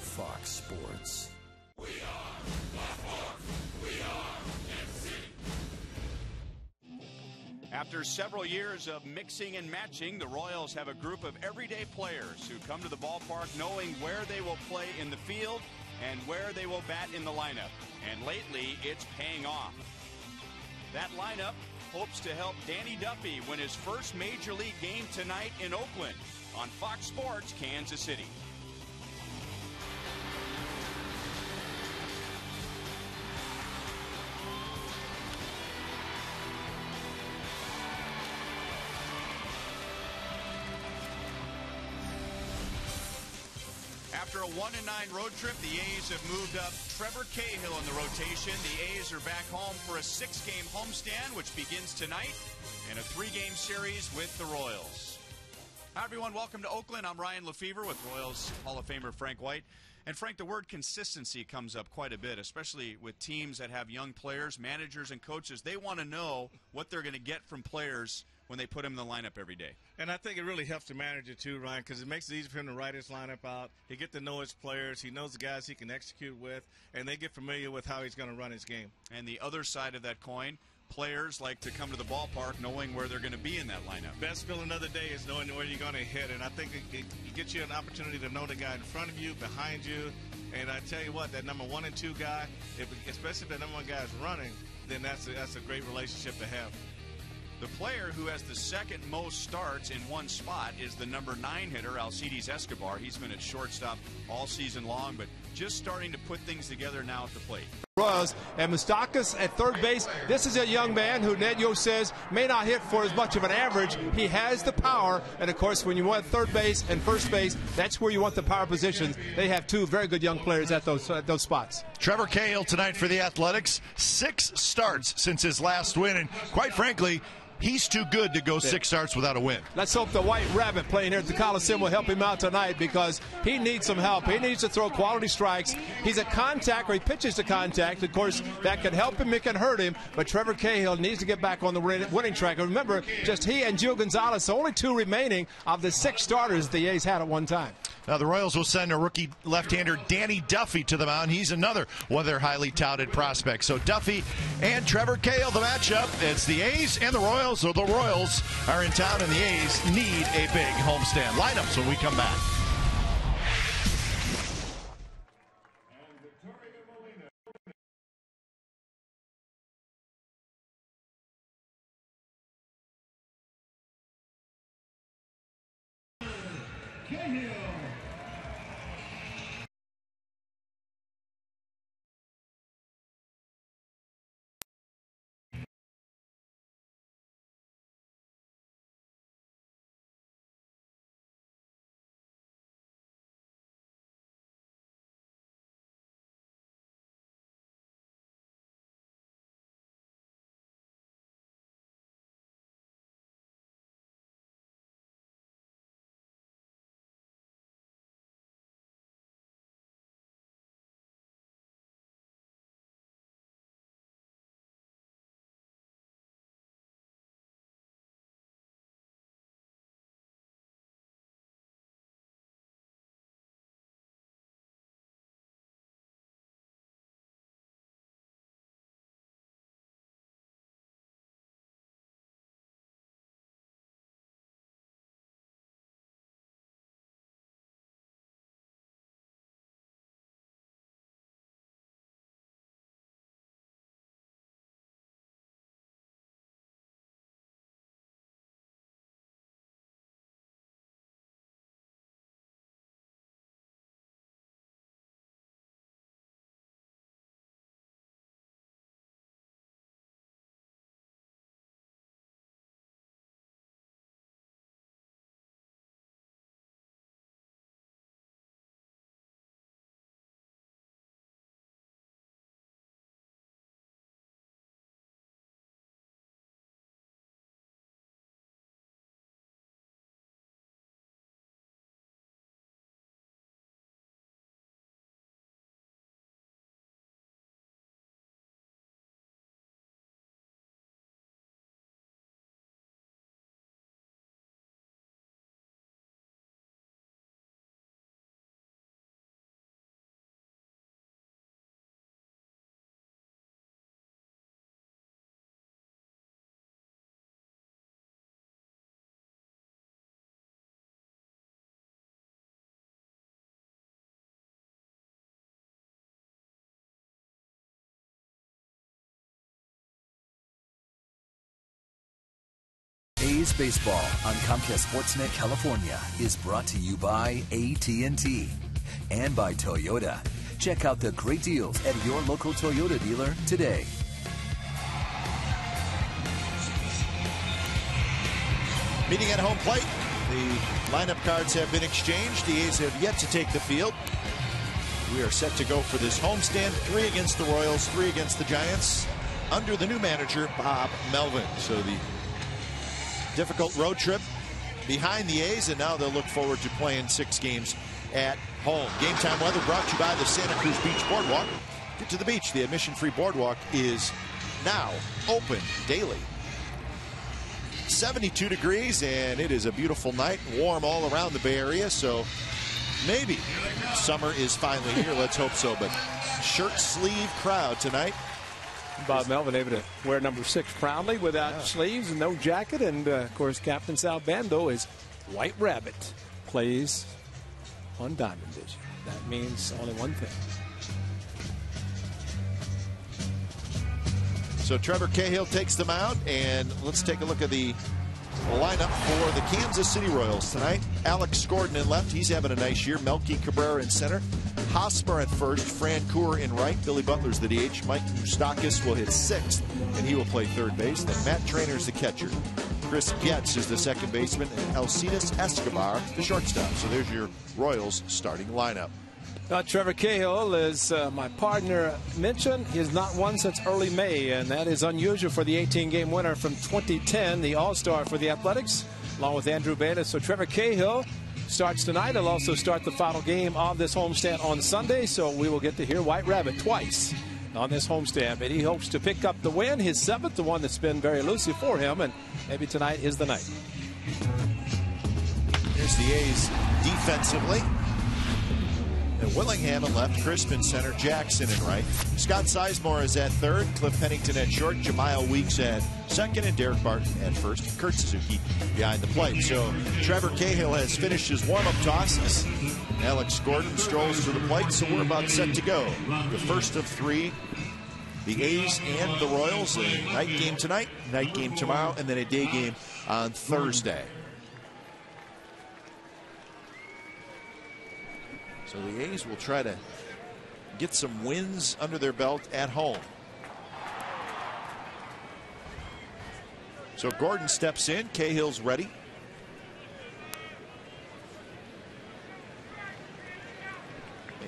Fox Sports. After several years of mixing and matching, the Royals have a group of everyday players who come to the ballpark knowing where they will play in the field and where they will bat in the lineup. And lately, it's paying off. That lineup hopes to help Danny Duffy win his first Major League game tonight in Oakland on Fox Sports Kansas City. After a 1-9 road trip, the A's have moved up Trevor Cahill in the rotation. The A's are back home for a 6-game homestand, which begins tonight, and a 3-game series with the Royals. Hi, everyone. Welcome to Oakland. I'm Ryan Lefevre with Royals Hall of Famer Frank White. And, Frank, the word consistency comes up quite a bit, especially with teams that have young players, managers, and coaches. They want to know what they're going to get from players when they put him in the lineup every day. And I think it really helps the manager too, Ryan, because it makes it easy for him to write his lineup out. He gets to know his players. He knows the guys he can execute with, and they get familiar with how he's going to run his game. And the other side of that coin, players like to come to the ballpark knowing where they're going to be in that lineup. Best feeling of the day is knowing where you're going to hit, and I think it gets you an opportunity to know the guy in front of you, behind you. And I tell you what, that number 1 and 2 guy, especially if that number 1 guy is running, then that's a great relationship to have. The player who has the second most starts in one spot is the number 9 hitter, Alcides Escobar. He's been at shortstop all season long, but just starting to put things together now at the plate. Royals and Moustakas at third base. This is a young man who Ned Yost says may not hit for as much of an average. He has the power, and of course when you want third base and first base, that's where you want the power positions. They have 2 very good young players at those spots. Trevor Cahill tonight for the Athletics. 6 starts since his last win, and quite frankly, he's too good to go 6 starts without a win. Let's hope the White Rabbit playing here at the Coliseum will help him out tonight, because he needs some help. He needs to throw quality strikes. He's a contact, or he pitches to contact. Of course, that can help him, it can hurt him, but Trevor Cahill needs to get back on the winning track. And remember, just he and Gio Gonzalez, only 2 remaining of the 6 starters the A's had at one time. Now the Royals will send a rookie left-hander Danny Duffy to the mound. He's another one of their highly touted prospects. So Duffy and Trevor Cahill, the matchup. It's the A's and the Royals. So the Royals are in town, and the A's need a big homestand. Lineups when we come back. A's baseball on Comcast Sportsnet California is brought to you by AT&T and by Toyota. Check out the great deals at your local Toyota dealer today. Meeting at home plate. The lineup cards have been exchanged. The A's have yet to take the field. We are set to go for this homestand. 3 against the Royals, 3 against the Giants, under the new manager, Bob Melvin. So the difficult road trip behind the A's, and now they'll look forward to playing 6 games at home. Game time weather brought to you by the Santa Cruz Beach Boardwalk. Get to the beach. The admission-free boardwalk is now open daily. 72 degrees, and it is a beautiful night. Warm all around the Bay Area, so maybe summer is finally here. Let's hope so. But shirt sleeve crowd tonight. Bob Melvin able to wear number 6 proudly without sleeves and no jacket. And, of course, Captain Sal Bando is White Rabbit. Plays on Diamond Vision. That means only one thing. So Trevor Cahill takes them out, and let's take a look at the lineup for the Kansas City Royals tonight. Alex Gordon in left. He's having a nice year. Melky Cabrera in center. Hosmer at first. Fran Coor in right. Billy Butler's the DH. Mike Moustakas will hit 6th, and he will play third base. Then Matt Trainor's the catcher. Chris Getz is the second baseman, and Alcides Escobar the shortstop. So there's your Royals starting lineup. Trevor Cahill, as my partner mentioned, he has not won since early May, and that is unusual for the 18-game winner from 2010, the All-Star for the Athletics, along with Andrew Bayless. So Trevor Cahill starts tonight. He'll also start the final game of this homestand on Sunday, so we will get to hear White Rabbit twice on this homestand. But he hopes to pick up the win, his 7th, the one that's been very elusive for him, and maybe tonight is the night. Here's the A's defensively. And Willingham in left, Crisp in center, Jackson in right. Scott Sizemore is at third, Cliff Pennington at short, Jemiah Weeks at second, and Derek Barton at first. Kurt Suzuki behind the plate. So Trevor Cahill has finished his warm-up tosses. Alex Gordon strolls to the plate, so we're about set to go. The first of 3, the A's and the Royals. A night game tonight, night game tomorrow, and then a day game on Thursday. So the A's will try to get some wins under their belt at home. So Gordon steps in. Cahill's ready.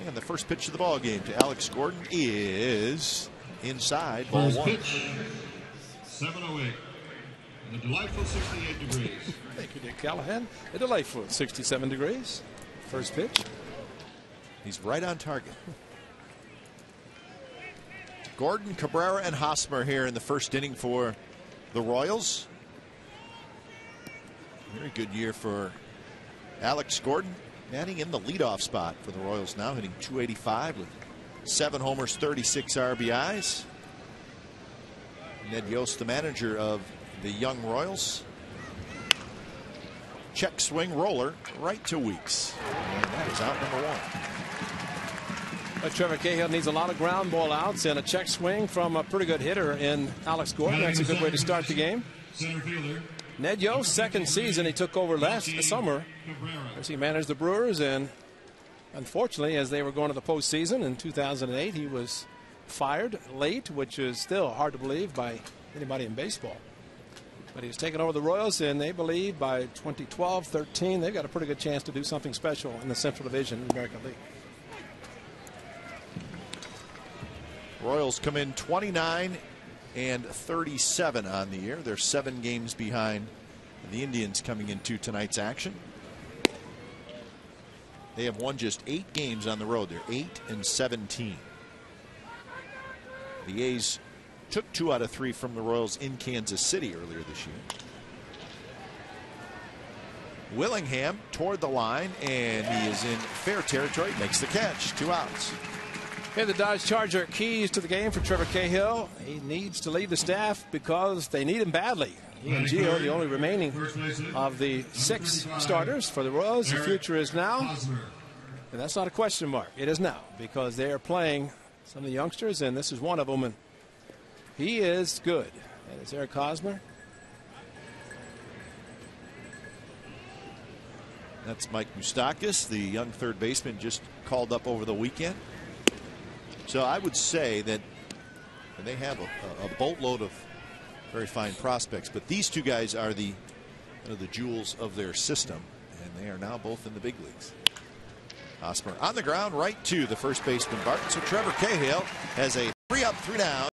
And the first pitch of the ball game to Alex Gordon is inside, ball 1. Pitch, 7:08. And a delightful 68 degrees. Thank you, Dick Callahan. A delightful 67 degrees. First pitch. He's right on target. Gordon, Cabrera, and Hosmer here in the first inning for the Royals. Very good year for Alex Gordon, adding in the leadoff spot for the Royals now, hitting .285 with 7 homers, 36 RBIs. Ned Yost, the manager of the young Royals. Check swing roller right to Weeks. And that is out number 1. Trevor Cahill needs a lot of ground ball outs and a check swing from a pretty good hitter in Alex Gordon. That's a good way to start the game. Ned Yost, second season. He took over last summer as he managed the Brewers, and unfortunately, as they were going to the postseason in 2008, he was fired late, which is still hard to believe by anybody in baseball. But he's taken over the Royals, and they believe by 2012-13, they've got a pretty good chance to do something special in the Central Division of the American League. Royals come in 29 and 37 on the year. They're 7 games behind the Indians coming into tonight's action. They have won just 8 games on the road. They're 8 and 17. The A's took 2 out of 3 from the Royals in Kansas City earlier this year. Willingham toward the line, and he is in fair territory. Makes the catch. 2 outs. Hey, the Dodge Charger keys to the game for Trevor Cahill. He needs to lead the staff because they need him badly. He and Gio, the only remaining of the 6 starters for the Royals. The future is now. And that's not a question mark. It is now, because they are playing some of the youngsters, and this is one of them. And he is good. And it's Eric Hosmer. That's Mike Moustakis, the young third baseman, just called up over the weekend. So I would say that they have a boatload of very fine prospects, but these two guys are the jewels of their system, and they are now both in the big leagues. Hosmer on the ground, right to the first baseman Barton. So Trevor Cahill has a 3-up, 3-down,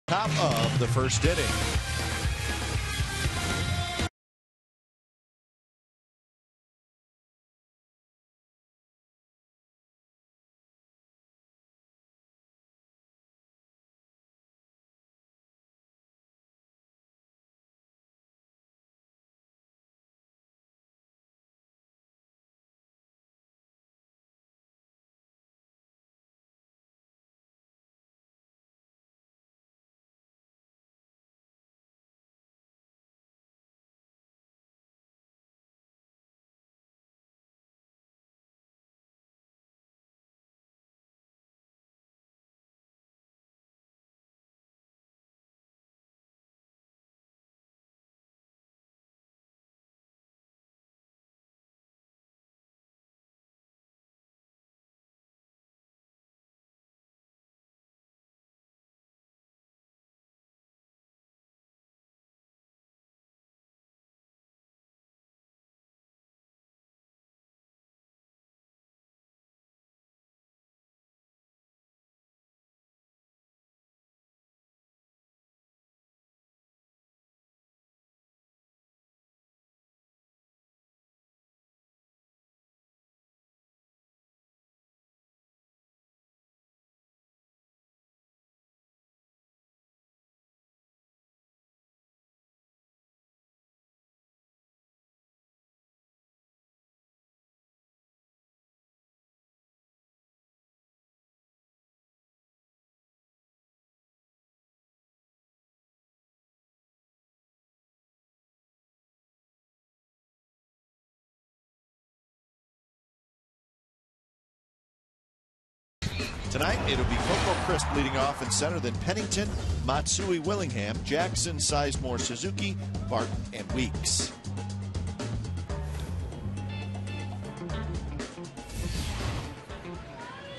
top of the first inning. Tonight, it'll be Coco Crisp leading off in center, then Pennington, Matsui, Willingham, Jackson, Sizemore, Suzuki, Barton, and Weeks.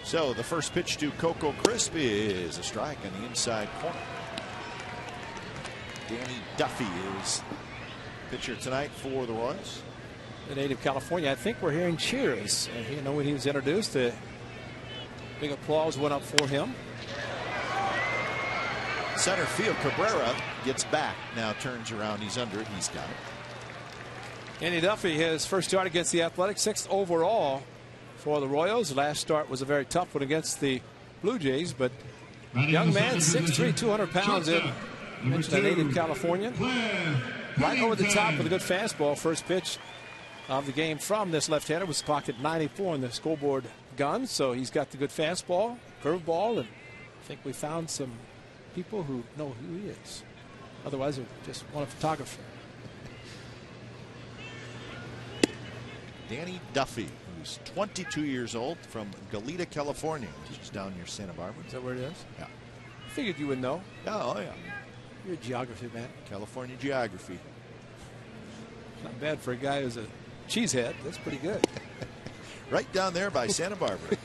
So the first pitch to Coco Crisp is a strike on the inside corner. Danny Duffy is pitcher tonight for the Royals. The native California. I think we're hearing cheers. You know, when he was introduced, the big applause went up for him. Center field, Cabrera gets back. Now turns around. He's under it. He's got it. Danny Duffy, his first start against the Athletics, 6th overall for the Royals. Last start was a very tough one against the Blue Jays, but young man, 6'3", 200 pounds. In mentioned the native Californian. Right over the top with a good fastball. First pitch of the game from this left-hander was clocked at 94 in the scoreboard gun. So he's got the good fastball, curveball, and I think we found some people who know who he is. Otherwise, they just want a photographer. Danny Duffy, who's 22 years old, from Goleta, California, which is down near Santa Barbara. Is that where it is? Yeah. I figured you would know. Oh, yeah. You're a geography man. California geography. Not bad for a guy who's a cheesehead. That's pretty good. Right down there by Santa Barbara.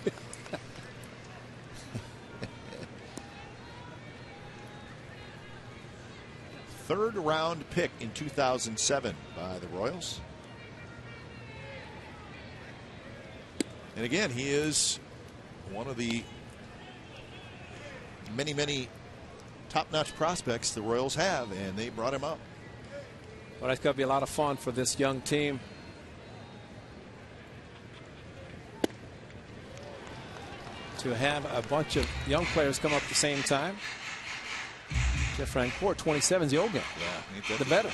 Third round pick in 2007 by the Royals. And again, he is one of the many top-notch prospects the Royals have, and they brought him up. Well, that's going to be a lot of fun for this young team. To have a bunch of young players come up at the same time. Jeff Francoeur, 27 is the old guy. Yeah, the better.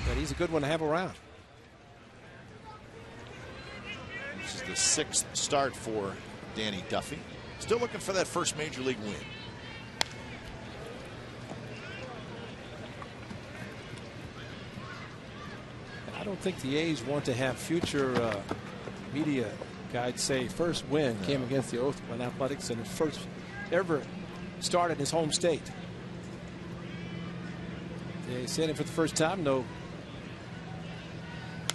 But he's a good one to have around. This is the 6th start for Danny Duffy. Still looking for that first major league win. I don't think the A's want to have future media guys say first win came against the Oakland Athletics and the first ever start in his home state. They said it for the first time. No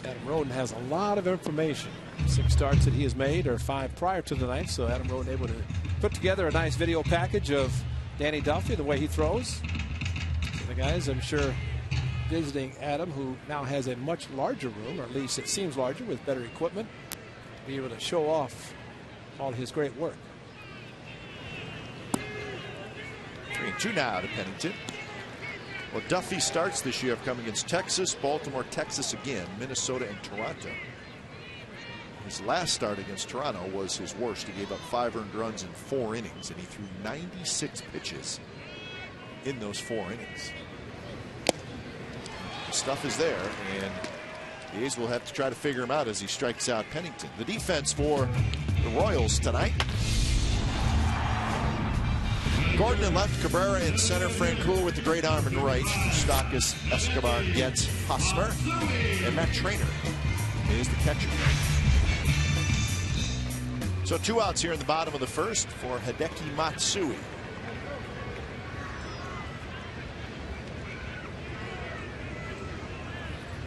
Adam Roden has a lot of information. 6 starts that he has made, or 5 prior to the ninth. So Adam Roden able to put together a nice video package of Danny Duffy, the way he throws. So the guys, I'm sure, visiting Adam, who now has a much larger room, or at least it seems larger with better equipment, be able to show off all his great work. 3-2 now to Pennington. Well, Duffy starts this year coming against Texas, Baltimore, Texas again, Minnesota, and Toronto. His last start against Toronto was his worst. He gave up 5 earned runs in 4 innings, and he threw 96 pitches in those 4 innings. The stuff is there, and the A's will have to try to figure him out as he strikes out Pennington. The defense for the Royals tonight: Gordon in left, Cabrera in center, Francoeur with the great arm in right, Stockus, Escobar, Getz, Hosmer, and Matt Trainer is the catcher. So 2 outs here in the bottom of the first for Hideki Matsui.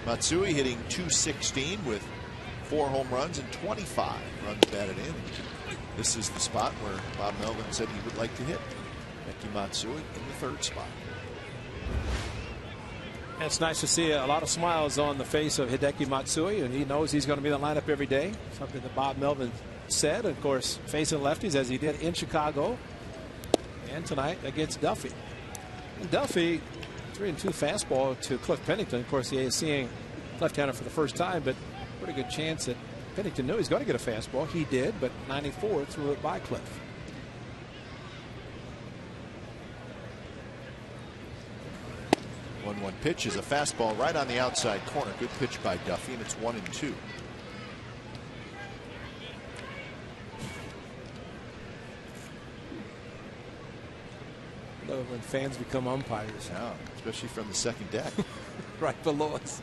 Matsui hitting .216 with 4 home runs and 25 runs batted in. This is the spot where Bob Melvin said he would like to hit Hideki Matsui in the 3rd spot. It's nice to see a lot of smiles on the face of Hideki Matsui, and he knows he's going to be in the lineup every day. Something that Bob Melvin said, of course, facing lefties as he did in Chicago and tonight against Duffy. And Duffy, 3-2 fastball to Cliff Pennington. Of course, he is seeing left-hander for the first time, but pretty good chance that Pennington knew he's going to get a fastball. He did, but 94 threw it by Cliff. One pitch is a fastball right on the outside corner. Good pitch by Duffy, and it's 1-2. Love when fans become umpires. Yeah, especially from the second deck. Right below us.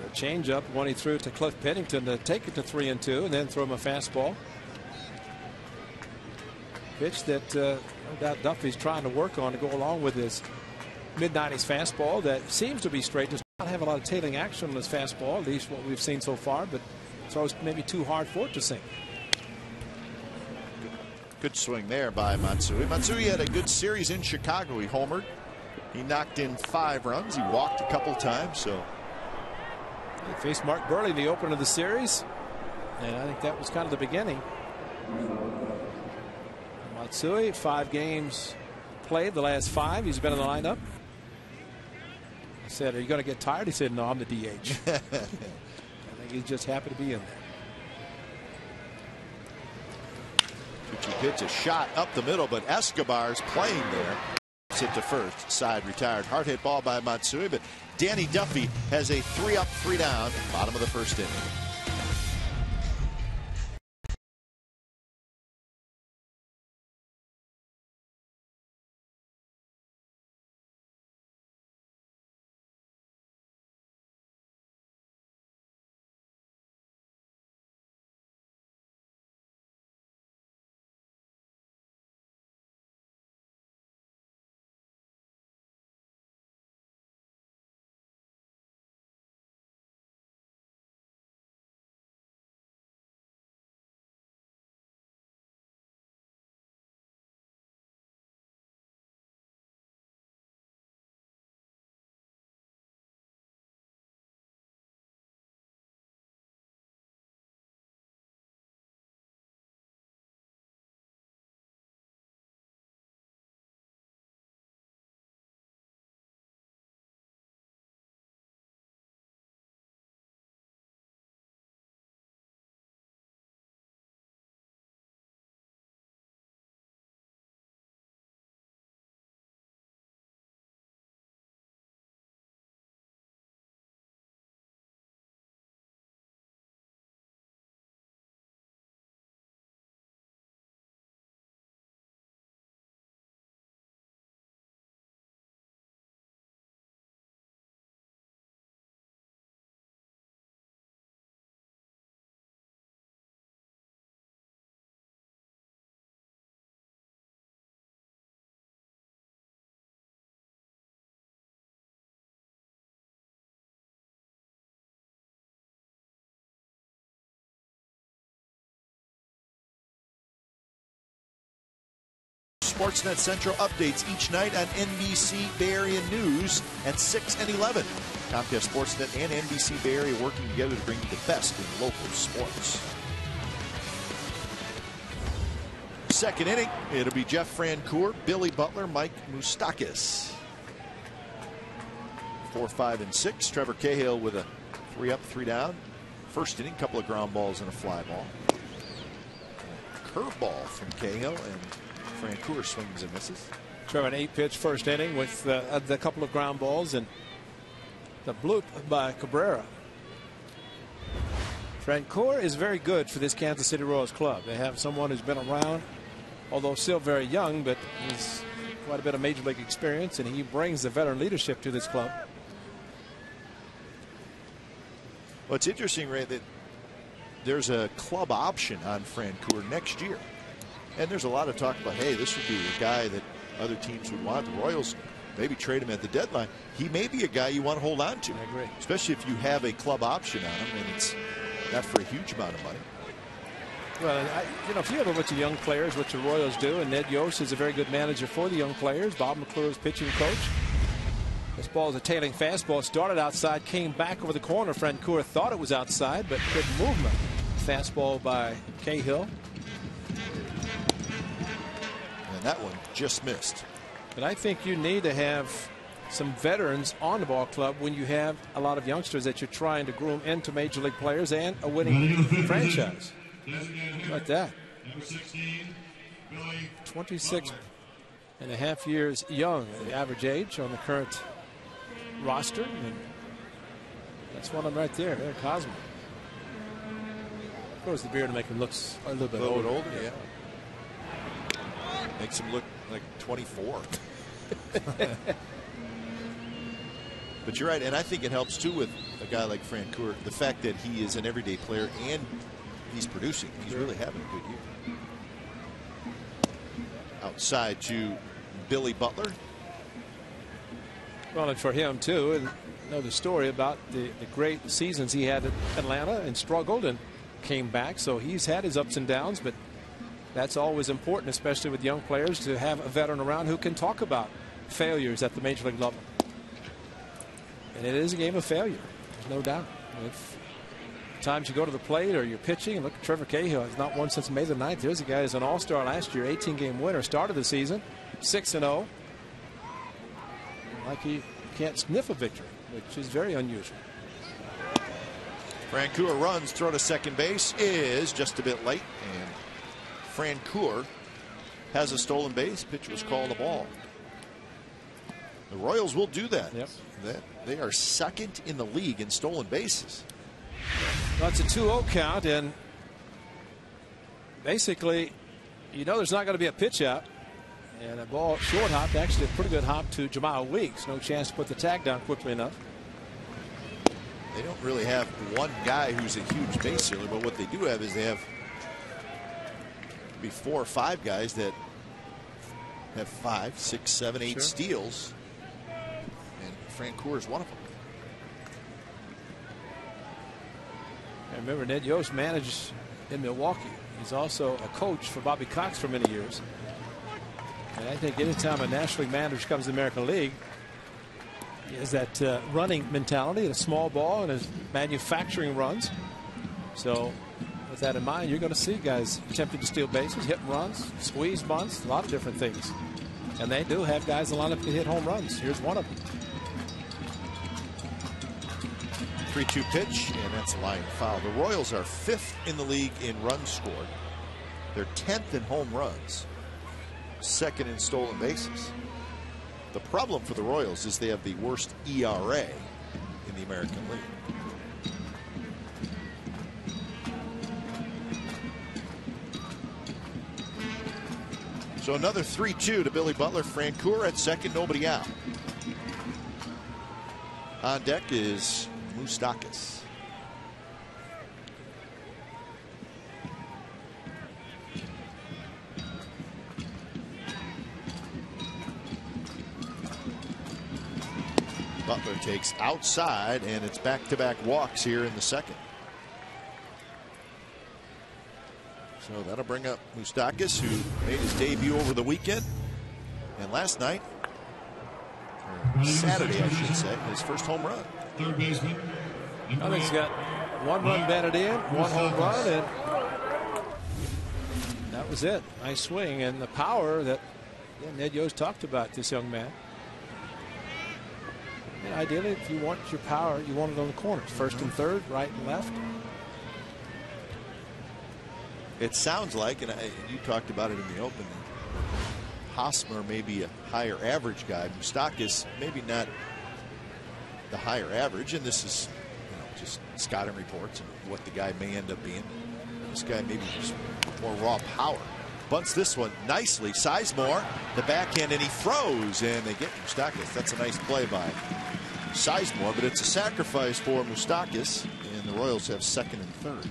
A change-up, one he threw to Cliff Pennington to take it to 3-2, and then throw him a fastball. Pitch that no doubt Duffy's trying to work on to go along with his mid-90s fastball that seems to be straight. Does not have a lot of tailing action on his fastball, at least what we've seen so far, but throws maybe too hard for it to sink. Good swing there by Matsui. Matsui had a good series in Chicago. He homered. He knocked in 5 runs. He walked a couple times. So he faced Mark Burley in the opener of the series, and I think that was kind of the beginning. Matsui, 5 games played, the last 5 he's been in the lineup. I said, "Are you going to get tired?" He said, "No, I'm the DH." I think he's just happy to be in there. 2-2 pitch, a shot up the middle, but Escobar's playing there. Hit to first, side retired. Hard hit ball by Matsui, but Danny Duffy has a 3-up, 3-down, bottom of the 1st inning. Sportsnet Central updates each night on NBC Bay Area News at 6 and 11. Comcast Sportsnet and NBC Bay Area working together to bring you the best in local sports. Second inning, it'll be Jeff Francoeur, Billy Butler, Mike Moustakas. 4, 5, and 6. Trevor Cahill with a 3 up, 3 down. First inning, couple of ground balls and a fly ball. Curveball from Cahill, and Francoeur swings and misses. Trevor, an 8-pitch first inning with a couple of ground balls and the bloop by Cabrera. Francoeur is very good for this Kansas City Royals club. They have someone who's been around, although still very young, but he's quite a bit of major league experience, and he brings the veteran leadership to this club. Well, it's interesting, Ray, that there's a club option on Francoeur next year. And there's a lot of talk about, hey, this would be a guy that other teams would want. The Royals maybe trade him at the deadline. He may be a guy you want to hold on to. I agree. Especially if you have a club option on him, and it's not for a huge amount of money. Well, if you have a bunch of young players, which the Royals do, and Ned Yost is a very good manager for the young players. Bob McClure's pitching coach. This ball is a tailing fastball. Started outside, came back over the corner. Francoeur thought it was outside, but good movement. Fastball by Cahill. And that one just missed. But I think you need to have some veterans on the ball club when you have a lot of youngsters that you're trying to groom into major league players and a winning franchise. Like that. 26 and a half years young, the average age on the current roster. And that's one of them right there, Eric Hosmer. Of course, the beard to make him look a little bit older. Yeah. Makes him look like 24. But you're right, and I think it helps too with a guy like Francoeur, the fact that he is an everyday player and he's producing. He's really having a good year. Outside to Billy Butler. Well, and for him too, and know the story about the great seasons he had at Atlanta and struggled and came back. So he's had his ups and downs, but that's always important, especially with young players, to have a veteran around who can talk about failures at the major league level. And it is a game of failure, there's no doubt. If times you go to the plate or you're pitching, and look at Trevor Cahill, he's not won since May the 9th. Here's a guy who's an all-star last year, 18-game winner, started the season 6-0. Like he can't sniff a victory, which is very unusual. Francoeur runs, throw to second base is just a bit late, and Francoeur has a stolen base. Pitch was called a ball. The Royals will do that. Yep. They are second in the league in stolen bases. Well, it's a 2-0 count, and basically, there's not going to be a pitch out. And a ball short hop, actually a pretty good hop to Jamal Weeks. No chance to put the tag down quickly enough. They don't really have one guy who's a huge base stealer, but what they do have is they have maybe 4 or 5 guys that have 5, 6, 7, 8 steals. And Francoeur is one of them. And remember, Ned Yost managed in Milwaukee. He's also a coach for Bobby Cox for many years. And I think anytime a National League manager comes to the American League, he has that running mentality, a small ball, and is manufacturing runs. So with that in mind, you're going to see guys attempting to steal bases, hit runs, squeeze bunts, a lot of different things. And they do have guys in the lineup to hit home runs. Here's one of them. 3-2 pitch, and that's a line foul. The Royals are 5th in the league in runs scored. They're 10th in home runs. 2nd in stolen bases. The problem for the Royals is they have the worst ERA in the American League. So another 3-2 to Billy Butler. Francoeur at second, nobody out. On deck is Moustakas. Butler takes outside, and it's back-to-back walks here in the second. So that'll bring up Moustakas, who made his debut over the weekend. And last night, or Saturday I should say, his first home run. Third baseman. I think he's got 1 run batted in, 1 home run, and that was it. Nice swing and the power that Ned Yost talked about, this young man. And ideally, if you want your power, you want it on the corners. First and third, right and left. It sounds like, and you talked about it in the open, Hosmer may be a higher average guy. Moustakas maybe not the higher average, and this is just scouting reports and what the guy may end up being. This guy maybe just more raw power. Bunts this one nicely. Sizemore, the backhand, and he throws, and they get Moustakas. That's a nice play by Sizemore, but it's a sacrifice for Moustakas, and the Royals have second and third.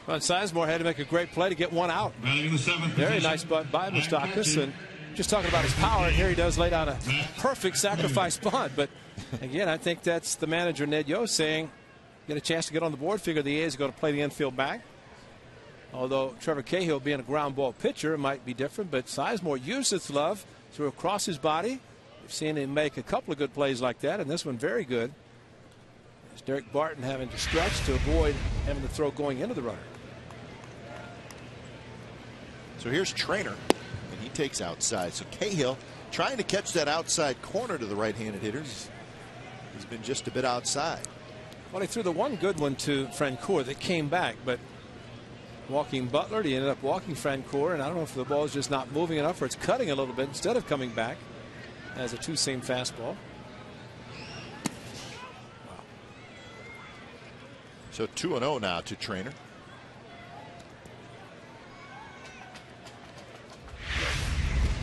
Well, Sizemore had to make a great play to get one out. Very nice bunt by Moustakas, and just talking about his power, and here he does lay down a perfect sacrifice bunt. But again, I think that's the manager Ned Yost saying, get a chance to get on the board. Figure the A's are going to play the infield back. Although Trevor Cahill being a ground ball pitcher, it might be different, but Sizemore used his glove, threw across his body. We've seen him make a couple of good plays like that, and this one very good. It's Derek Barton having to stretch to avoid having to throw going into the runner. So here's Trainer, and he takes outside. So Cahill trying to catch that outside corner to the right-handed hitters. He's been just a bit outside. Well, he threw the one good one to Francoeur that came back, but walking Butler, he ended up walking Francoeur, and I don't know if the ball is just not moving enough or it's cutting a little bit instead of coming back as a two-seam fastball. Wow. So 2-0 now to Trainer.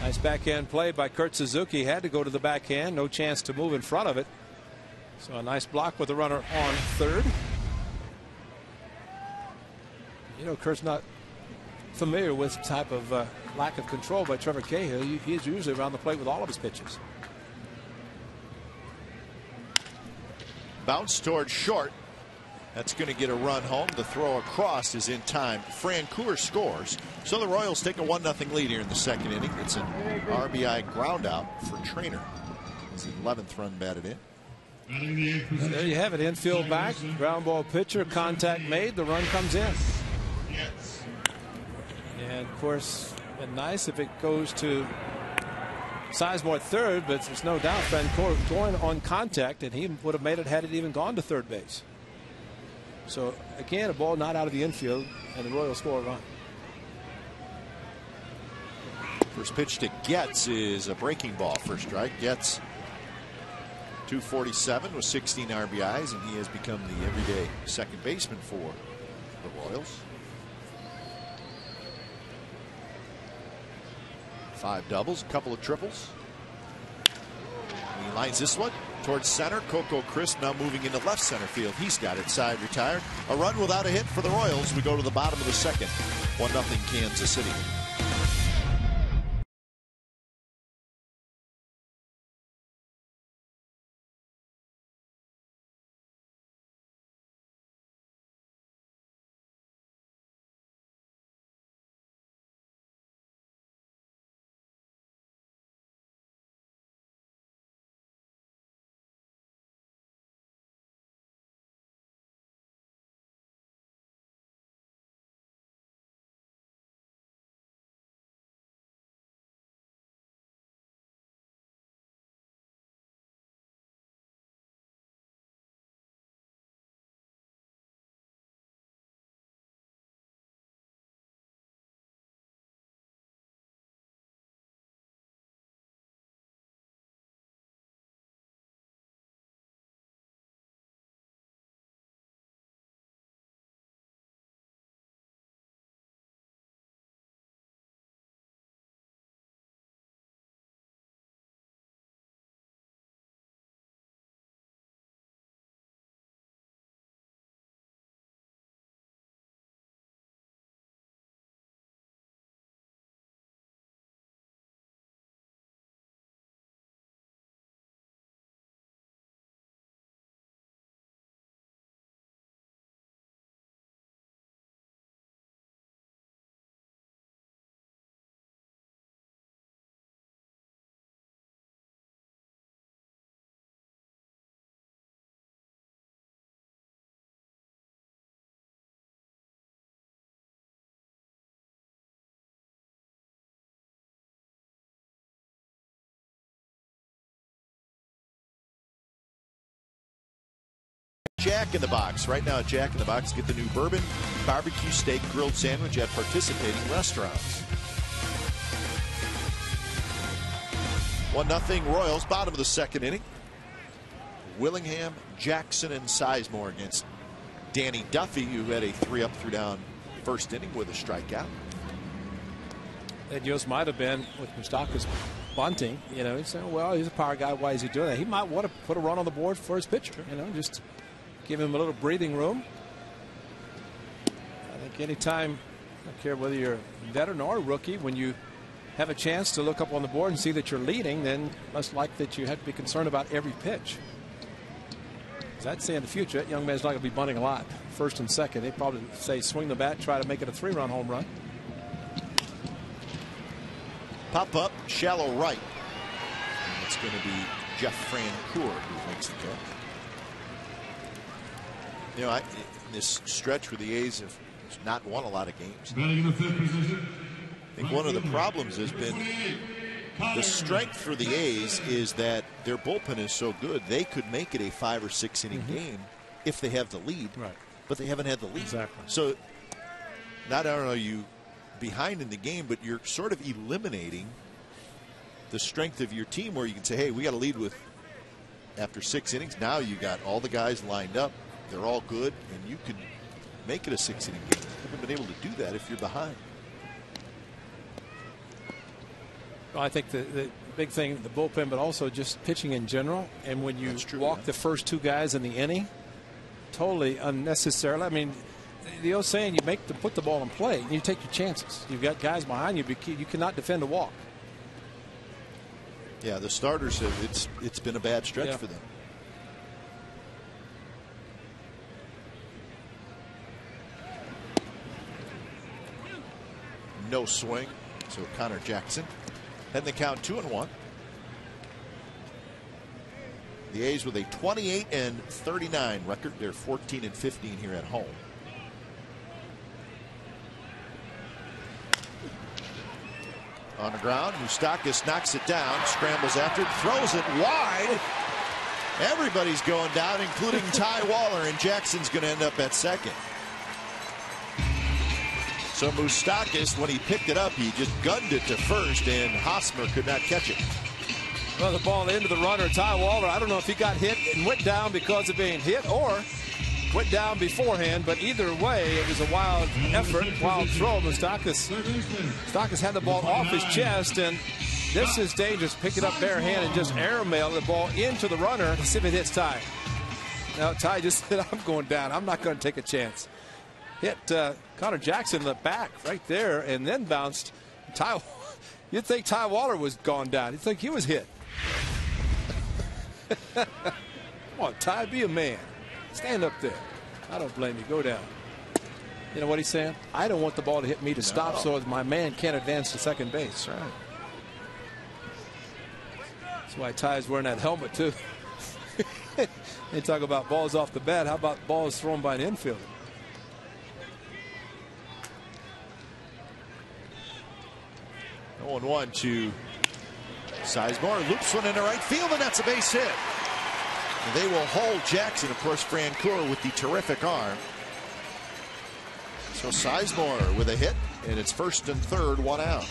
Nice backhand play by Kurt Suzuki. Had to go to the backhand. No chance to move in front of it. So a nice block with the runner on third. You know, Kurt's not familiar with the type of lack of control by Trevor Cahill. He's usually around the plate with all of his pitches. Bounce towards short. That's going to get a run home. The throw across is in time. Francoeur scores. So the Royals take a 1-0 lead here in the second inning. It's an RBI ground out for Trainer. It's the 11th run batted in. And there you have it. Infield back. Ground ball pitcher. Contact made. The run comes in. And of course, and nice if it goes to Sizemore at third, but there's no doubt Francoeur going on contact, and he would have made it had it even gone to third base. So again, a ball not out of the infield, and the Royals score a run. First pitch to Getz is a breaking ball for strike. Getz 247 with 16 RBIs, and he has become the everyday second baseman for the Royals. 5 doubles, a couple of triples. And he lines this one towards center. Coco Crisp now moving into left center field. He's got it side retired. A run without a hit for the Royals. We go to the bottom of the second. 1-0 Kansas City. Jack in the Box. Right now at Jack in the Box, get the new bourbon barbecue steak grilled sandwich at participating restaurants. 1-0 Royals, bottom of the second inning. Willingham, Jackson, and Sizemore against Danny Duffy, who had a 3 up, 3 down first inning with a strikeout. That just might have been with Moustakas bunting. You know, he's saying, well, he's a power guy. Why is he doing that? He might want to put a run on the board for his pitcher. You know, just give him a little breathing room. I think anytime, I don't care whether you're a veteran or a rookie, when you have a chance to look up on the board and see that you're leading, then must like that you have to be concerned about every pitch. I'd say in the future, that young man's not going to be bunting a lot. First and second, they'd probably say swing the bat, try to make it a 3-run home run. Pop up, shallow right. And it's going to be Jeff Francoeur who makes the catch. You know, this stretch where the A's have not won a lot of games, I think one of the problems has been the strength for the A's is that their bullpen is so good they could make it a 5 or 6 inning game if they have the lead, but they haven't had the lead. Exactly. So not only are you behind in the game, but you're sort of eliminating the strength of your team where you can say, hey, we got to lead with after 6 innings. Now you got all the guys lined up. They're all good, and you can make it a 6 inning game. You haven't been able to do that if you're behind. Well, I think the big thing, the bullpen, but also just pitching in general. And when you walk the first 2 guys in the inning, totally unnecessarily. I mean, the old saying, you put the ball in play, and you take your chances. You've got guys behind you, but you cannot defend a walk. Yeah, the starters have. It's been a bad stretch for them. No swing, so Connor Jackson. And the count 2-1. The A's with a 28-39 record. They're 14-15 here at home. On the ground, Moustakas knocks it down, scrambles after it, throws it wide. Everybody's going down, including Ty Waller, and Jackson's going to end up at second. So Moustakas, when he picked it up, he just gunned it to first, and Hosmer could not catch it. Well, the ball into the runner, Ty Waller. I don't know if he got hit and went down because of being hit or went down beforehand, but either way, it was a wild effort, wild throw. Moustakas had the ball off his chest, and this is dangerous. Pick it up bare hand and just airmail the ball into the runner to see if it hits Ty. Now, Ty just said, I'm going down. I'm not going to take a chance. Hit Connor Jackson in the back right there and then bounced. You'd think Ty Waller was gone down. You'd think he was hit. Come on, Ty, be a man. Stand up there. I don't blame you. Go down. You know what he's saying? I don't want the ball to hit me to stop so my man can't advance to second base. Right. That's why Ty's wearing that helmet, too. They talk about balls off the bat. How about balls thrown by an infielder? Oh, 1-1 to Sizemore. Loops one into right field, and that's a base hit. And they will hold Jackson. Of course, Francoeur with the terrific arm. So Sizemore with a hit, and it's first and third, 1 out.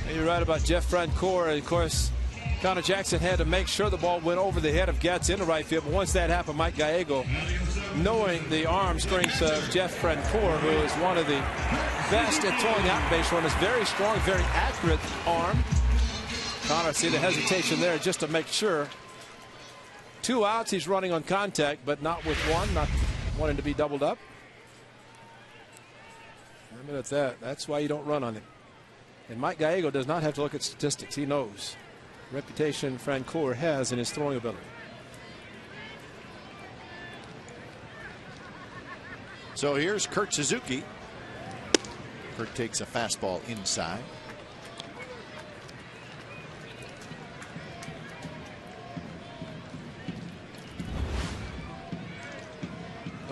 And you're right about Jeff Francoeur. And of course, Connor Jackson had to make sure the ball went over the head of Getz into right field. But once that happened, Mike Gallego, knowing the arm strength of Jeff Francoeur, who is one of the best at throwing out base runners, very strong, very accurate arm. Connor, see the hesitation there just to make sure. 2 outs, he's running on contact, but not with one, not wanting to be doubled up. Remember that. That's why you don't run on him. And Mike Gallego does not have to look at statistics. He knows the reputation Francoeur has in his throwing ability. So here's Kurt Suzuki. Kurt takes a fastball inside.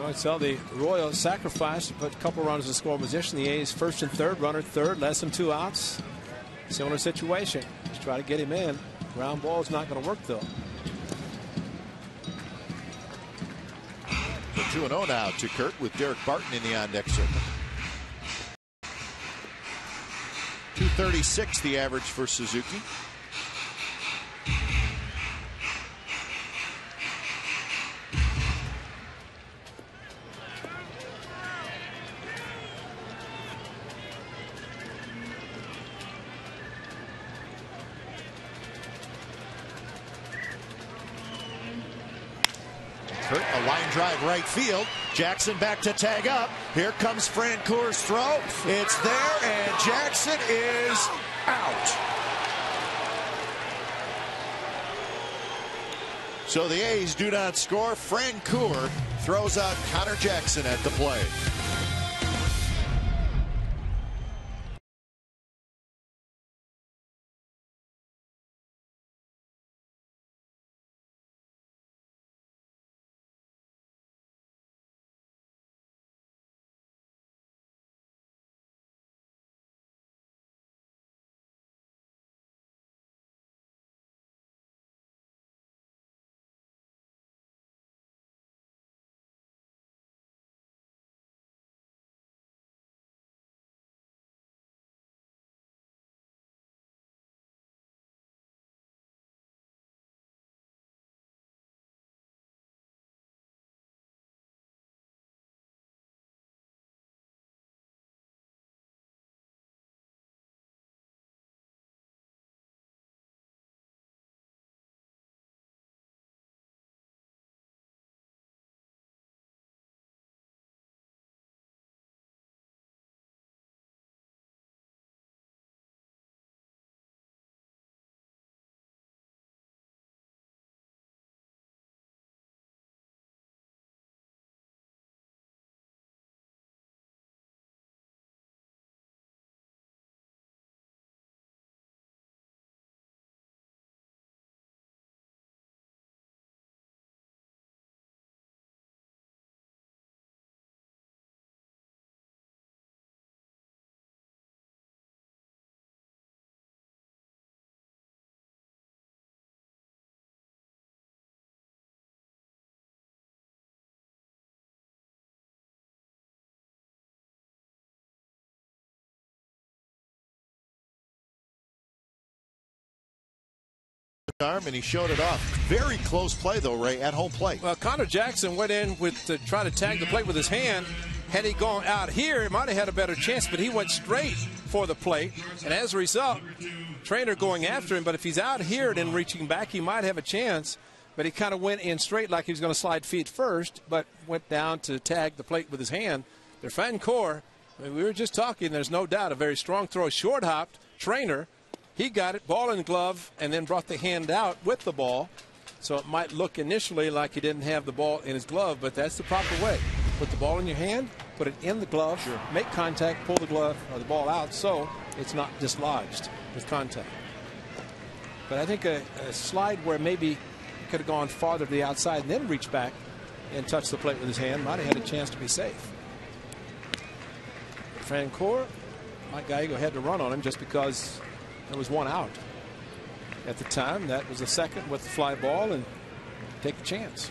I saw the Royals sacrifice to put a couple runners in scoring position. The A's first and third, runner third, less than 2 outs. Similar situation. Just try to get him in. Ground ball is not going to work, though. 2-0 now to Kurt with Derek Barton in the on-deck circle. 236 the average for Suzuki. Kurt, a line drive right field. Jackson back to tag up. Here comes Francour's throw. It's there, and Jackson is out. So the A's do not score. Francour throws out Connor Jackson at the plate. Arm, and he showed it off. Very close play, though, Ray, at home plate. Well, Connor Jackson went in to try to tag the plate with his hand. Had he gone out here, he might have had a better chance, but he went straight for the plate. And as a result, Trainer going after him. But if he's out here and then reaching back, he might have a chance. But he kind of went in straight like he was going to slide feet first, but went down to tag the plate with his hand. The Francour, we were just talking, there's no doubt, a very strong throw. Short hopped. Trainer, he got it, ball in glove, and then brought the hand out with the ball. So it might look initially like he didn't have the ball in his glove, but that's the proper way. Put the ball in your hand, put it in the glove, make contact, pull the glove or the ball out so it's not dislodged with contact. But I think a slide where maybe he could have gone farther to the outside and then reached back and touched the plate with his hand might have had a chance to be safe. Francour, Mike Gallego had to run on him just because there was one out at the time. That was the second with the fly ball and take a chance.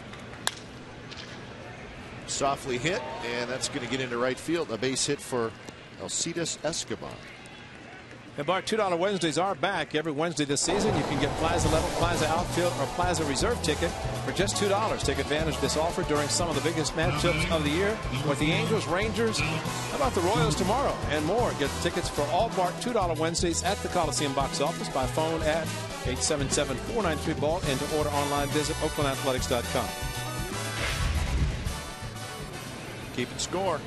Softly hit, and that's going to get into right field. A base hit for Alcides Escobar. And Bart, $2 Wednesdays are back every Wednesday this season. You can get Plaza Level, Plaza Outfield, or Plaza Reserve ticket for just $2. Take advantage of this offer during some of the biggest matchups of the year with the Angels, Rangers. How about the Royals tomorrow and more? Get tickets for all Bart $2 Wednesdays at the Coliseum box office by phone at 877-493-BALL and to order online, visit OaklandAthletics.com. Keeping score.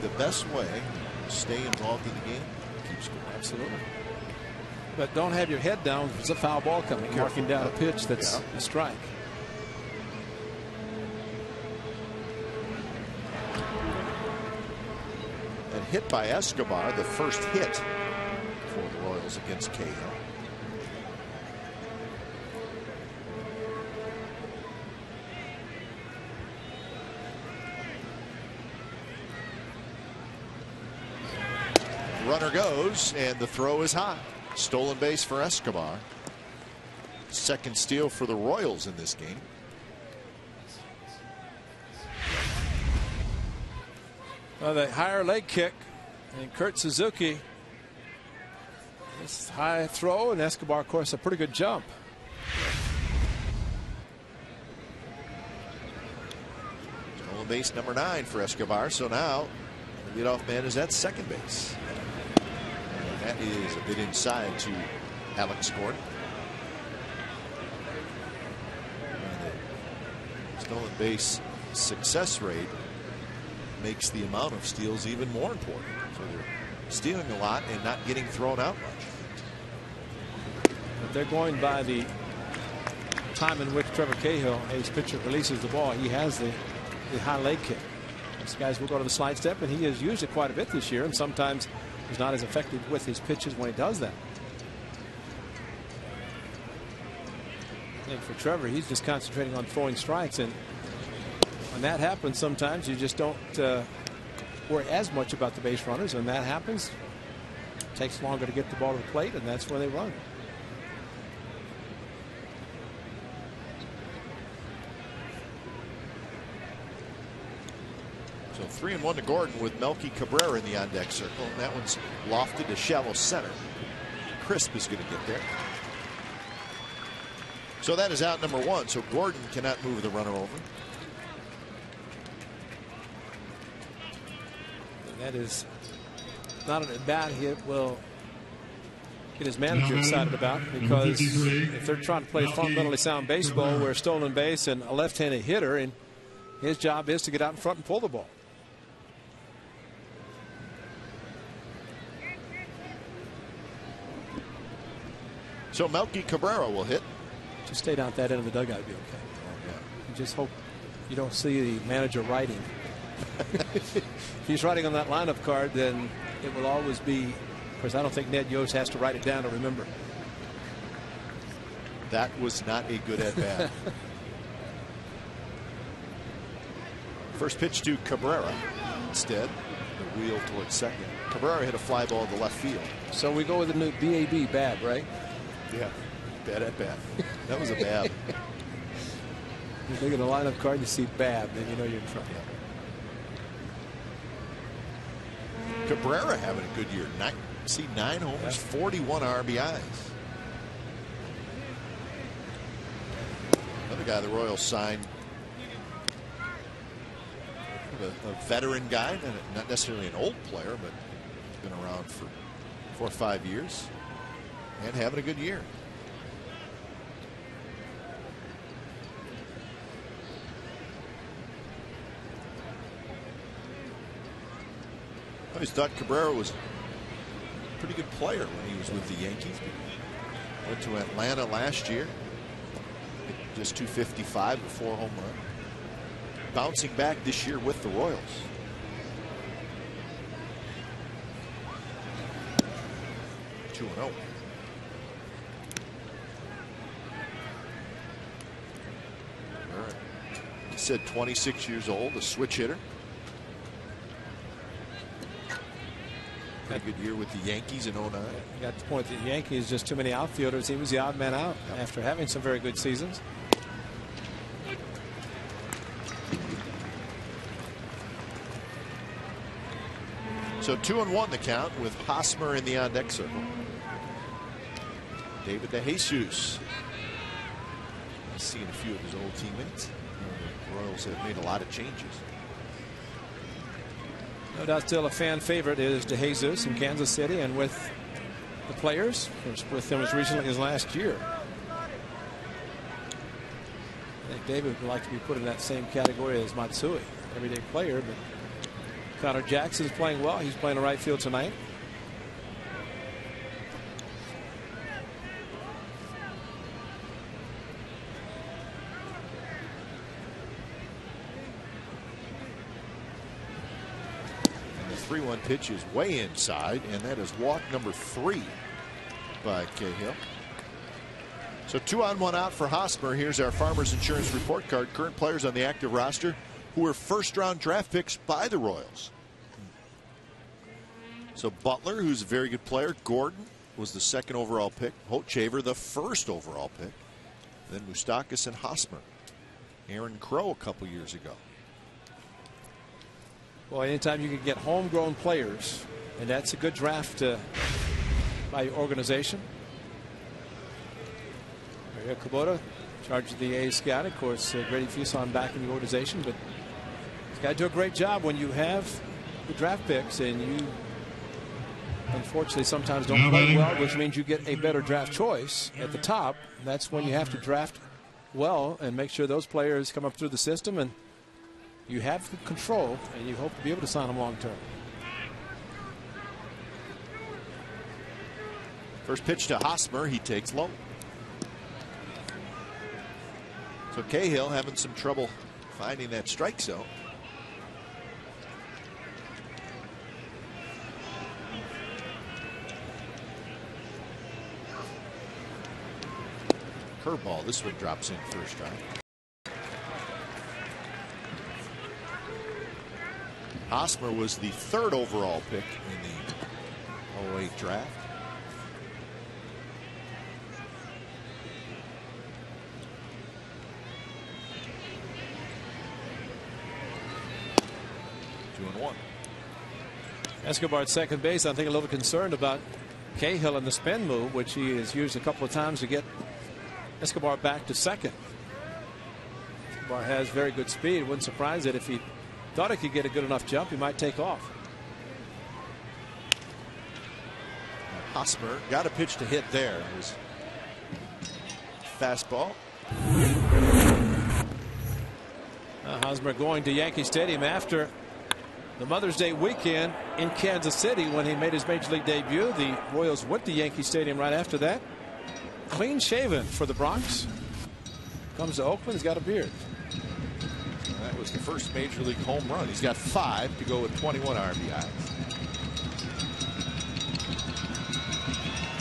The best way to stay involved in the game, keep score. Absolutely. But don't have your head down if it's a foul ball coming, marking down a pitch that's a strike. And hit by Escobar, the first hit for the Royals against Cahill. Runner goes, and the throw is high. Stolen base for Escobar. Second steal for the Royals in this game. Well, the higher leg kick, and Kurt Suzuki. This high throw, and Escobar, of course, a pretty good jump. Stolen base number 9 for Escobar. So now the leadoff man is at second base. And that is a bit inside to Alex Gordon. And the stolen base success rate makes the amount of steals even more important. So they're stealing a lot and not getting thrown out much. But they're going by the time in which Trevor Cahill, his pitcher, releases the ball. He has the high leg kick. These guys will go to the slide step, and he has used it quite a bit this year, and sometimes he's not as effective with his pitches when he does that. I think for Trevor, he's just concentrating on throwing strikes, and when that happens, sometimes you just don't worry as much about the base runners. When that happens, it takes longer to get the ball to the plate, and that's where they run. So 3-1 to Gordon with Melky Cabrera in the on-deck circle, and that one's lofted to shallow center. Crisp is going to get there. So that is out number 1. So Gordon cannot move the runner over. That is not an at-bat he will get his manager excited about, because if they're trying to play fundamentally sound baseball, where stolen base and a left-handed hitter, and his job is to get out in front and pull the ball. So Melky Cabrera will hit. Just stay down at that end of the dugout, be okay. Oh, yeah. You just hope you don't see the manager writing. If he's writing on that lineup card, then it will always be. Of course, I don't think Ned Yost has to write it down to remember. That was not a good at bat. First pitch to Cabrera. Instead, the wheel towards second. Cabrera hit a fly ball to left field. So we go with the new BAB, bad, right? Yeah, bad at bat. That was a bad. You look at the lineup card, you see bad, then you know you're in trouble. Yeah. Cabrera having a good year. 9 homers, 41 RBIs. Another guy the Royals signed, a veteran guy, not necessarily an old player, but been around for 4 or 5 years and having a good year. I always thought Cabrera was a pretty good player when he was with the Yankees. Went to Atlanta last year. Hit just 255 with 4 home runs. Bouncing back this year with the Royals. Two and 0. He said 26 years old, a switch hitter. Pretty good year with the Yankees in 09. You got the point that the Yankees just too many outfielders. He was the odd man out after having some very good seasons. So 2-1 the count with Hosmer in the on-deck circle. David DeJesus. He's seen a few of his old teammates. The Royals have made a lot of changes. No doubt still a fan favorite is DeJesus in Kansas City, and with the players, with them as recently as last year. I think David would like to be put in that same category as Matsui, everyday player, but Connor Jackson's playing well. He's playing the right field tonight. And the 3-1 pitch is way inside, and that is walk number 3 by Cahill. So 2 on 1 out for Hosmer. Here's our Farmers Insurance report card. Current players on the active roster who were first-round draft picks by the Royals. So Butler, who's a very good player. Gordon was the 2nd overall pick. Hochevar, the 1st overall pick. Then Moustakas and Hosmer. Aaron Crow a couple years ago. Well, anytime you can get homegrown players, and that's a good draft by your organization. Mario Kubota, in charge of the A's scout. Of course, Grady Fuson back in the organization, but he's got to do a great job when you have the draft picks and you unfortunately sometimes don't play well, which means you get a better draft choice at the top. That's when you have to draft well and make sure those players come up through the system and you have the control and you hope to be able to sign them long term. First pitch to Hosmer, he takes low. So Cahill having some trouble finding that strike zone. Curveball, this one drops in first strike. Hosmer was the 3rd overall pick in the 08 draft. Escobar at second base. I think a little concerned about Cahill and the spin move, which he has used a couple of times to get Escobar back to second. Escobar has very good speed. Wouldn't surprise it if he thought he could get a good enough jump, he might take off. Hosmer got a pitch to hit there. It was fastball. Hosmer going to Yankee Stadium after the Mother's Day weekend in Kansas City when he made his major league debut. The Royals went to Yankee Stadium right after that. Clean shaven for the Bronx. Comes to Oakland, he's got a beard. That was the first major league home run. He's got 5 to go with 21 RBIs.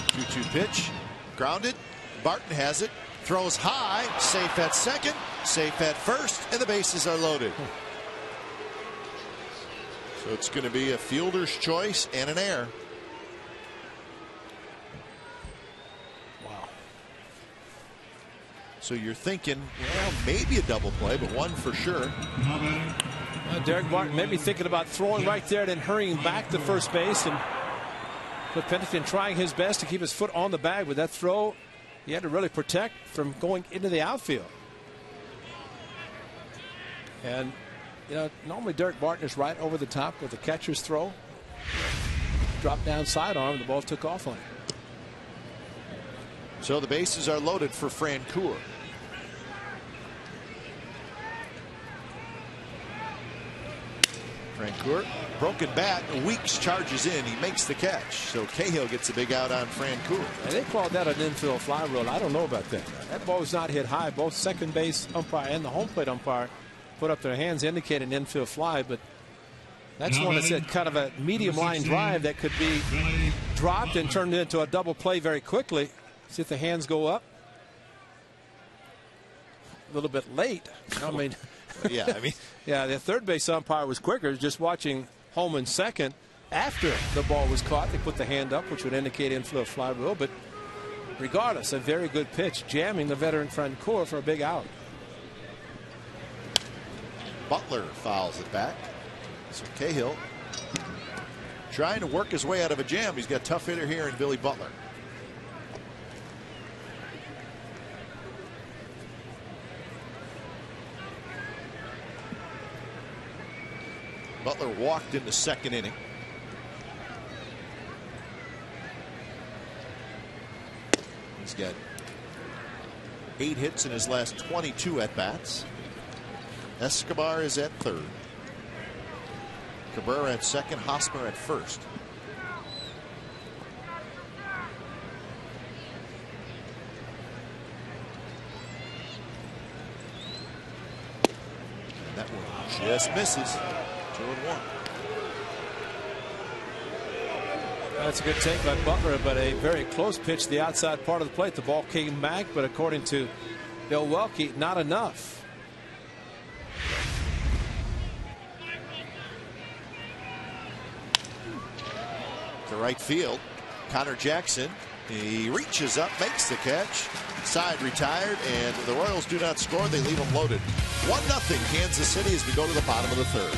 2-2 pitch. Grounded. Barton has it. Throws high. Safe at second. Safe at first. And the bases are loaded. So it's going to be a fielder's choice and an error. Wow. So you're thinking, well, maybe a double play, but one for sure. Derek Barton maybe thinking about throwing right there, then hurrying back to first base, and Cliff Pennington trying his best to keep his foot on the bag. With that throw, he had to really protect from going into the outfield. And you know, normally Derek Barton is right over the top with the catcher's throw. Dropped down sidearm, the ball took off on him. So the bases are loaded for Francoeur. Francoeur, broken bat, Weeks charges in, he makes the catch. So Cahill gets a big out on Francoeur. And they called that an infield fly rule. I don't know about that. That ball was not hit high. Both second base umpire and the home plate umpire put up their hands, indicate an infield fly, but that's one that's at kind of a medium line drive that could be dropped and turned into a double play very quickly. See if the hands go up. A little bit late. I mean, yeah, yeah, the third base umpire was quicker, just watching home and second. After the ball was caught, they put the hand up, which would indicate infield fly rule, but regardless, a very good pitch, jamming the veteran Francoeur for a big out. Butler fouls it back. So Cahill trying to work his way out of a jam. He's got a tough hitter here in Billy Butler. Butler walked in the second inning. He's got 8 hits in his last 22 at-bats. Escobar is at third. Cabrera at second. Hosmer at first. And that one just misses. 2-1. That's a good take by Butler, but a very close pitch to the outside part of the plate. The ball came back, but according to Bill Welke, not enough. To right field, Connor Jackson, he reaches up, makes the catch, side retired, and the Royals do not score. They leave them loaded. 1-0 Kansas City as we go to the bottom of the third.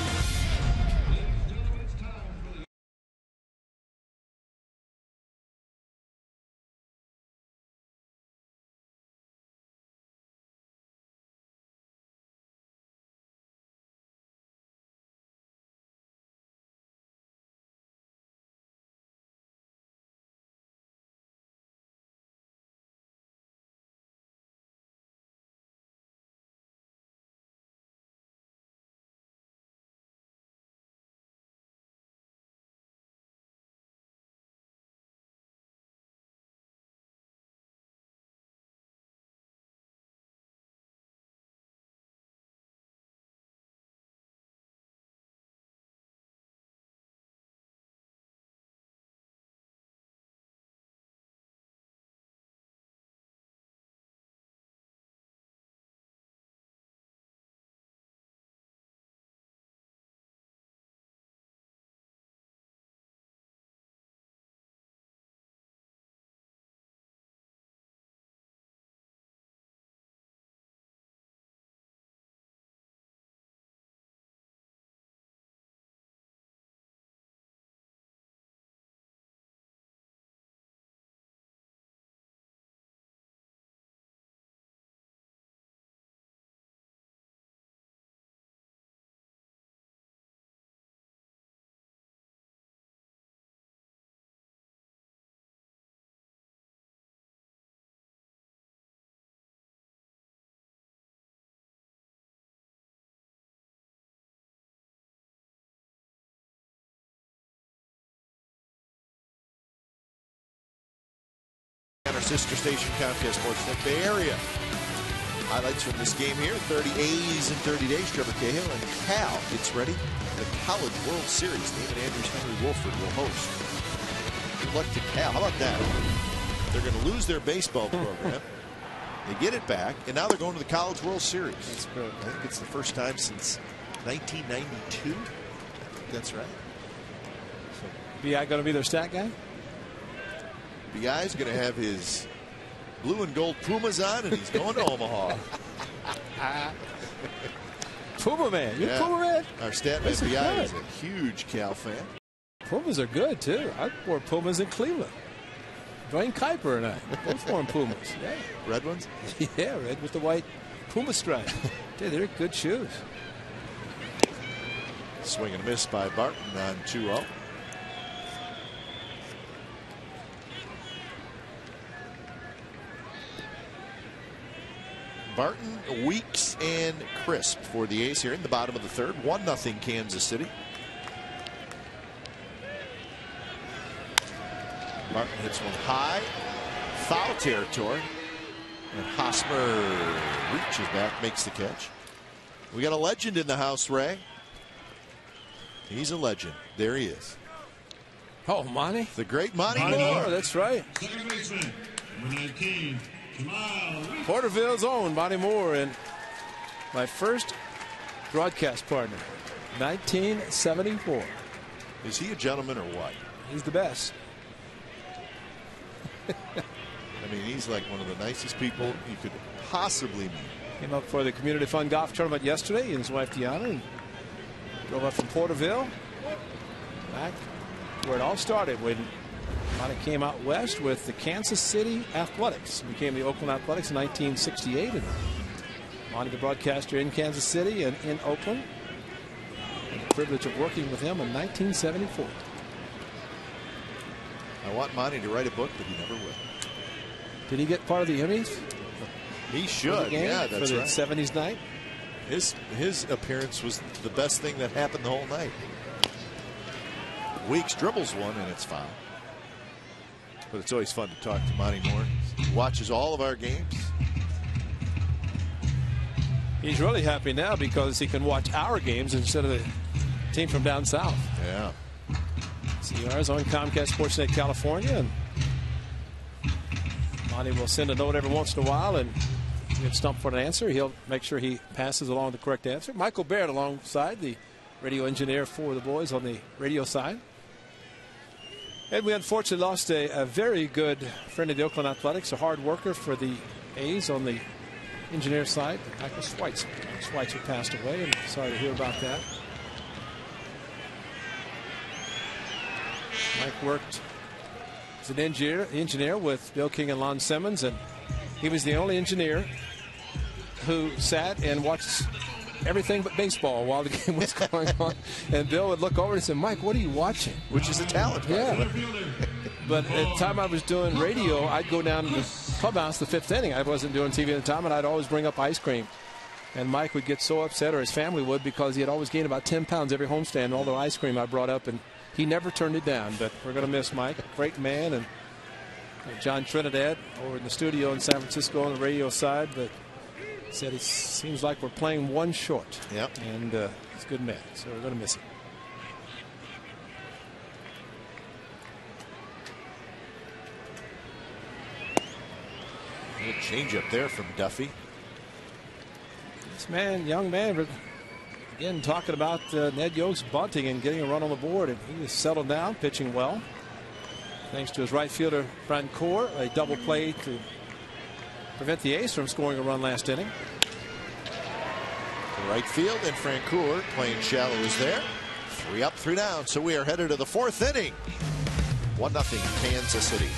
sister station Comcast Sportsnet Bay Area. Highlights from this game here: 30 A's in 30 days. Trevor Cahill and Cal gets ready for the College World Series. David Andrews, Henry Wolford will host. Good luck to Cal. How about that? They're going to lose their baseball program. They get it back, and now they're going to the College World Series. That's good. I think it's the first time since 1992. That's right. So, B.I. going to be their stat guy? B.I. is going to have his blue and gold Pumas on, and he's going to Omaha. Puma man. You're Puma man? Our stat man B.I. is a huge Cal fan. Pumas are good, too. I wore Pumas in Cleveland. Dwayne Kuiper and I both wore Pumas. Yeah. Red ones? Yeah, red with the white Puma stripe. Dude, they're good shoes. Swing and a miss by Barton on 2-0. Barton, Weeks, and Crisp for the A's here in the bottom of the third. 1-0 Kansas City. Martin hits one high, foul territory, and Hosmer reaches back, makes the catch. We got a legend in the house, Ray. He's a legend. There he is. Oh, Monty. The great Monty Moore. That's right. Second baseman, number 19, Jamal. Porterville's own Monty Moore, and my first broadcast partner, 1974. Is he a gentleman or what? He's the best. I mean, he's like one of the nicest people you could possibly meet. Came up for the Community Fund Golf Tournament yesterday, and his wife Deanna, and drove up from Porterville back where it all started when Monty came out west with the Kansas City Athletics. Became the Oakland Athletics in 1968, and Monty, the broadcaster in Kansas City and in Oakland. And the privilege of working with him in 1974. I want Monty to write a book, but he never will. Did he get part of the Emmys? He should. Yeah, that's for the right. 70s night. His appearance was the best thing that happened the whole night. Weeks dribbles one, and it's foul. But it's always fun to talk to Monty Moore. He watches all of our games. He's really happy now because he can watch our games instead of the team from down south. Yeah. CR's on Comcast Sportsnet California, and Monty will send a note every once in a while, and if he gets stumped for an answer, he'll make sure he passes along the correct answer. Michael Baird alongside, the radio engineer for the boys on the radio side. And we unfortunately lost a very good friend of the Oakland Athletics, a hard worker for the A's on the engineer side, Michael Schweitzer. Schweitzer passed away, and sorry to hear about that. Mike worked as an engineer with Bill King and Lon Simmons, and he was the only engineer who sat and watched everything but baseball while the game was going on. And Bill would look over and say, "Mike, what are you watching?" Which is a talent. Yeah. But at the time I was doing radio, I'd go down to the clubhouse the fifth inning. I wasn't doing TV at the time, and I'd always bring up ice cream. And Mike would get so upset, or his family would, because he had always gained about 10 pounds every homestand, all the ice cream I brought up, and he never turned it down. But we're going to miss Mike. Great man. And John Trinidad over in the studio in San Francisco on the radio side, but said it seems like we're playing one short. Yep. And he's a good man, so we're going to miss him. Good change up there from Duffy. This man, young man, again talking about Ned Yost bunting and getting a run on the board, and he was settled down, pitching well. Thanks to his right fielder, Francoeur, a double play to prevent the A's from scoring a run last inning. To right field, and Francoeur playing shallow is there. 3 up, 3 down. So we are headed to the 4th inning. 1-0 Kansas City.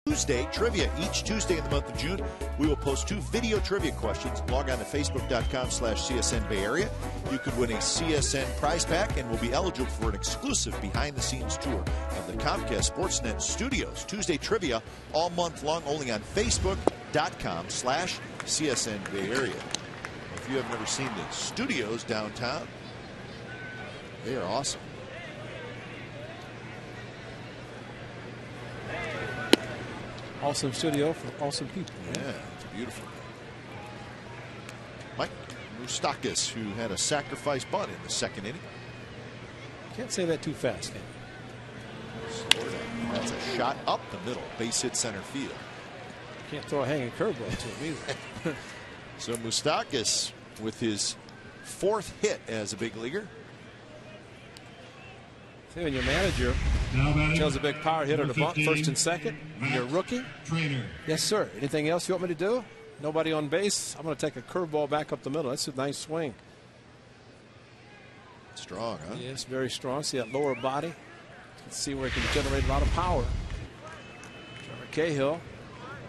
Tuesday trivia. Each Tuesday in the month of June, we will post 2 video trivia questions. Log on to facebook.com/CSN Bay Area. You could win a CSN prize pack and will be eligible for an exclusive behind-the-scenes tour of the Comcast Sportsnet studios. Tuesday trivia all month long, only on facebook.com/CSN Bay Area. If you have never seen the studios downtown, they are awesome. Awesome studio for awesome people. Yeah, it's beautiful. Mike Moustakas, who had a sacrifice bunt in the second inning. Can't say that too fast, can you? That's a shot up the middle, base hit center field. Can't throw a hanging curveball to him either. So Moustakas with his 4th hit as a big leaguer. See, when your manager tells a big power hitter to bunt first and second, and you're a rookie. Trainer. Yes, sir. Anything else you want me to do? Nobody on base. I'm going to take a curveball back up the middle. That's a nice swing. Strong, huh? Yes, very strong. See that lower body? Let's see where it can generate a lot of power. Trevor Cahill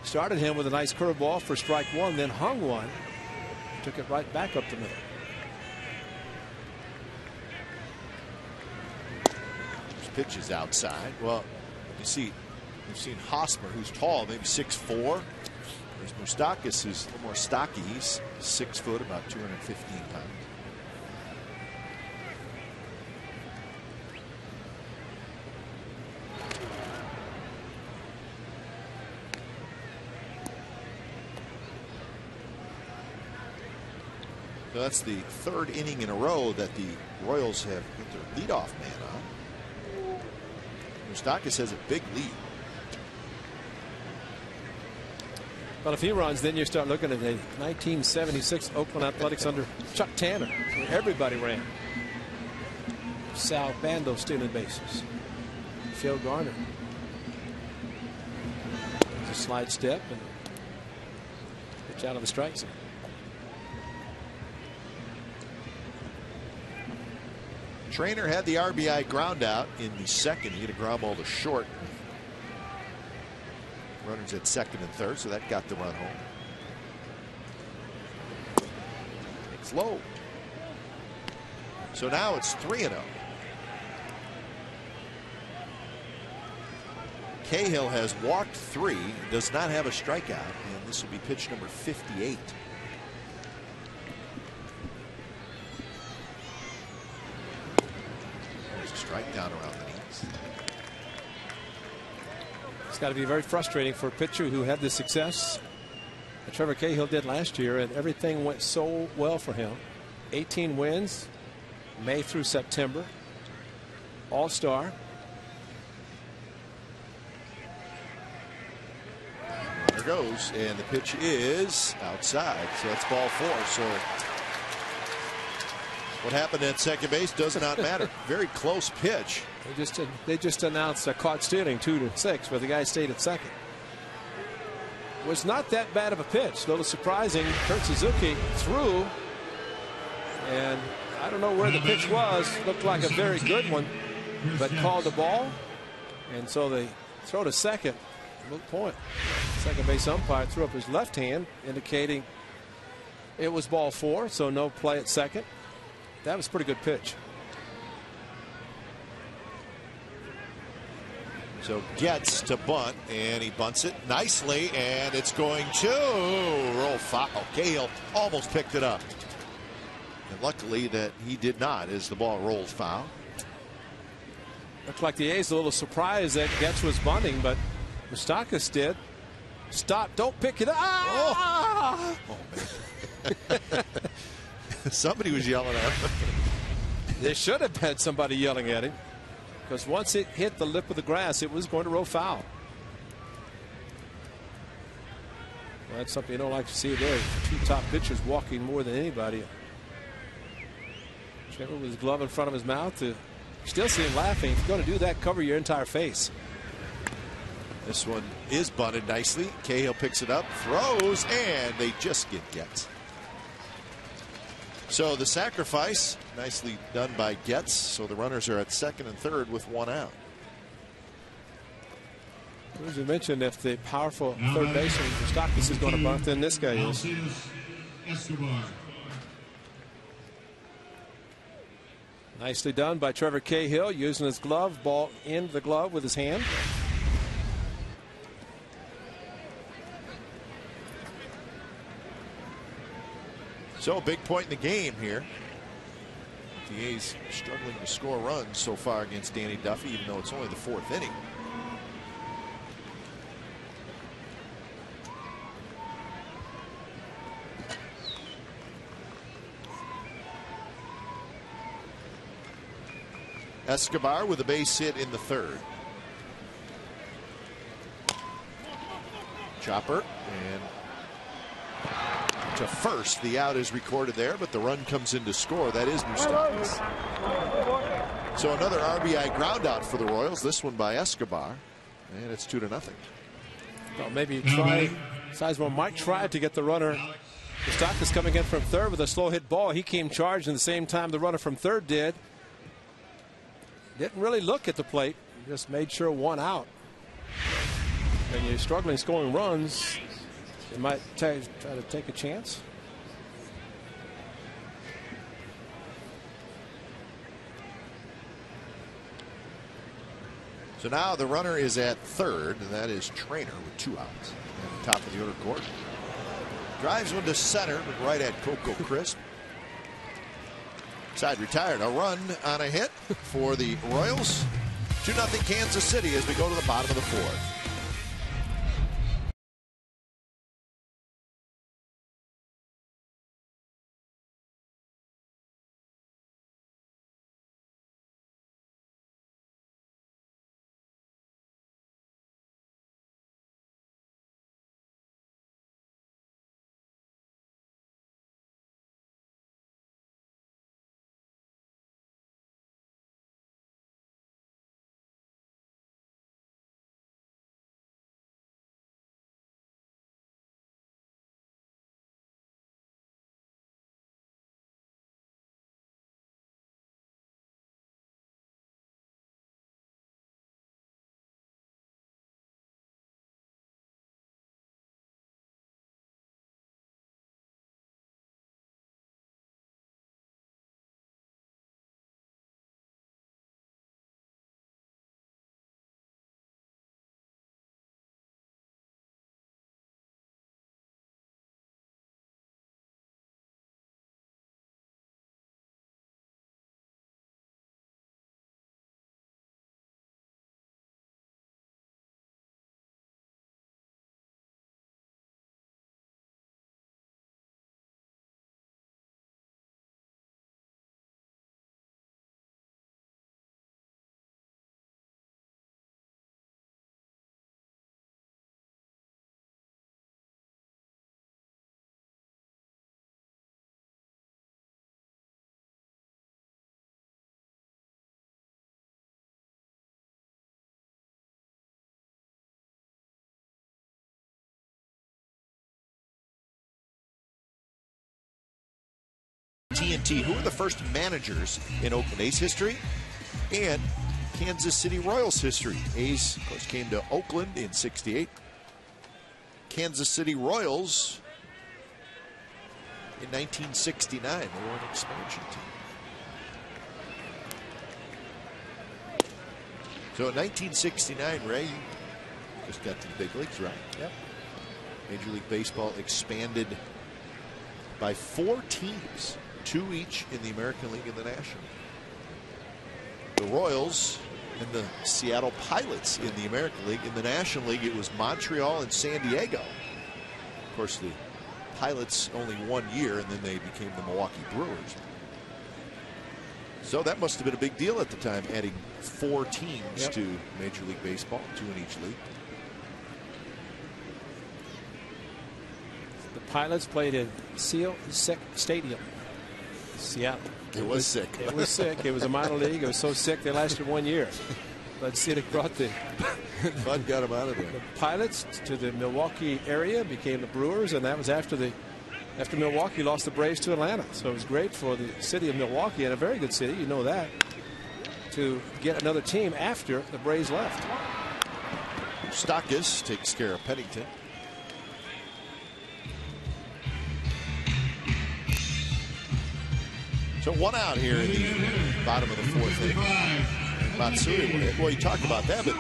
started him with a nice curveball for strike 1, then hung one. Took it right back up the middle. Pitches outside. Well, you see, we've seen Hosmer, who's tall, maybe 6'4". There's Moustakas, who's a little more stocky. He's 6 foot, about 215 pounds. So that's the 3rd inning in a row that the Royals have put their leadoff man on. Moustakas has a big lead. Well, if he runs, then you start looking at the 1976 Oakland Athletics under Chuck Tanner, where everybody ran. Sal Bando stealing bases. Phil Garner. There's a slide step and pitch out of the strike zone. Trainer had the RBI ground out in the second. He hit a ground ball to short. Runners at second and third, so that got the run home. It's low. So now it's 3-0. Cahill has walked 3, does not have a strikeout, and this will be pitch number 58. Strike down around the knees. It's got to be very frustrating for a pitcher who had the success that Trevor Cahill did last year, and everything went so well for him. 18 wins, May through September, All-Star. There goes, and the pitch is outside, so that's ball 4. So what happened at second base does not matter. Very close pitch. They just announced a caught stealing 2-6, where the guy stayed at second. Was not that bad of a pitch. A little surprising. Kurt Suzuki threw, and I don't know where the pitch was. Looked like a very good one, but called the ball, and so they throw to second. Moot point. Second base umpire threw up his left hand, indicating it was ball 4, so no play at second. That was a pretty good pitch. So gets to bunt, and he bunts it nicely, and it's going to roll foul. Cahill almost picked it up, and luckily that he did not, as the ball rolled foul. Looked like the A's a little surprised that Getz was bunting, but Moustakas did. Stop! Don't pick it up! Ah! Oh man! Somebody was yelling at him. There should have been somebody yelling at him, because once it hit the lip of the grass, it was going to roll foul. Well, that's something you don't like to see there. 2 top pitchers walking more than anybody. Trevor with his glove in front of his mouth. You still see him laughing. If you're going to do that, cover your entire face. This one is bunted nicely. Cahill picks it up, throws, and they just get Getz. So the sacrifice, nicely done by Getz. So the runners are at second and third with 1 out. As you mentioned, if the powerful third baseman Kostakis is going to bunt, then this guy is. Nicely done by Trevor Cahill, using his glove, ball in the glove with his hand. So a big point in the game here. The A's struggling to score runs so far against Danny Duffy, even though it's only the 4th inning. Escobar with a base hit in the 3rd. Chopper and to first. The out is recorded there, but the run comes in to score. That is Moustakas. So another RBI ground out for the Royals. This one by Escobar, and it's 2-0. Well, maybe Sizemore might try to get the runner. Moustakas coming in from 3rd with a slow hit ball. He came charged in the same time the runner from 3rd did. Didn't really look at the plate, just made sure 1 out. When you're struggling scoring runs, you might try to take a chance. So now the runner is at 3rd, and that is Trainer with 2 outs at the top of the order court. Drives one to center, but right at Coco Crisp. Side retired. A run on a hit for the Royals. 2-0 Kansas City as we go to the bottom of the 4th. TNT, who were the first managers in Oakland A's history and Kansas City Royals history. A's, of course, came to Oakland in '68. Kansas City Royals in 1969. They were an expansion team. So in 1969, Ray, you just got to the big leagues, right? Yep. Major League Baseball expanded by 4 teams, 2 each in the American League and the National. The Royals and the Seattle Pilots in the American League. In the National League, it was Montreal and San Diego. Of course, the Pilots only 1 year, and then they became the Milwaukee Brewers. So that must have been a big deal at the time, adding 4 teams to Major League Baseball, 2 in each league. The Pilots played in Seal Sick Stadium, Seattle. It was sick. It was sick. It was a minor league. It was so sick they lasted 1 year. But Sick brought the Bud got him out of there. The Pilots to the Milwaukee area, became the Brewers, and that was after Milwaukee lost the Braves to Atlanta. So it was great for the city of Milwaukee, and a very good city, you know that, to get another team after the Braves left. Stakis takes care of Pennington. So 1 out here in the bottom of the 4th inning. Matsui, well, you talk about that, but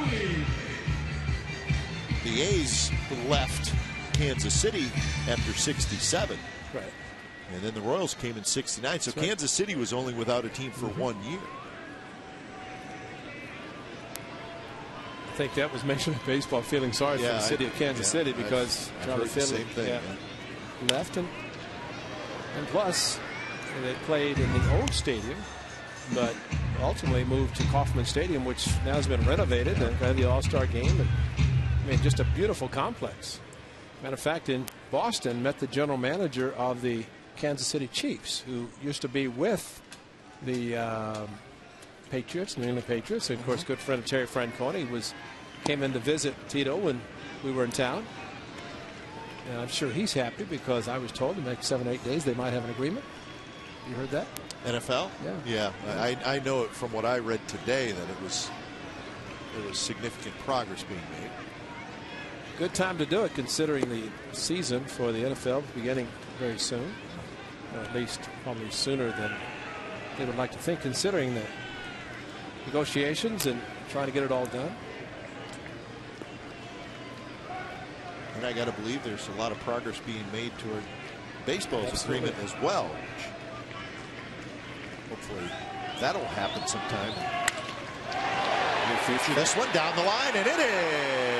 the A's left Kansas City after 67. Right. And then the Royals came in 69. So Kansas City was only without a team for 1 year. I think that was Major League Baseball feeling sorry for the city of Kansas City because Charlie Finley left. And plus, they played in the old stadium, but ultimately moved to Kauffman Stadium, which now has been renovated and had the All-Star game. And, I mean, just a beautiful complex. Matter of fact, in Boston, met the general manager of the Kansas City Chiefs, who used to be with the Patriots, New England Patriots. And of course, good friend of Terry Francona. Came in to visit Tito when we were in town. And I'm sure he's happy because I was told in the next 7 or 8 days they might have an agreement. You heard that? NFL? Yeah. I know it from what I read today that there was significant progress being made. Good time to do it considering the season for the NFL beginning very soon. Or at least probably sooner than they would like to think, considering the negotiations and trying to get it all done. And I got to believe there's a lot of progress being made toward baseball's agreement as well. Hopefully that'll happen sometime in the future. This one down the line, and it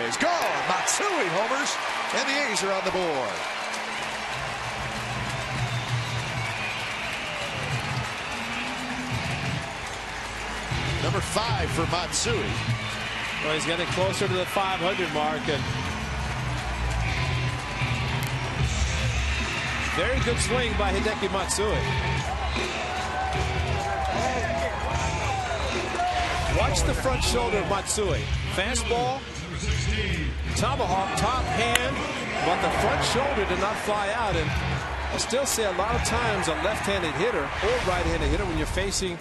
is gone. Matsui homers, and the A's are on the board. Number 5 for Matsui. Well, he's getting closer to the 500 mark, and very good swing by Hideki Matsui. Watch the front shoulder of Matsui. Fastball, tomahawk, top hand, but the front shoulder did not fly out. And I still say a lot of times a left-handed hitter or right-handed hitter, when you're facing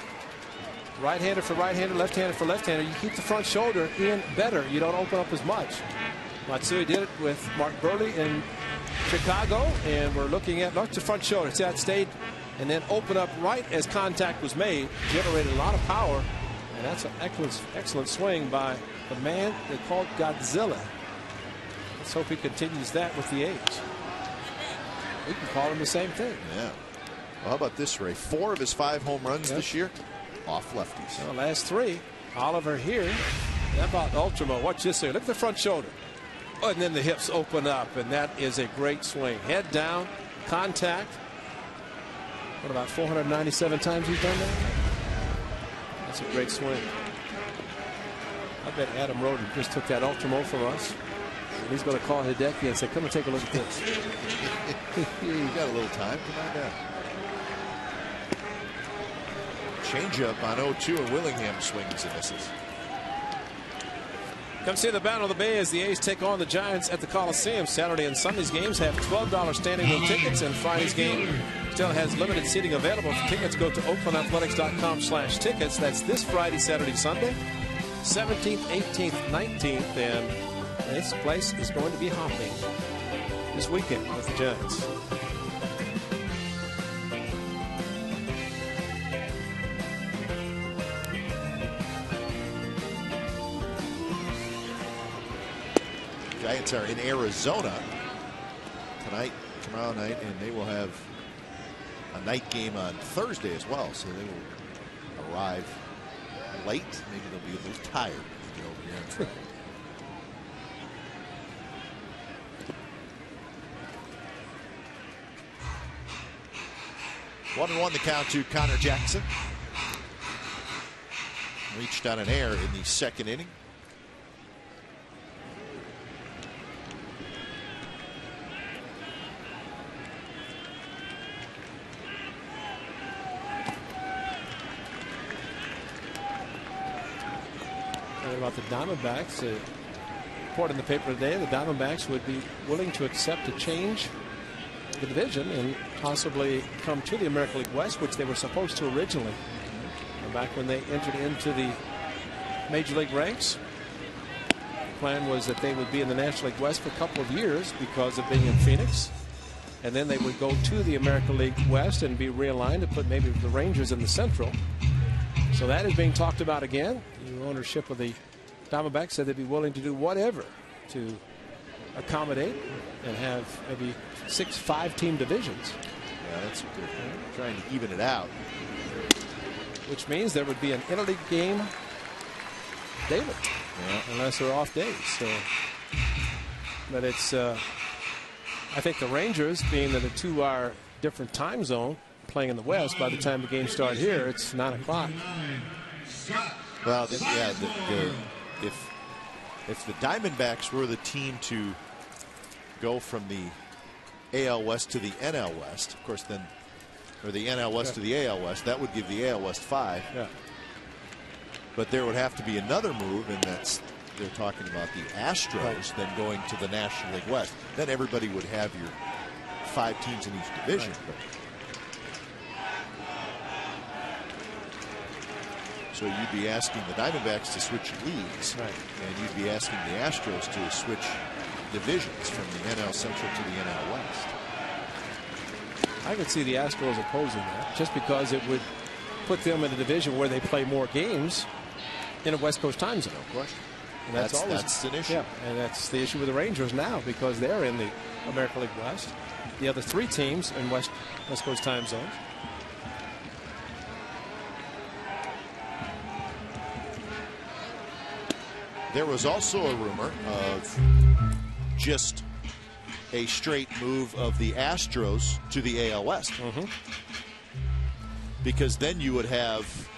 right-hander for right-hander, left-hander for left-hander, you keep the front shoulder in better. You don't open up as much. Matsui did it with Mark Burley in Chicago, and we're looking at the front shoulder. See how it stayed and then open up right as contact was made, generated a lot of power, and that's an excellent swing by the man they called Godzilla. Let's hope he continues that with the A's. We can call him the same thing. Yeah. Well, how about this, Ray? 4 of his 5 home runs this year off lefties. Well, last 3. Oliver here. How about Ultimo? Watch this here. Look at the front shoulder. Oh, and then the hips open up, and that is a great swing. Head down, contact. What, about 497 times he's done that? That's a great swing. I bet Adam Roden just took that Ultimo from us. He's going to call Hideki and say, come and take a look at this. You got a little time. Come on down. Changeup on 0-2, and Willingham swings and misses. Come see the Battle of the Bay as the A's take on the Giants at the Coliseum. Saturday and Sunday's games have $12 standing room tickets, and Friday's game still has limited seating available. For tickets, go to oaklandathletics.com/tickets. That's this Friday, Saturday, Sunday, 17th, 18th, 19th, and this place is going to be hopping this weekend with the Giants. Giants are in Arizona tonight, tomorrow night, and they will have a night game on Thursday as well. So they will arrive late. Maybe they'll be a little tired when they get over here and try. 1-1 the count to Connor Jackson. Reached on an error in the second inning. About the Diamondbacks, report in the paper today, the Diamondbacks would be willing to accept a change the division and possibly come to the American League West, which they were supposed to originally back when they entered into the Major League ranks. plan was that they would be in the National League West for a couple of years because of being in Phoenix. And then they would go to the American League West and be realigned to put maybe the Rangers in the Central. So that is being talked about again. The ownership of the Diamondbacks said they'd be willing to do whatever to accommodate and have maybe 6 5-team divisions. Yeah, that's good. Trying to even it out. Which means there would be an interleague game daily, unless they're off days. So, but it's, I think the Rangers, being that a 2-hour different time zone, playing in the West, by the time the games start here, it's 9 o'clock. Well, if the Diamondbacks were the team to go from the AL West to the NL West, of course, then, or the NL West to the AL West, that would give the AL West 5. Yeah. But there would have to be another move, and that's, they're talking about the Astros then going to the National League West. Then everybody would have your 5 teams in each division. Right. So you'd be asking the Diamondbacks to switch leagues, right, and you'd be asking the Astros to switch divisions from the NL Central to the NL West. I could see the Astros opposing that, just because it would put them in a division where they play more games in a West Coast time zone. Of course. And that's an issue. Yeah, and that's the issue with the Rangers now, because they're in the American League West. The other 3 teams in West Coast time zones. There was also a rumor of just a straight move of the Astros to the AL West. Because then you would have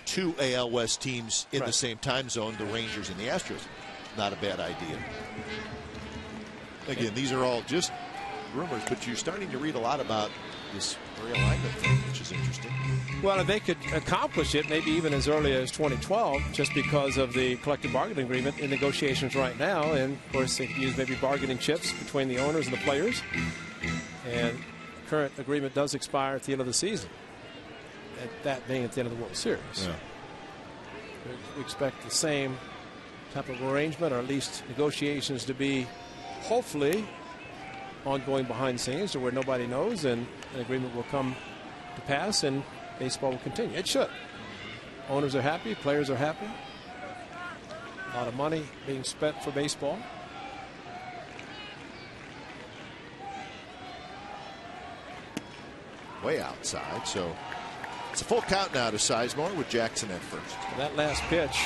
2 AL West teams in the same time zone, the Rangers and the Astros. Not a bad idea. Again, these are all just rumors, but you're starting to read a lot about this realignment thing, which is interesting. Well, if they could accomplish it, maybe even as early as 2012, just because of the collective bargaining agreement in negotiations right now, and of course they could use maybe bargaining chips between the owners and the players. And the current agreement does expire at the end of the season. That being at the end of the World Series. Yeah. We expect the same type of arrangement, or at least negotiations, to be hopefully ongoing behind the scenes to where nobody knows, and an agreement will come to pass and baseball will continue. It should. Owners are happy, players are happy. A lot of money being spent for baseball. Way outside, so it's a full count now to Sizemore with Jackson at first. That last pitch,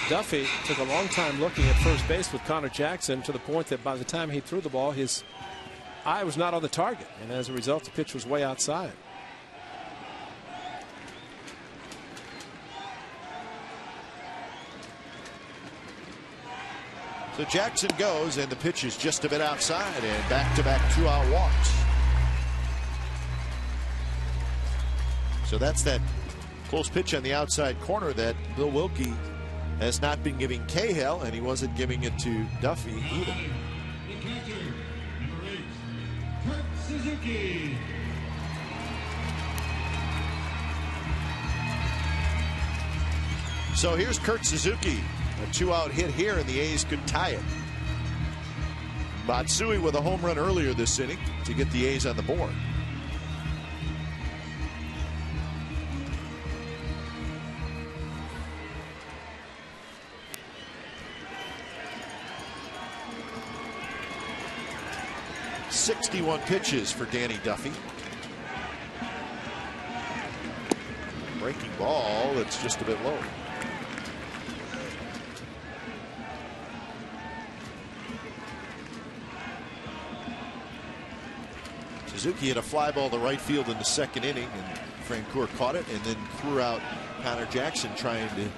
Duffy took a long time looking at first base with Connor Jackson, to the point that by the time he threw the ball, his eye was not on the target, and as a result the pitch was way outside. So Jackson goes, and the pitch is just a bit outside, and back-to-back 2-out walks. So that's that close pitch on the outside corner that Bill Wilkie has not been giving Cahill, and he wasn't giving it to Duffy either. The catcher, number 8, Kurt Suzuki. So here's Kurt Suzuki. A 2-out hit here, and the A's could tie it. Matsui with a home run earlier this inning to get the A's on the board. .61 pitches for Danny Duffy. Breaking ball, it's just a bit low. Suzuki hit a fly ball to right field in the second inning, and Francoeur caught it and then threw out Connor Jackson trying to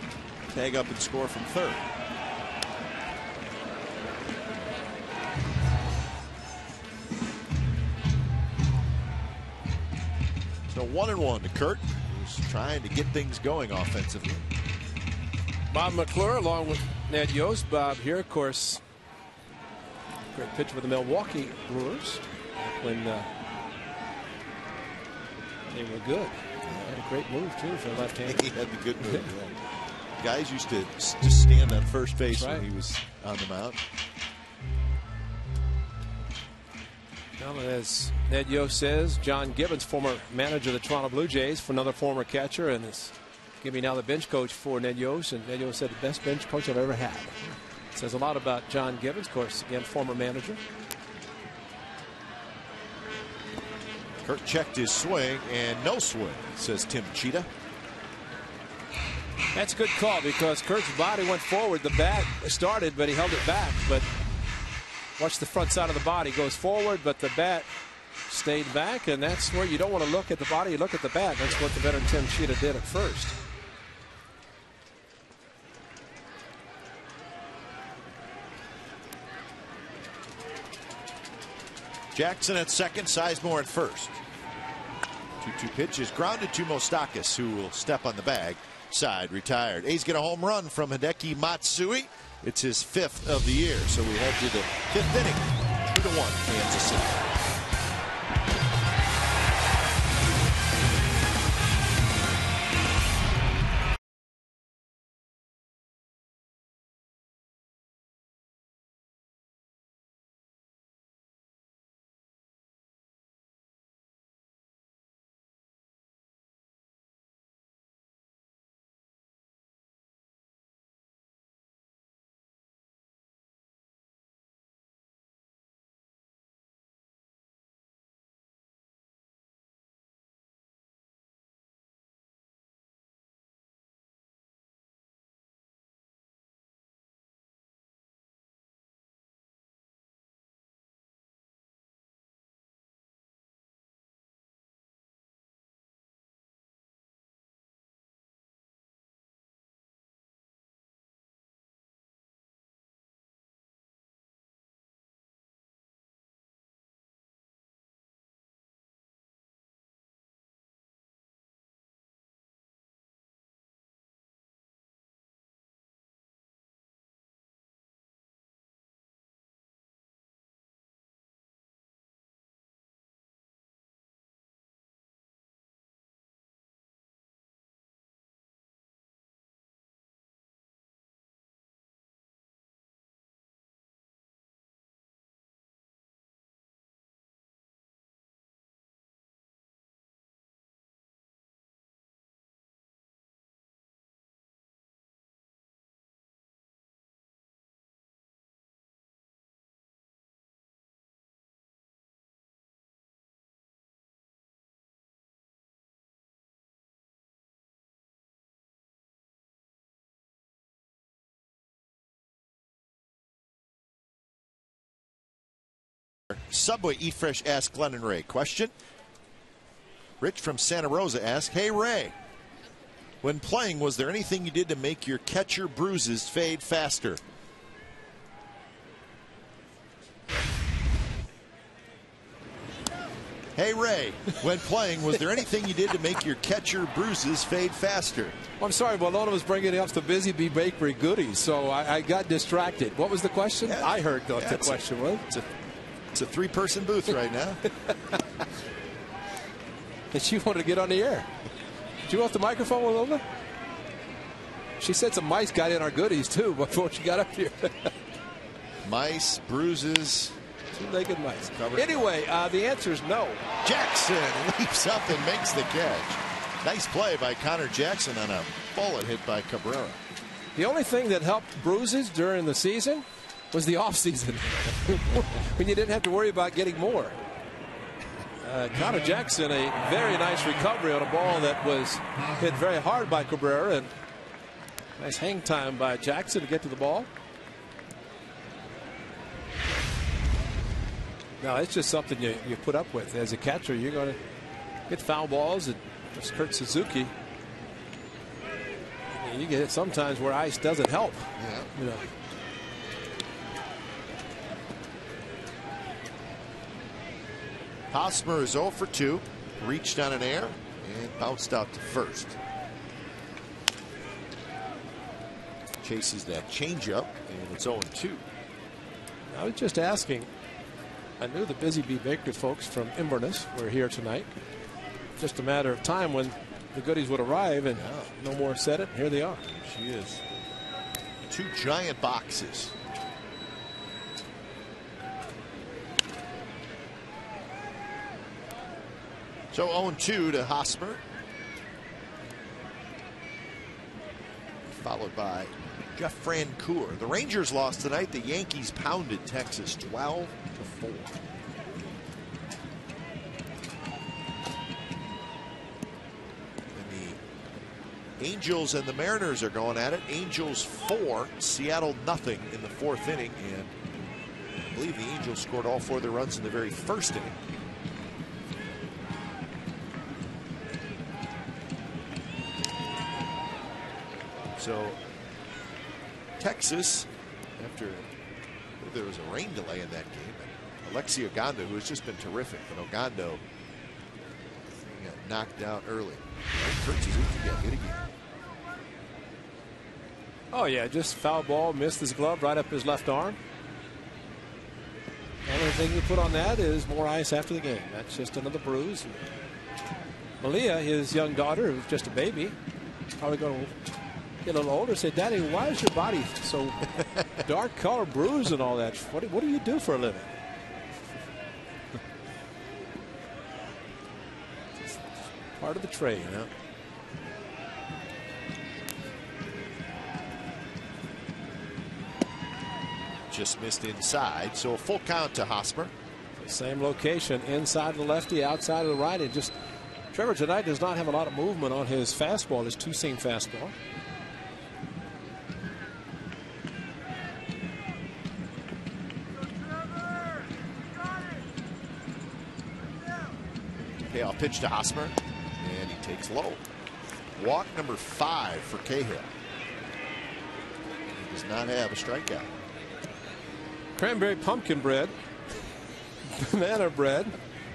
tag up and score from third. So 1-1 to Kurt, who's trying to get things going offensively. Bob McClure along with Ned Yost. Bob here, of course, great pitcher for the Milwaukee Brewers when they were good. He had a great move too for left-handed. He had the good move. Guys used to just stand on first base when he was on the mound. Well, as Ned Yost says, John Gibbons, former manager of the Toronto Blue Jays, for another former catcher, and is giving now the bench coach for Ned Yost. And Ned Yost said the best bench coach I've ever had. Says a lot about John Gibbons, of course, again, former manager. Kurt checked his swing, and no swing, says Tim Cheetah. That's a good call because Kurt's body went forward. The bat started, but he held it back. But watch the front side of the body. Goes forward, but the bat stayed back, and that's where you don't want to look at the body. You look at the bat. That's what the veteran Tim Cheetah did at first. Jackson at second, Sizemore at first. 2-2 pitch is grounded to Moustakas, who will step on the bag. Side retired. A's get a home run from Hideki Matsui. It's his 5th of the year. So we head to the 5th inning. 2-1 Kansas City. Subway Eat Fresh asks Glenn and Ray. Question. Rich from Santa Rosa asks, hey Ray, when playing, was there anything you did to make your catcher bruises fade faster? Hey Ray, when playing, was there anything you did to make your catcher bruises fade faster? Well, I'm sorry, Bologna was bringing up the Busy Bee Bakery goodies, so I got distracted. What was the question? Yeah, I heard what the question was. It's a 3-person booth right now. And she wanted to get on the air. Did you want the microphone, Wilma? She said some mice got in our goodies too before she got up here. Mice, bruises. 2-legged mice. Anyway, the answer is no. Jackson leaps up and makes the catch. Nice play by Connor Jackson on a bullet hit by Cabrera. The only thing that helped bruises during the season was the offseason when you didn't have to worry about getting more. Connor Jackson, a very nice recovery on a ball that was hit very hard by Cabrera, and nice hang time by Jackson to get to the ball. No, it's just something you put up with as a catcher. You're going to get foul balls, and just Kurt Suzuki. You get it sometimes where ice doesn't help. Yeah. You know. Hosmer is 0 for 2, reached on an air and bounced out to first. Chases that changeup, and it's 0-2. I was just asking. I knew the Busy Bee Bakery folks from Inverness were here tonight. Just a matter of time when the goodies would arrive, and no more said it. Here they are. She is. 2 giant boxes. So 0-2 to Hosmer. Followed by Jeff Francoeur. The Rangers lost tonight. The Yankees pounded Texas 12-4. Angels and the Mariners are going at it. Angels 4, Seattle nothing in the 4th inning, and I believe the Angels scored all 4 of their runs in the very first inning. So Texas, after there was a rain delay in that game, Alexi Ogando, who has just been terrific, but Ogando got knocked out early. Kurt Suzuki got hit again. Oh, yeah, just foul ball, missed his glove right up his left arm. Only thing you put on that is more ice after the game. That's just another bruise. Malia, his young daughter, who's just a baby, probably going to get a little older, said, "Daddy, why is your body so dark color, bruised and all that? What do you do for a living?" Part of the trade, huh? Just missed inside, so a full count to Hosmer. Same location, inside of the lefty, outside of the righty. Just Trevor tonight does not have a lot of movement on his fastball, his 2-seam fastball. Okay, I'll pitch to Hosmer, and he takes low. Walk number 5 for Cahill. He does not have a strikeout. Cranberry pumpkin bread, banana bread,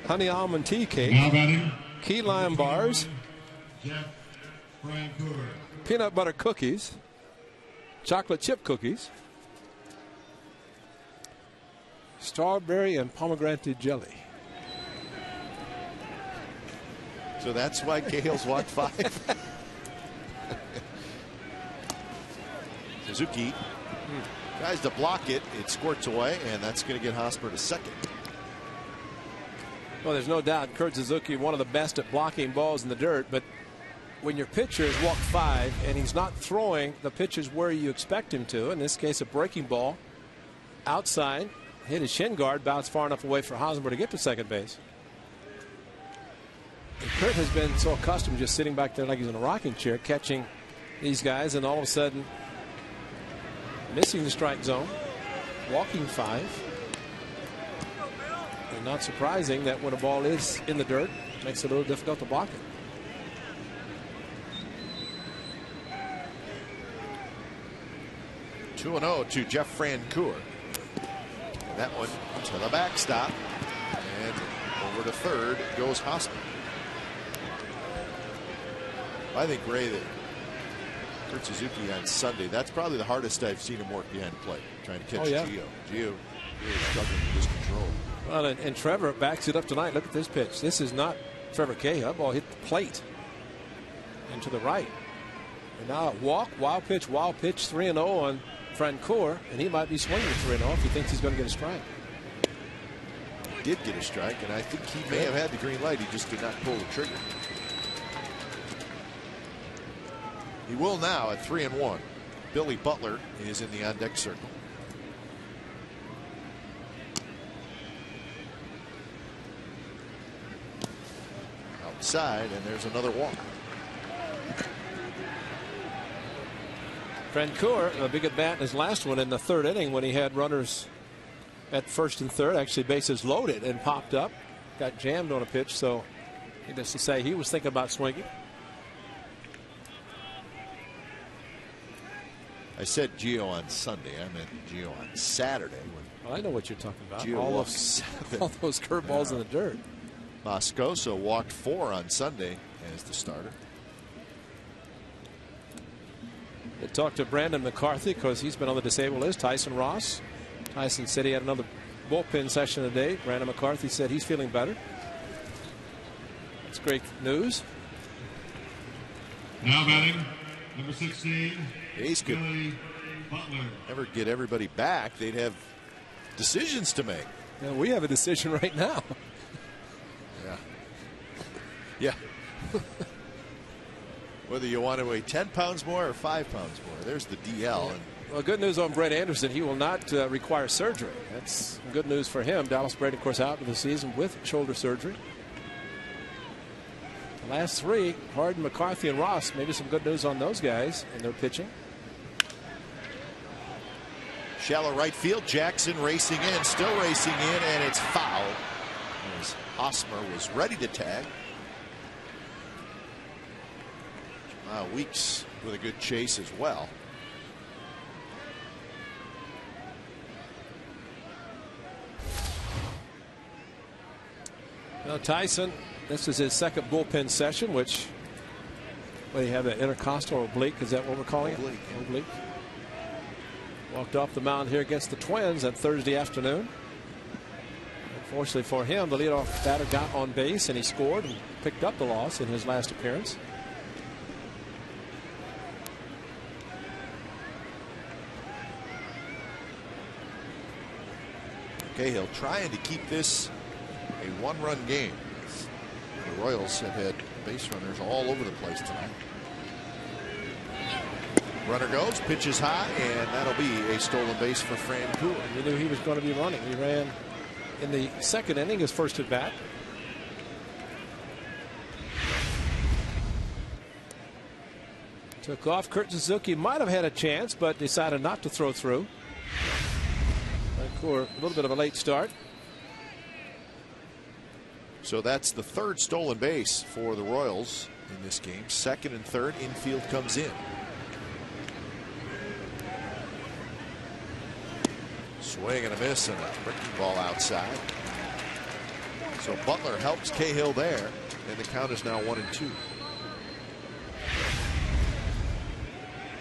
honey almond tea cake, key lime bars, Jeff Francoeur. peanut butter cookies, chocolate chip cookies, strawberry and pomegranate jelly. So that's why Cahill's walked 5. Suzuki tries to block it. It squirts away, and that's going to get Hosmer to second. Well, there's no doubt Kurt Suzuki, one of the best at blocking balls in the dirt, but when your pitcher has walked 5 and he's not throwing the pitches where you expect him to, in this case a breaking ball outside, hit his shin guard, bounced far enough away for Hosmer to get to second base. And Kurt has been so accustomed to just sitting back there like he's in a rocking chair catching these guys, and all of a sudden missing the strike zone, walking 5. And not surprising that when a ball is in the dirt, it makes it a little difficult to block it. 2-0 to Jeff Francoeur. And that one to the backstop. And over to third goes Hosmer. I think, Ray, that Kurt Suzuki on Sunday, that's probably the hardest I've seen him work behind plate, trying to catch Gio. Gio really struggling with his control. Well, and Trevor backs it up tonight. Look at this pitch. This is not Trevor Cahill. That ball hit the plate and to the right. And now walk, wild pitch, 3-0 on Francoeur, and he might be swinging 3-0 if he thinks he's going to get a strike. He did get a strike, and I think he may have had the green light. He just did not pull the trigger. He will now at 3-1. Billy Butler is in the on-deck circle. Outside, and there's another walk. Francoeur, a big at bat in his last one in the 3rd inning when he had runners at 1st and 3rd, actually bases loaded, and popped up, got jammed on a pitch. So needless to say, he was thinking about swinging. I said Gio on Sunday. I meant Gio on Saturday. Well, I know what you're talking about. Gio all those curveballs in the dirt. Moscoso walked 4 on Sunday as the starter. We'll talk to Brandon McCarthy because he's been on the disabled list. Tyson Ross. Tyson said he had another bullpen session today. Brandon McCarthy said he's feeling better. That's great news. Now batting, number 16, Ace could Billy Butler. never get everybody back. They'd have decisions to make. Yeah, we have a decision right now. Yeah. Whether you want to weigh 10 pounds more or 5 pounds more. There's the DL. And well, good news on Brett Anderson. He will not require surgery. That's good news for him. Dallas Braden, of course, out of the season with shoulder surgery. The last three, Harden, McCarthy, and Ross. Maybe some good news on those guys in their pitching. shallow right field. Jackson racing in, still racing in, and it's foul as Hosmer was ready to tag. Weeks with a good chase as well. Now Tyson, this is his second bullpen session, which they have an intercostal oblique. Is that what we're calling Oblique. it? Oblique. Walked off the mound here against the Twins on Thursday afternoon. Unfortunately for him, the leadoff batter got on base and he scored and picked up the loss in his last appearance. Cahill trying to keep this a one-run game. The Royals have had base runners all over the place tonight. Runner goes, pitches high, and that'll be a stolen base for Francoeur. We knew he was going to be running. He ran in the second inning, his first at bat. Took off. Kurt Suzuki might have had a chance, but decided not to throw through. Francoeur, a little bit of a late start. So that's the third stolen base for the Royals in this game. Second and third, infield comes in. Swing and a miss and a breaking ball outside. So Butler helps Cahill there, and the count is now 1-2.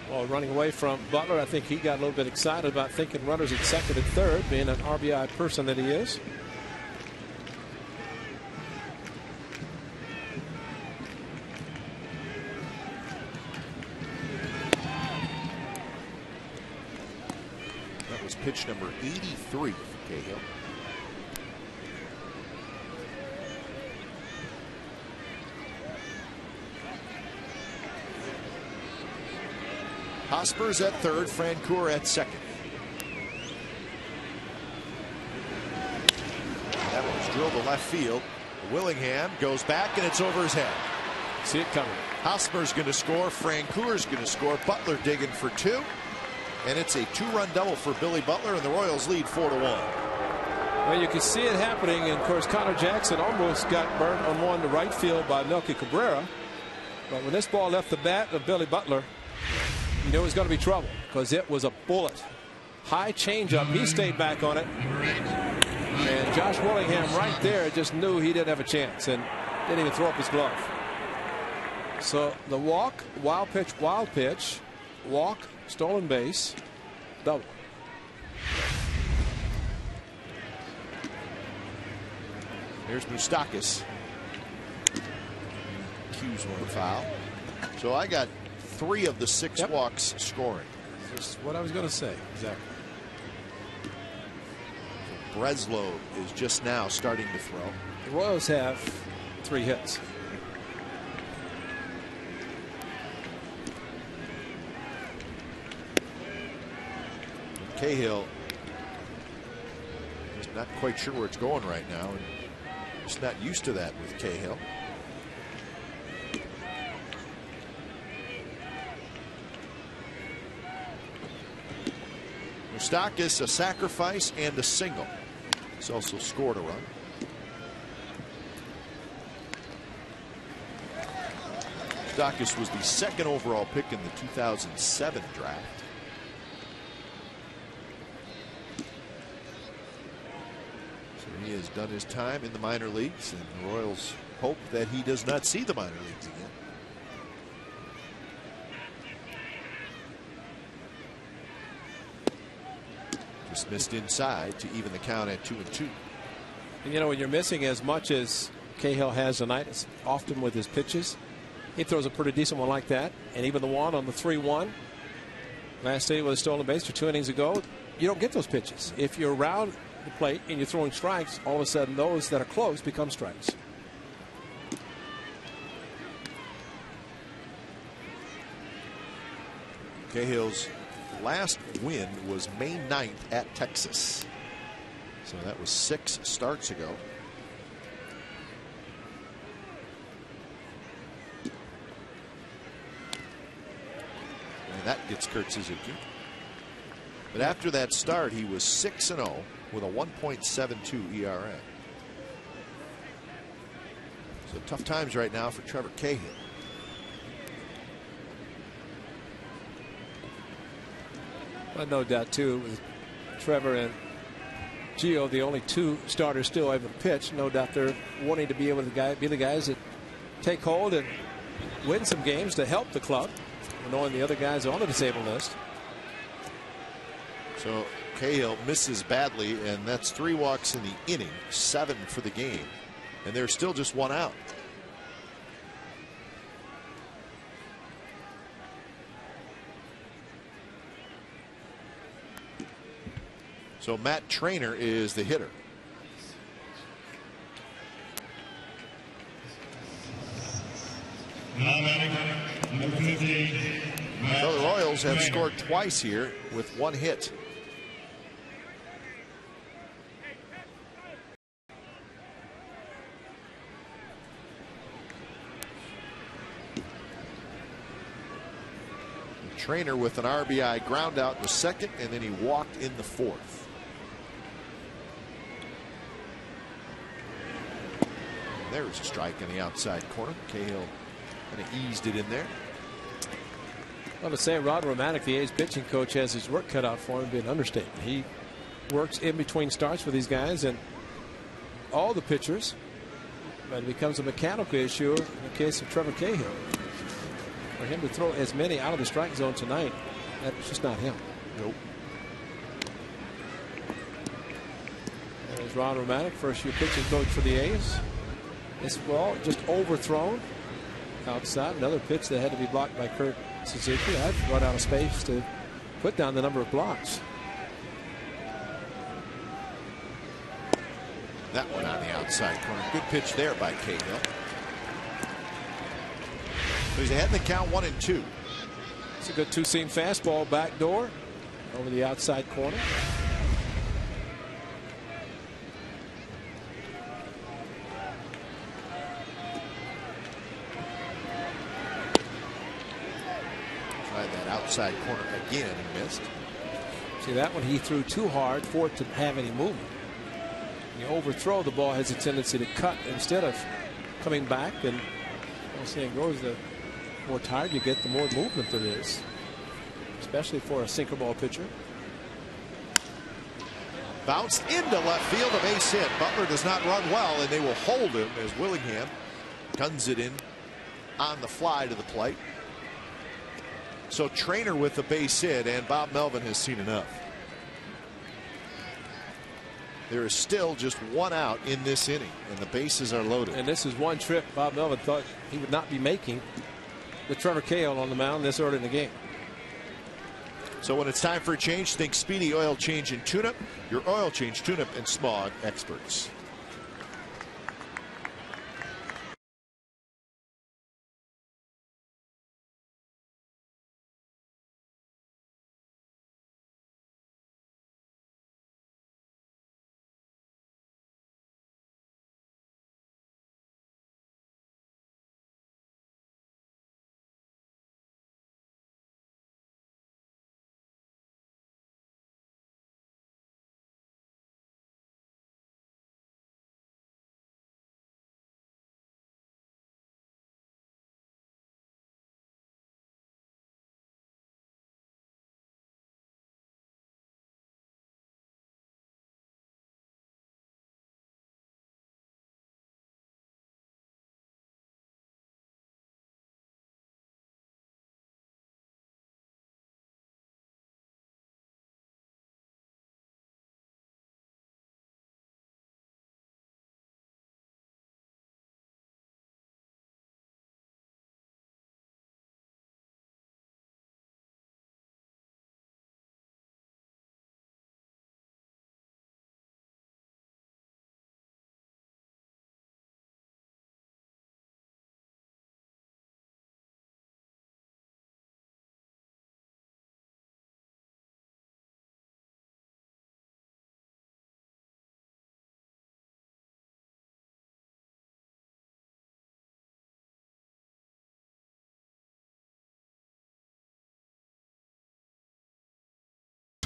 Well, running away from Butler, I think he got a little bit excited about thinking runners at second and third, being an RBI person that he is. That was pitch number 83 for Cahill. Hosmer's at third, Francoeur at second. That one's drilled to left field. Willingham goes back and it's over his head. See it coming. Hosmer's going to score. Francoeur's going to score. Butler digging for two. And it's a two-run double for Billy Butler, and the Royals lead 4-1. Well, you can see it happening, and of course Connor Jackson almost got burnt on one to right field by Melky Cabrera. But when this ball left the bat of Billy Butler, you knew it was going to be trouble because it was a bullet. High changeup. He stayed back on it. And Josh Willingham right there just knew he didn't have a chance and didn't even throw up his glove. So the walk, wild pitch, walk, stolen base, double. Here's Moustakas. Cues one foul. So I got 3 of the 6 walks scoring. That's what I was going to say. Exactly. So Breslow is just now starting to throw. The Royals have 3 hits. Cahill just not quite sure where it's going right now, and just not used to that with Cahill. Moustakas, a sacrifice and a single. He's also scored a run. Moustakas was the 2nd overall pick in the 2007 draft. So he has done his time in the minor leagues, and the Royals hope that he does not see the minor leagues again. Just missed inside to even the count at 2-2. And you know, when you're missing as much as Cahill has tonight, it's often with his pitches. He throws a pretty decent one like that. And even the one on the 3-1 last inning with a stolen base or 2 innings ago, you don't get those pitches. If you're around the plate and you're throwing strikes, all of a sudden those that are close become strikes. Cahill's last win was May 9th at Texas. So that was 6 starts ago. And that gets Kurt Suzuki. But after that start, he was 6-0 with a 1.72 ERA. So tough times right now for Trevor Cahill. Well, no doubt, too, with Trevor and Gio, the only 2 starters still able to pitch. No doubt they're wanting to be able to be the guys that take hold and win some games to help the club, knowing the other guys are on the disabled list. So Cahill misses badly, and that's 3 walks in the inning, 7 for the game, and there's still just 1 out. So Matt Trainer is the hitter. So the Royals have scored twice here with 1 hit. Trainer with an RBI ground out in the 2nd, and then he walked in the 4th. There's a strike in the outside corner. Cahill kind of eased it in there. I would say Rod Romanek, the A's pitching coach, has his work cut out for him, to be an understatement. He works in between starts for these guys and all the pitchers, but it becomes a mechanical issue in the case of Trevor Cahill. For him to throw as many out of the strike zone tonight, that's just not him. Nope. There's Ron Romanek, first year pitching coach for the A's. This ball just overthrown outside. Another pitch that had to be blocked by Kurt Suzuki. I've run out of space to put down the number of blocks. That one on the outside corner. Good pitch there by Cahill. So he's ahead in the count, 1-2. It's a good 2-seam fastball back door over the outside corner. Tried that outside corner again and missed. See, that one he threw too hard for it to have any movement. You overthrow, the ball has a tendency to cut instead of coming back, and I'm saying goes, the more tired you get, the more movement there is, especially for a sinker ball pitcher. Bounced into left field, a base hit. Butler does not run well, and they will hold him as Willingham guns it in on the fly to the plate. So Trainer with the base hit, and Bob Melvin has seen enough. There is still just 1 out in this inning, and the bases are loaded. And this is one trip Bob Melvin thought he would not be making with Trevor Cahill on the mound this early in the game. So when it's time for a change, think Speedy Oil Change and Tune-Up, your oil change, tune-up, and smog experts.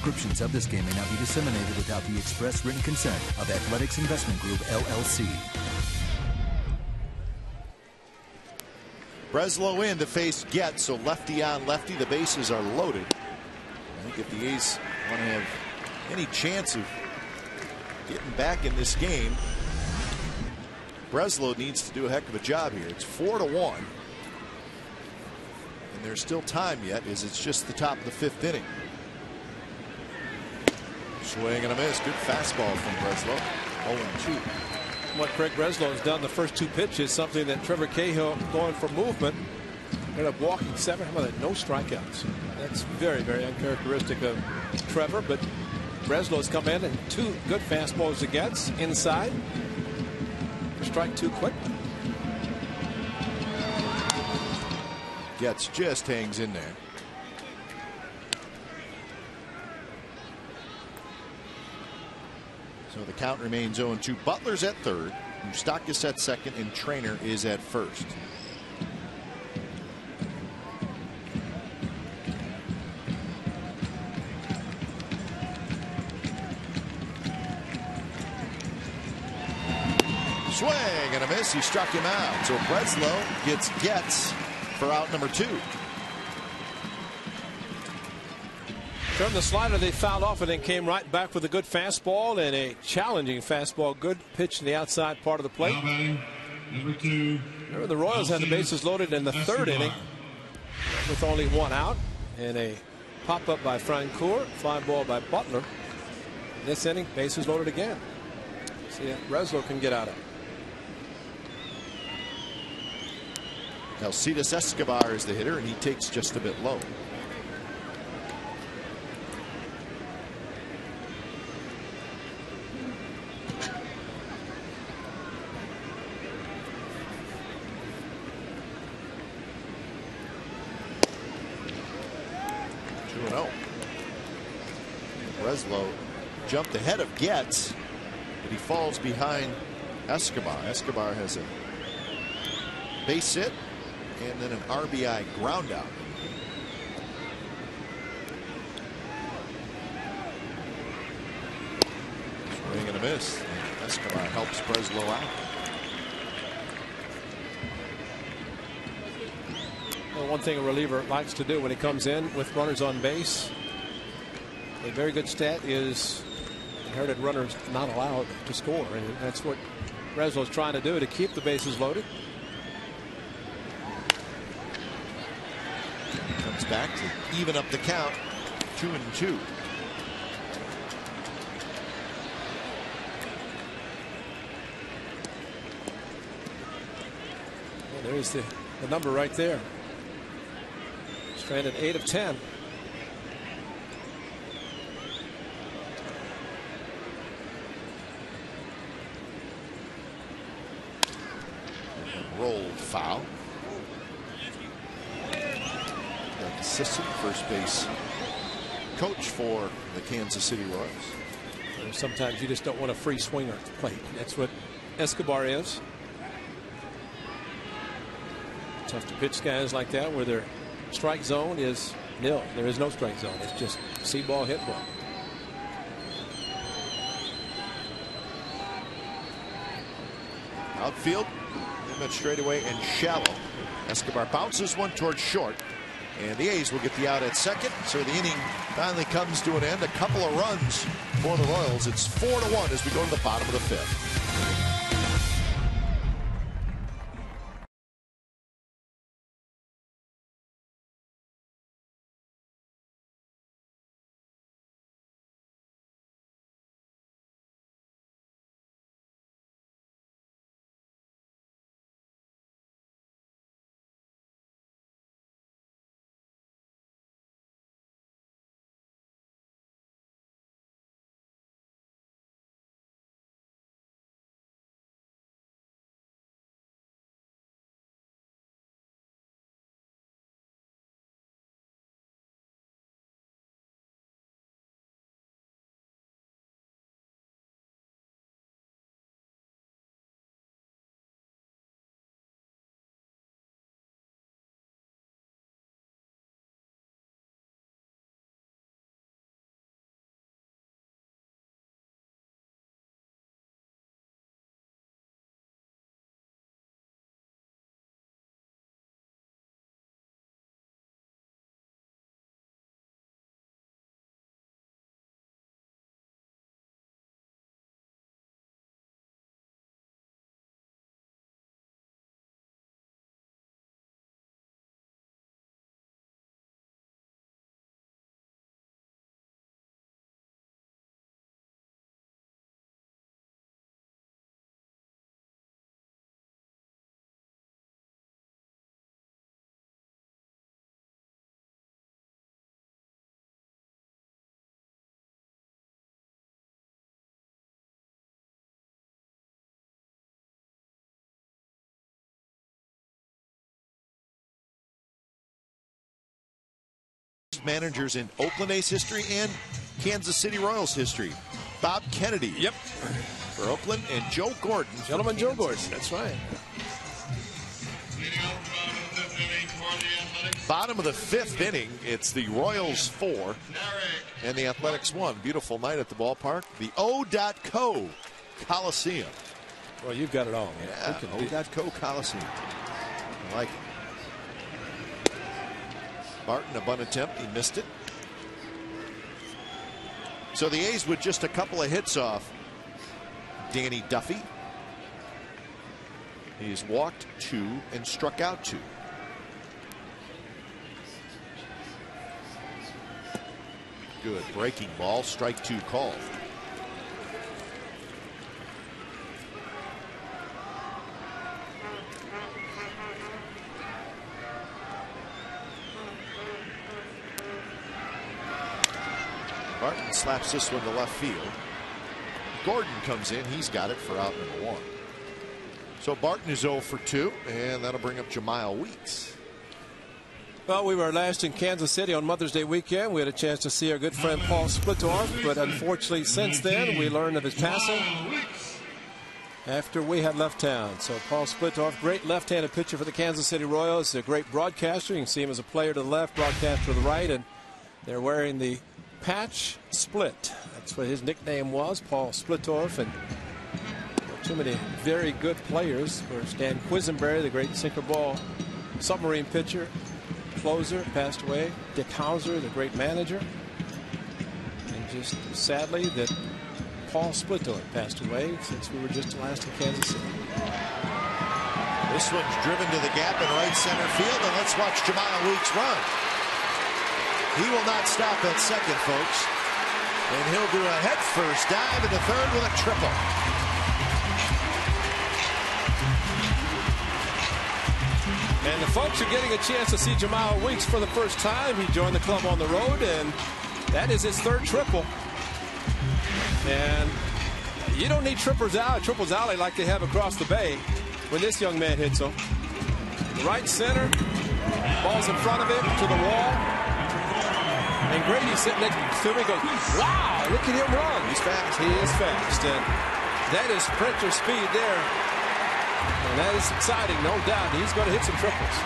descriptions of this game may not be disseminated without the express written consent of Athletics Investment Group, LLC. Breslow in to face Getz, so lefty on lefty. The bases are loaded. I think if the A's want to have any chance of getting back in this game, Breslow needs to do a heck of a job here. It's 4-1. And there's still time yet, as it's just the top of the 5th inning. Swing and a miss. Good fastball from Breslow. 0-2. What Craig Breslow has done the first 2 pitches, something that Trevor Cahill, going for movement, ended up walking 7. How about that? No strikeouts. That's very, very uncharacteristic of Trevor, but Breslow's come in and 2 good fastballs to Getz inside. Strike 2 quick. Getz just hangs in there. So the count remains 0-2. Butler's at third, Moustakas at second, and Trainer is at first. Swing and a miss. He struck him out. So Breslow gets Getz for out number 2. From the slider, they fouled off and then came right back with a good fastball and a challenging fastball. Good pitch to the outside part of the plate. Number 2. Remember, the Royals had the bases loaded in the 3rd inning with only 1 out, and a pop up by Francoeur, fly ball by Butler. This inning, bases loaded again. See if Breslow can get out of it. Alcides Escobar is the hitter, and he takes just a bit low. Breslow jumped ahead of Getz, but he falls behind Escobar. Escobar has a base hit and then an RBI ground out. Swing and a miss. Escobar helps Breslow out. Well, one thing a reliever likes to do when he comes in with runners on base, a very good stat is inherited runners not allowed to score, and that's what Breslow's trying to do to keep the bases loaded. Comes back to even up the count, 2-2. Well, there's the number right there. Stranded 8 of 10. Rolled foul. Assistant first base coach for the Kansas City Royals. Sometimes you just don't want a free swinger at the plate. That's what Escobar is. Tough to pitch guys like that where their strike zone is nil. There is no strike zone. It's just see ball, hit ball. Outfield, limit straightaway and shallow. Escobar bounces one towards short, and the A's will get the out at second. So the inning finally comes to an end. A couple of runs for the Royals. It's 4-1 as we go to the bottom of the 5th. managers in Oakland A's history and Kansas City Royals history. Bob Kennedy. Yep. For Oakland, and Joe Gordon. Gentleman Joe Gordon. That's right. Bottom of the 5th inning. It's the Royals 4 and the Athletics 1. Beautiful night at the ballpark. The O.Co Coliseum. Well, you've got it all. Yeah, O.Co Coliseum. I like it. Martin, a bunt attempt. He missed it. So the A's with just a couple of hits off Danny Duffy. He's walked 2 and struck out 2. Good breaking ball. Strike 2 called. Martin slaps this one to left field. Gordon comes in. He's got it for out number 1. So Barton is 0 for 2, and that'll bring up Jemile Weeks. Well, we were last in Kansas City on Mother's Day weekend. We had a chance to see our good friend Paul Splittorff, but unfortunately since then we learned of his passing after we had left town. So Paul Splittorff, great left-handed pitcher for the Kansas City Royals, a great broadcaster. You can see him as a player to the left, broadcaster to the right, and they're wearing the patch split. That's what his nickname was, Paul Splittorff. And too many very good players for Stan Quisenberry, the great sinker ball submarine pitcher. Closer passed away. Dick Hauser, the great manager. And just sadly that Paul Splittorff passed away since we were just last in Kansas City. This one's driven to the gap in right center field, and let's watch Jemile Weeks run. He will not stop at second, folks. And he'll do a head-first dive into third with a triple. And the folks are getting a chance to see Jemile Weeks for the first time. He joined the club on the road, and that is his 3rd triple. And you don't need triples alley like they have across the bay when this young man hits them. Right center, ball's in front of him to the wall. And Grady's sitting next to me goes, wow, look at him run. He's fast. He is fast. And that is sprinter speed there. And that is exciting, no doubt. He's going to hit some triples.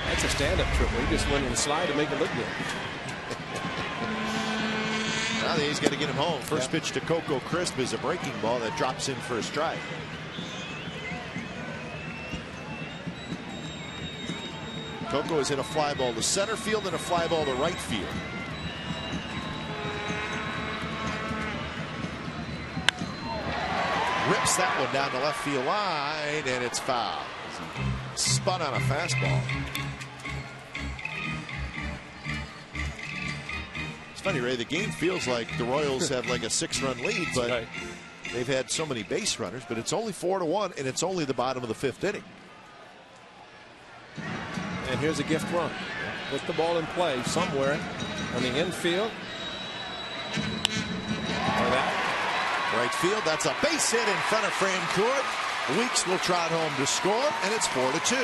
That's a stand-up triple. He just went in the slide to make it look good. Now he's got to get him home. First pitch to Coco Crisp is a breaking ball that drops in for a strike. Coco has hit a fly ball to center field and a fly ball to right field. Rips that one down the left field line, and it's foul. Spun on a fastball. It's funny, Ray, the game feels like the Royals have like a 6-run lead, but right. They've had so many base runners, but it's only 4-1, and it's only the bottom of the 5th inning. And here's a gift run. With the ball in play somewhere on the infield. Or that. Right field, that's a base hit in front of Francoeur. Weeks will trot home to score, and it's 4-2.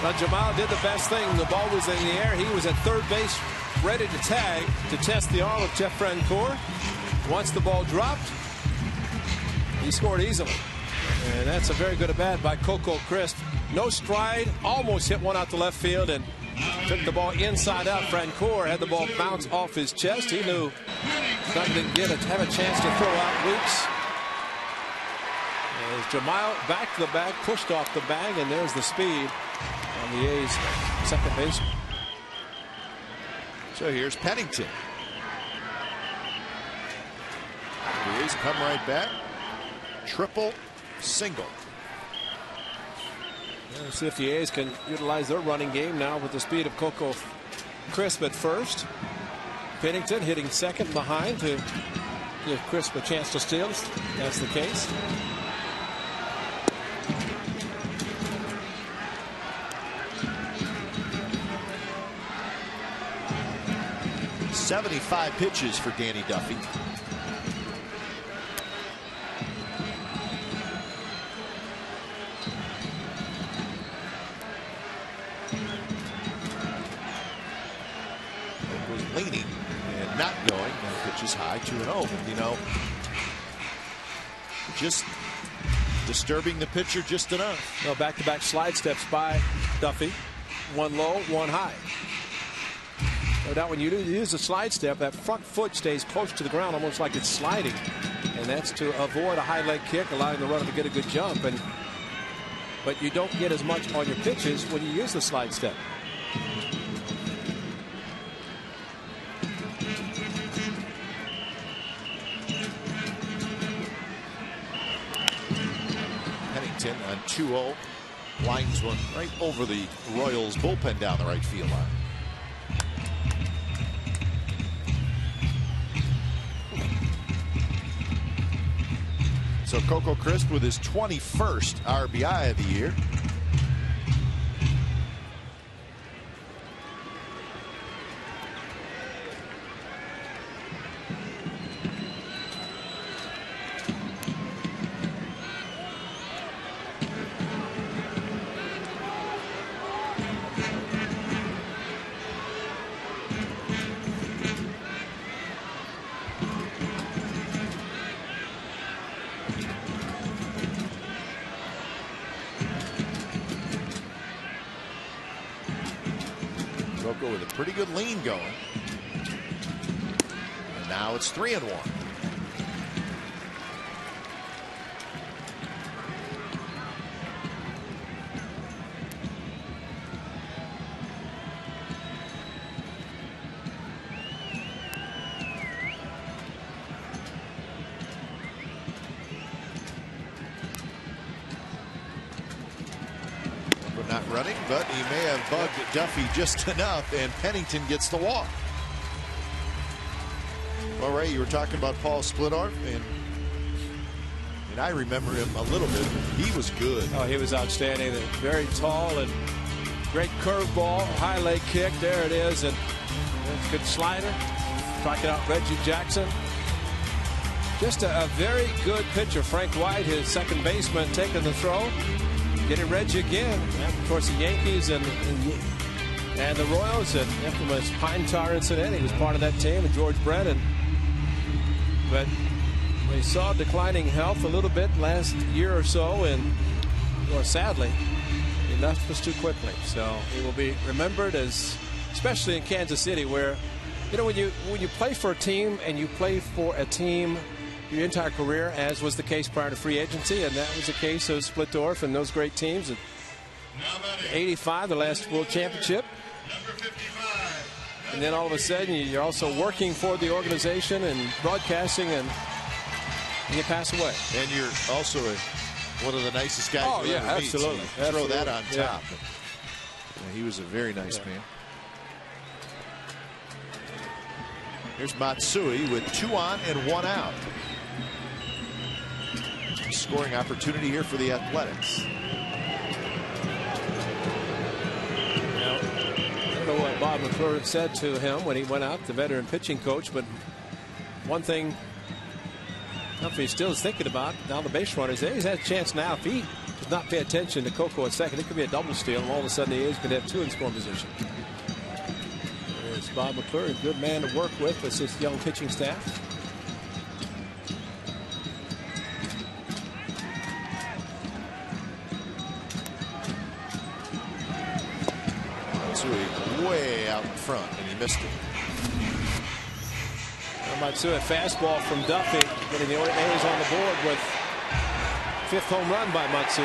Now Jemile did the best thing. The ball was in the air. He was at third base, ready to tag to test the arm of Jeff Francoeur. Once the ball dropped, he scored easily. And that's a very good at-bat by Coco Crisp. No stride, almost hit one out to left field and took the ball inside out. Francoeur had the ball bounce off his chest. He knew not to have a chance to throw out Weeks. As Jemile back to the bag, pushed off the bag, and there's the speed on the A's second baseman. So here's Pennington. The A's come right back. Triple, single. Let's see if the A's can utilize their running game now with the speed of Coco Crisp at first. Pennington hitting second behind to give Crisp a chance to steal. That's the case. .75 pitches for Danny Duffy. was leaning and not going. And pitches high, 2-0. And, you know, just disturbing the pitcher just enough. No, back-to-back slide steps by Duffy. One low, one high. No doubt when you use a slide step, that front foot stays close to the ground, almost like it's sliding. And that's to avoid a high leg kick, allowing the runner to get a good jump. But you don't get as much on your pitches when you use the slide step. Pennington on 2-0. Lines one right over the Royals bullpen down the right field line. So Coco Crisp with his 21st RBI of the year. Coco with a pretty good lean going. And now it's 3-1. Not running, but he may have bugged Duffy just enough, and Pennington gets the walk. Well, Ray, you were talking about Paul Splittorff, and I remember him a little bit. He was good. Oh, he was outstanding. Very tall and great curveball, high leg kick. There it is, and good slider. Striking out Reggie Jackson. Just a very good pitcher. Frank White, his second baseman, taking the throw. Getting Reggie again. Of course, the Yankees and the Royals, and infamous Pine Tar incident. He was part of that team, and George Brennan. But we saw declining health a little bit last year or so, and sadly, he left us too quickly. So he will be remembered as, especially in Kansas City, where, you know, when you play for a team and you play for a team your entire career, as was the case prior to free agency, and that was the case of Splittorff and those great teams. In '85, the last World Championship, and then all of a sudden you're also working for the organization and broadcasting, and you pass away. And you're also one of the nicest guys. Oh, yeah, absolutely. So throw that on top. Yeah. Yeah, he was a very nice man. Here's Matsui with 2 on and 1 out. Scoring opportunity here for the Athletics. Now, I don't know what Bob McClure said to him when he went out, the veteran pitching coach, but one thing Duffy still is thinking about down the base runners. He's had a chance now. If he does not pay attention to Coco at second, it could be a double steal, and all of a sudden the A's could have 2 in scoring position. There's Bob McClure, a good man to work with his young pitching staff. Way out in front, and he missed it. Matsui, a fastball from Duffy, getting the A's on the board with 5th home run by Matsui.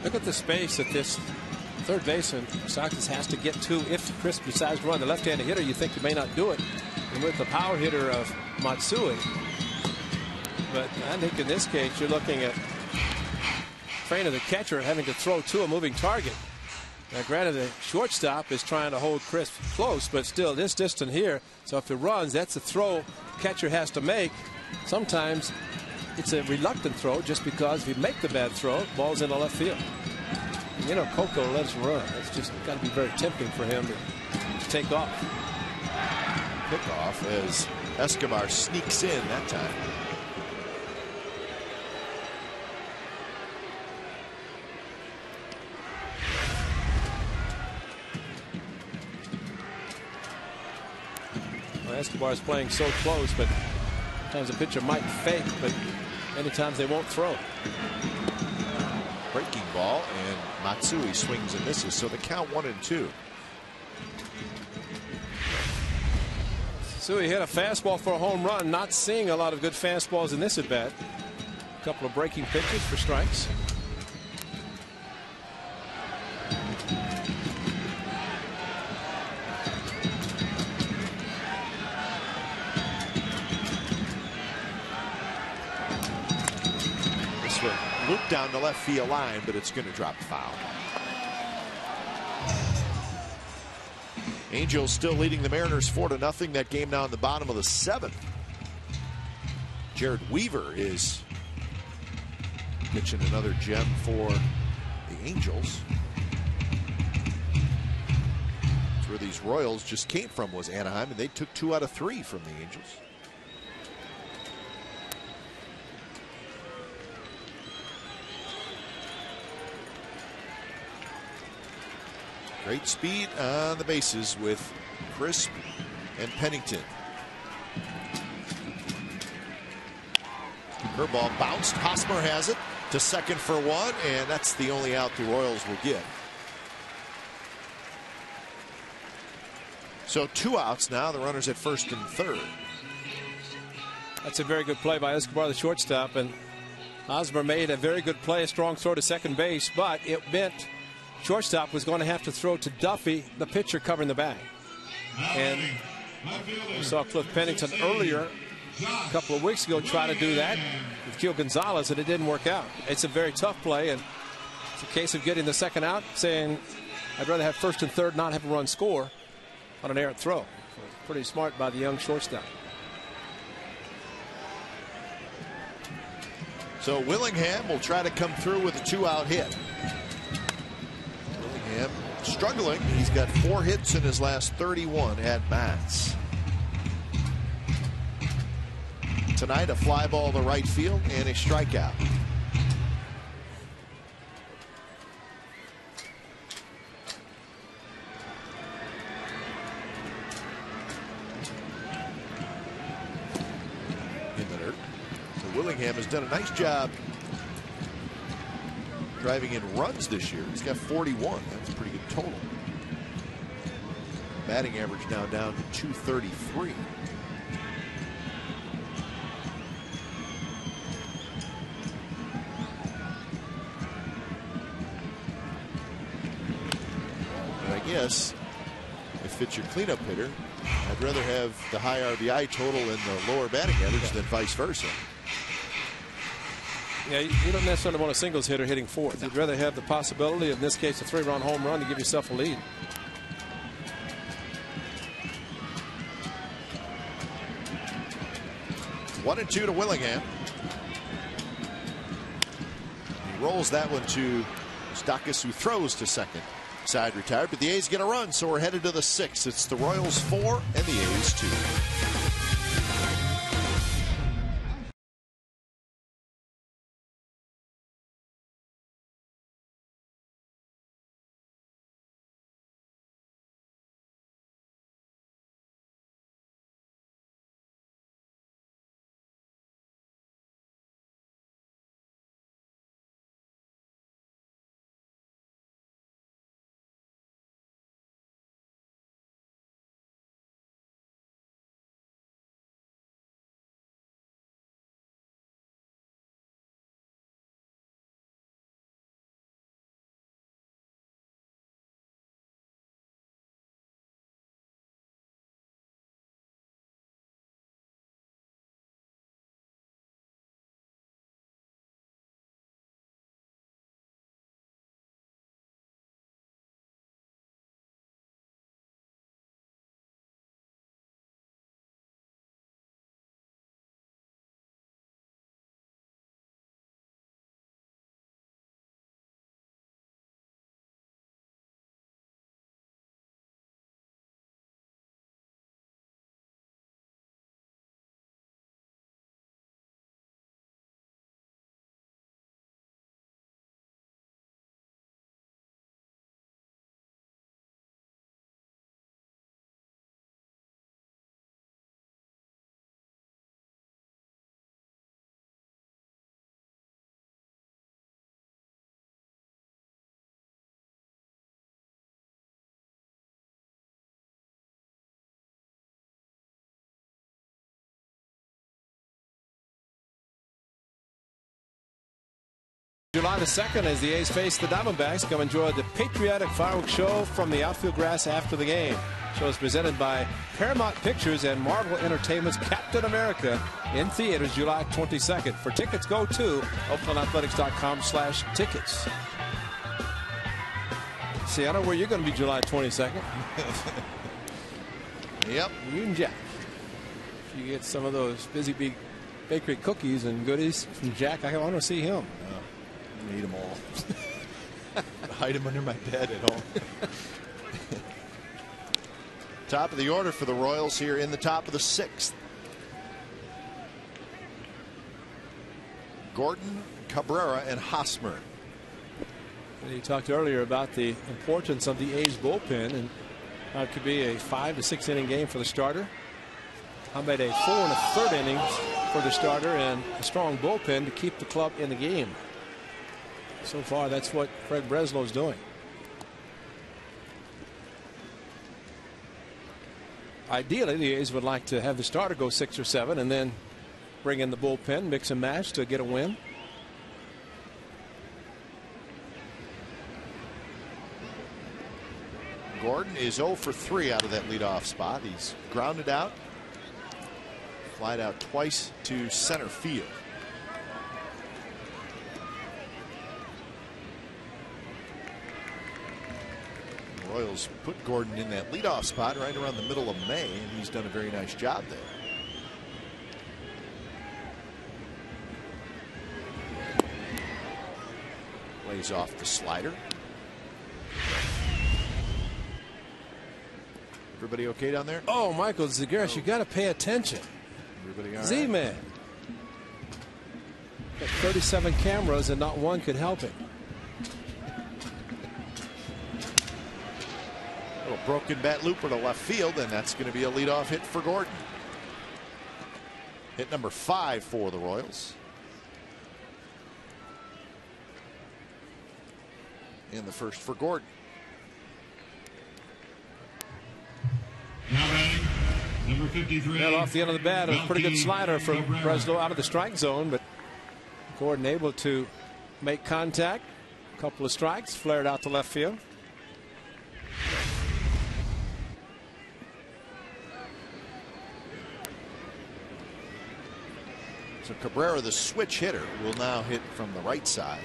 Look at the space that this third baseman Socrates has to get to if Crisp decides to run. The left-handed hitter, you think he may not do it. And with the power hitter of Matsui. But I think in this case, you're looking at Trainer, the catcher, having to throw to a moving target. Now, granted, the shortstop is trying to hold Crisp close, but still this distant here. So if it runs, that's a throw catcher has to make. Sometimes it's a reluctant throw just because if you make the bad throw, ball's in the left field. You know, Coco lets him run. It's just got to be very tempting for him to take off. Pickoff as Escobar sneaks in that time. Escobar is playing so close, but sometimes a pitcher might fake, but many times they won't throw. Breaking ball, and Matsui swings and misses, so the count 1-2. Matsui hit a fastball for a home run. Not seeing a lot of good fastballs in this at bat. A couple of breaking pitches for strikes. This one looped down the left field line, but it's going to drop foul. Angels still leading the Mariners 4-0. That game now in the bottom of the 7th. Jared Weaver is pitching another gem for the Angels. That's where these Royals just came from, was Anaheim, and they took 2 out of 3 from the Angels. Great speed on the bases with Crisp and Pennington. Curveball bounced. Hosmer has it to second for 1, and that's the only out the Royals will get. So 2 outs now. The runners at first and third. That's a very good play by Escobar, the shortstop, and Hosmer made a very good play, a strong throw to second base, but it meant shortstop was going to have to throw to Duffy, the pitcher covering the bag. And we saw Cliff Pennington earlier, a couple of weeks ago, try to do that with Gil Gonzalez, and it didn't work out. It's a very tough play, and it's a case of getting the second out, saying, I'd rather have first and third, not have a run score on an errant throw. Pretty smart by the young shortstop. So Willingham will try to come through with a 2-out hit. Willingham struggling. He's got 4 hits in his last 31 at bats. Tonight, a fly ball to right field and a strikeout. In the dirt. So Willingham has done a nice job driving in runs this year. He's got 41. That's a pretty good total. Batting average now down to 233. Yes, if it's your cleanup hitter, I'd rather have the high RBI total and the lower batting average than vice versa. Yeah, you don't necessarily want a singles hitter hitting 4th. You'd rather have the possibility, in this case, a 3-run home run to give yourself a lead. One and 2 to Willingham. He rolls that one to Stockus, who throws to second. Side retired, but the A's get a run, so we're headed to the 6th. It's the Royals 4 and the A's 2. July the 2nd, as the A's face the Diamondbacks, come enjoy the patriotic fireworks show from the outfield grass after the game. Show is presented by Paramount Pictures and Marvel Entertainment's Captain America in theaters July 22nd. For tickets, go to OaklandAthletics.com/tickets. See, I know where you're going to be July 22nd. Yep. You and Jack. If you get some of those Busy Bee Bakery cookies and goodies from Jack, I want to see him. I'm gonna eat them all. Hide them under my bed at home. Top of the order for the Royals here in the top of the 6th. Gordon, Cabrera, and Hosmer. You talked earlier about the importance of the A's bullpen, and how it could be a 5 to 6 inning game for the starter. How about a 4 1/3 innings for the starter and a strong bullpen to keep the club in the game? So far, that's what Fred Breslow is doing. Ideally, the A's would like to have the starter go 6 or 7 and then bring in the bullpen, mix and match to get a win. Gordon is 0 for 3 out of that leadoff spot. He's grounded out, flied out twice to center field. Royals put Gordon in that leadoff spot right around the middle of May, and he's done a very nice job there. Lays off the slider. Everybody okay down there? Oh, Michael Zagaris, you got to pay attention. Everybody all right? Z-Man. Got 37 cameras and not one could help it. Little broken bat looper to left field, and that's going to be a leadoff hit for Gordon. Hit number 5 for the Royals. And the first for Gordon. Now batting, number 53. Well, off the end of the bat, a pretty good slider from Breslow out of the strike zone, but Gordon able to make contact. A couple of strikes, flared out to left field. So Cabrera, the switch hitter, will now hit from the right side.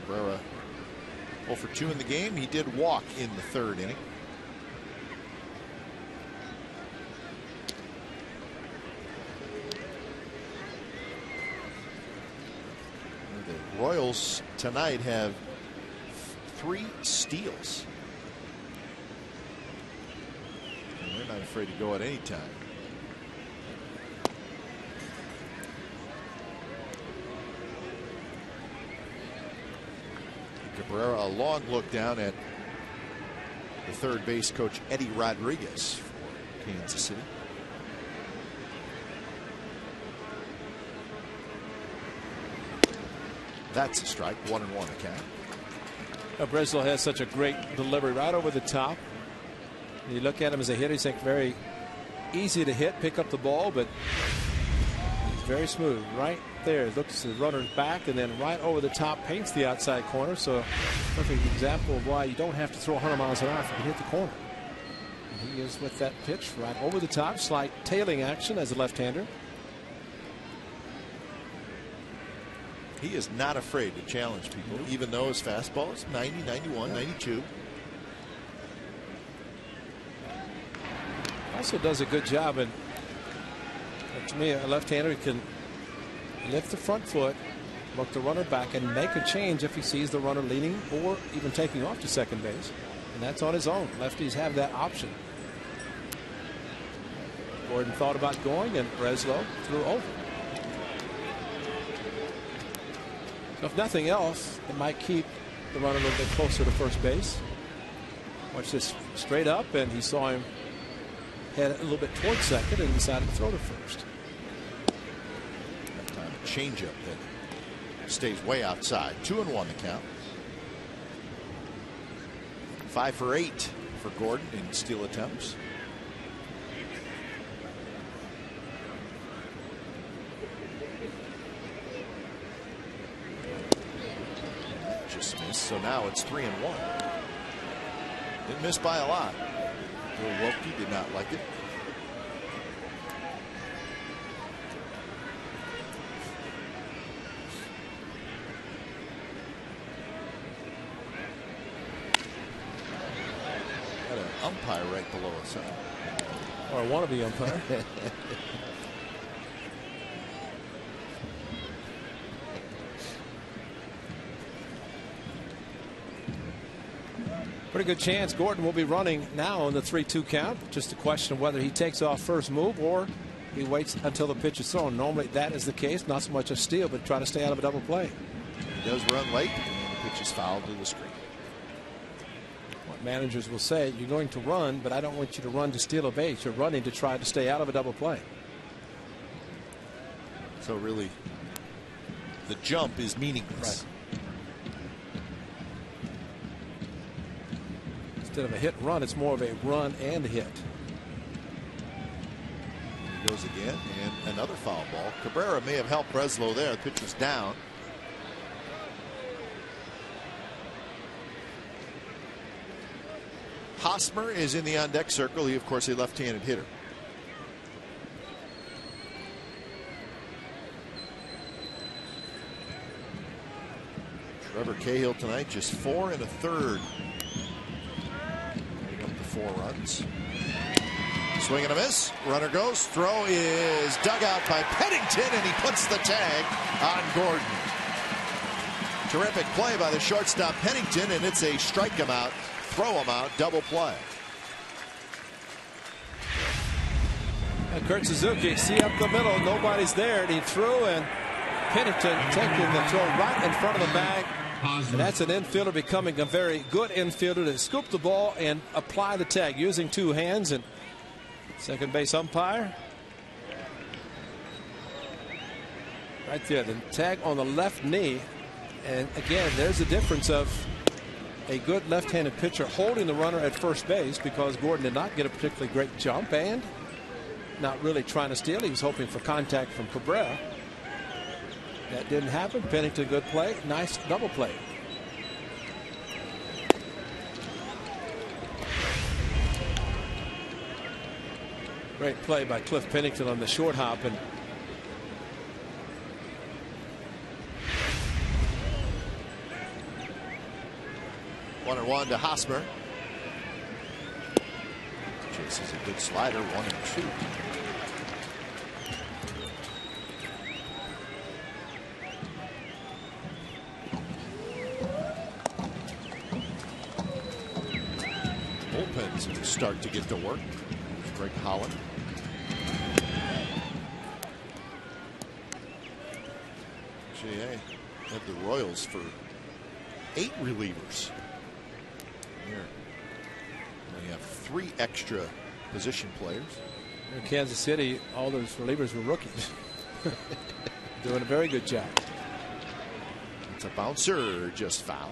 Cabrera 0 for 2 in the game. He did walk in the 3rd inning. The Royals tonight have 3 steals. And they're not afraid to go at any time. Cabrera, a long look down at the third base coach Eddie Rodriguez for Kansas City. That's a strike. 1-1 count. Breslow has such a great delivery right over the top. You look at him as a hitter, he's very easy to hit, pick up the ball, but he's very smooth. Right there, looks the runner's back, and then right over the top paints the outside corner. So, perfect example of why you don't have to throw 100 miles an hour if you can hit the corner. And he is with that pitch right over the top, slight tailing action as a left-hander. He is not afraid to challenge people, even though his fastball is 90, 91, 92. Also does a good job, and to me, a left-hander can lift the front foot, look the runner back, and make a change if he sees the runner leaning or even taking off to second base. And that's on his own. Lefties have that option. Gordon thought about going, and Breslow threw over. So if nothing else, it might keep the runner a little bit closer to first base. Watch this straight up, and he saw him head a little bit towards second and decided to throw to first. Changeup that stays way outside. 2-1 the count. 5 for 8 for Gordon in steal attempts. so now it's 3-1. Didn't miss by a lot. Bill Wilkie did not like it. Got an umpire right below us, huh? Or a wannabe umpire. Pretty good chance Gordon will be running now on the 3-2 count. Just a question of whether he takes off first move or he waits until the pitch is thrown. Normally that is the case. Not so much a steal, but try to stay out of a double play. He does run late, and the pitch is fouled to the screen. What managers will say, you're going to run, but I don't want you to run to steal a base. You're running to try to stay out of a double play. So really, the jump is meaningless. Right. Instead of a hit and run, it's more of a run and hit. He goes again, and another foul ball. Cabrera may have helped Breslow there. The pitch was down. Hosmer is in the on-deck circle. He, of course, a left-handed hitter. Trevor Cahill tonight just 4 1/3. 4 runs. Swing and a miss. Runner goes. Throw is dug out by Pennington, and he puts the tag on Gordon. Terrific play by the shortstop Pennington, and it's a strike him out, throw him out, double play. And Kurt Suzuki, see up the middle, nobody's there, and he threw, and Pennington taking the throw right in front of the bag. And that's an infielder becoming a very good infielder to scoop the ball and apply the tag using 2 hands. And second base umpire right there, the tag on the left knee. And again, there's the difference of a good left-handed pitcher holding the runner at first base, because Gordon did not get a particularly great jump and not really trying to steal. He was hoping for contact from Cabrera. That didn't happen. Pennington, good play. Nice double play. Great play by Cliff Pennington on the short hop. And One and one to Hosmer. Chases a good slider. 1-2. Bullpens start to get to work. Greg Holland. KCA had the Royals for 8 relievers. Here, they have 3 extra position players. In Kansas City, all those relievers were rookies. Doing a very good job. It's a bouncer, just foul.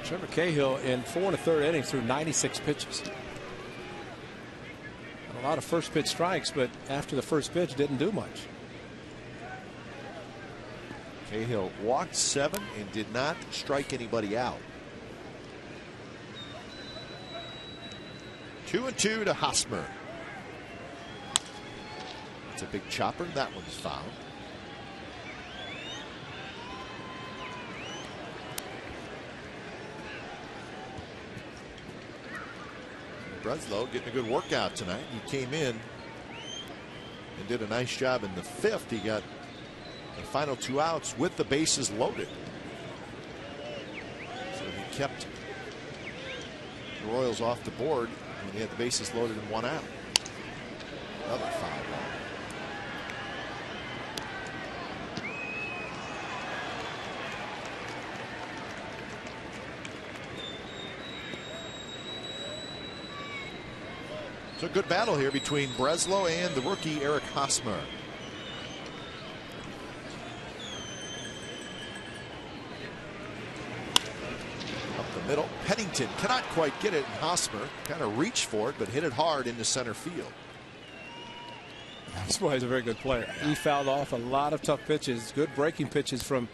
Trevor Cahill in 4 1/3 innings threw 96 pitches. A lot of first pitch strikes, but after the first pitch didn't do much. Cahill walked 7 and did not strike anybody out. 2-2 to Hosmer. It's a big chopper. That one's fouled. Breslow getting a good workout tonight. He came in and did a nice job in the 5th. He got the final 2 outs with the bases loaded. So he kept the Royals off the board when he had the bases loaded and 1 out. Another foul ball. So a good battle here between Breslow and the rookie Eric Hosmer. Up the middle, Pennington cannot quite get it, and Hosmer kind of reached for it but hit it hard into center field. This boy is a very good player. He fouled off a lot of tough pitches, good breaking pitches from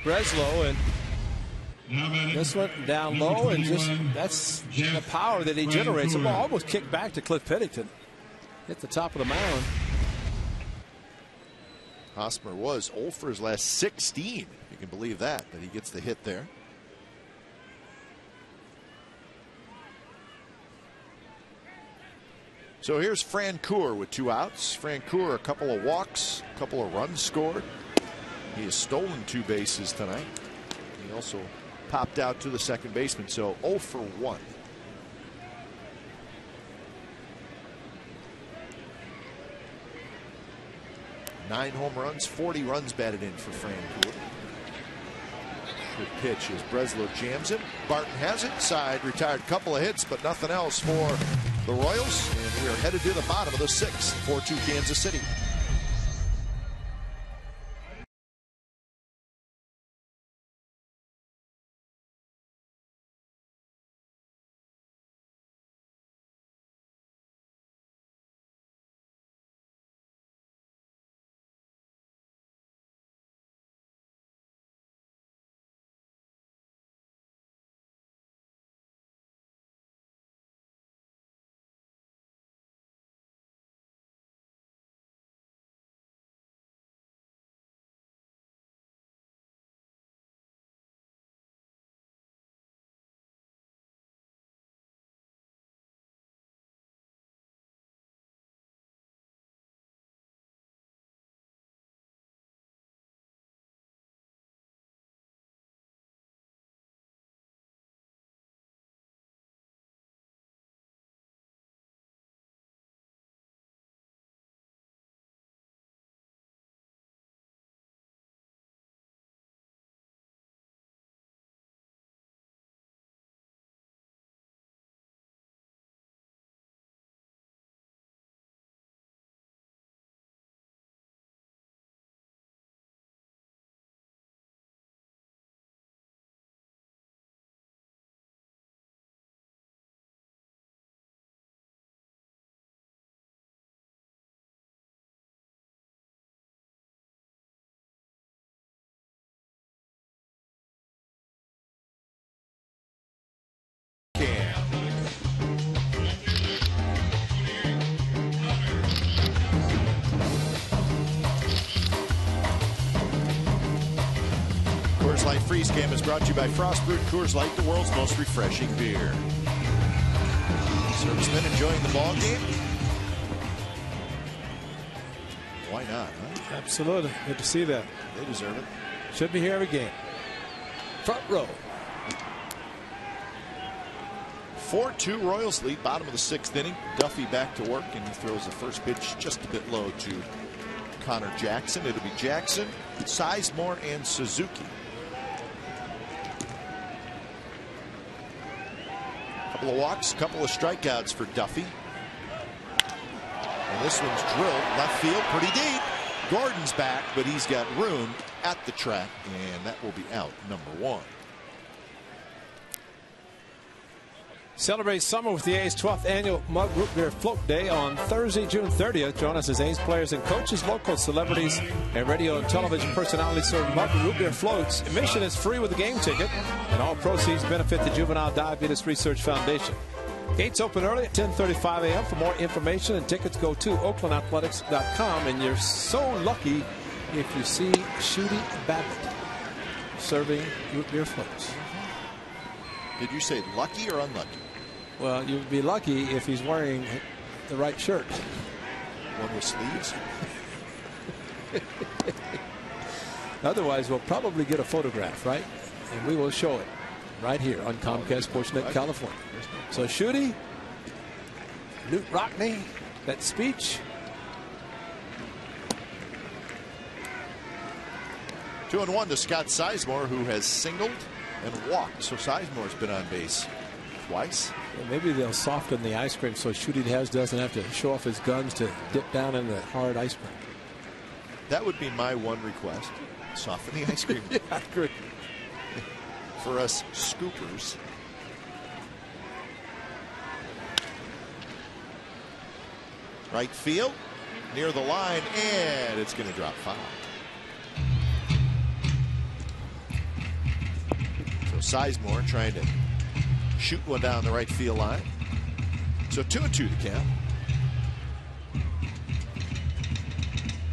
Breslow, and this went down low, and just that's the power that he generates. The ball almost kicked back to Cliff Pennington. Hit the top of the mound. Hosmer was 0 for his last 16. You can believe that he gets the hit there. So here's Francoeur with 2 outs. Francoeur, a couple of walks, a couple of runs scored. He has stolen 2 bases tonight. He also popped out to the second baseman, so 0 for 1. Nine home runs, 40 runs batted in for Francoeur. Good pitch as Breslow jams it. Barton has it. Side retired, couple of hits, but nothing else for the Royals. And we are headed to the bottom of the 6th, 4-2 Kansas City. Coors Light Freeze Cam is brought to you by Frost Brewed Coors Light, the world's most refreshing beer. Servicemen enjoying the ball game? Why not, huh? Absolutely. Good to see that. They deserve it. Should be here every game. Front row. 4-2 Royals lead, bottom of the 6th inning. Duffy back to work, and he throws the first pitch just a bit low to Connor Jackson. It'll be Jackson, Sizemore, and Suzuki. Couple of walks, couple of strikeouts for Duffy. And this one's drilled left field pretty deep. Gordon's back, but he's got room at the track, and that will be out, number 1. Celebrate summer with the A's 12th annual Mug Root Beer Float Day on Thursday, June 30th. Join us as A's players and coaches, local celebrities, and radio and television personalities serve Mug Root Beer floats. Admission is free with a game ticket, and all proceeds benefit the Juvenile Diabetes Research Foundation. Gates open early at 10:35 a.m. For more information and tickets, go to oaklandathletics.com. And you're so lucky if you see Shooty Babbitt serving root beer floats. Did you say lucky or unlucky? Well, you'd be lucky if he's wearing the right shirt. One with sleeves? Otherwise, we'll probably get a photograph, right? And we will show it right here on Comcast Sportsnet California. So, Shooty, Newt Rockney, that speech. 2-1 to Scott Sizemore, who has singled and walked. So Sizemore's been on base twice. Well, maybe they'll soften the ice cream so Shooty doesn't have to show off his guns to dip down in the hard ice cream. That would be my one request. Soften the ice cream. Yeah, I agree. For us scoopers. Right field. near the line, and it's going to drop foul. So Sizemore trying to shoot one down the right field line. So 2-2 the count.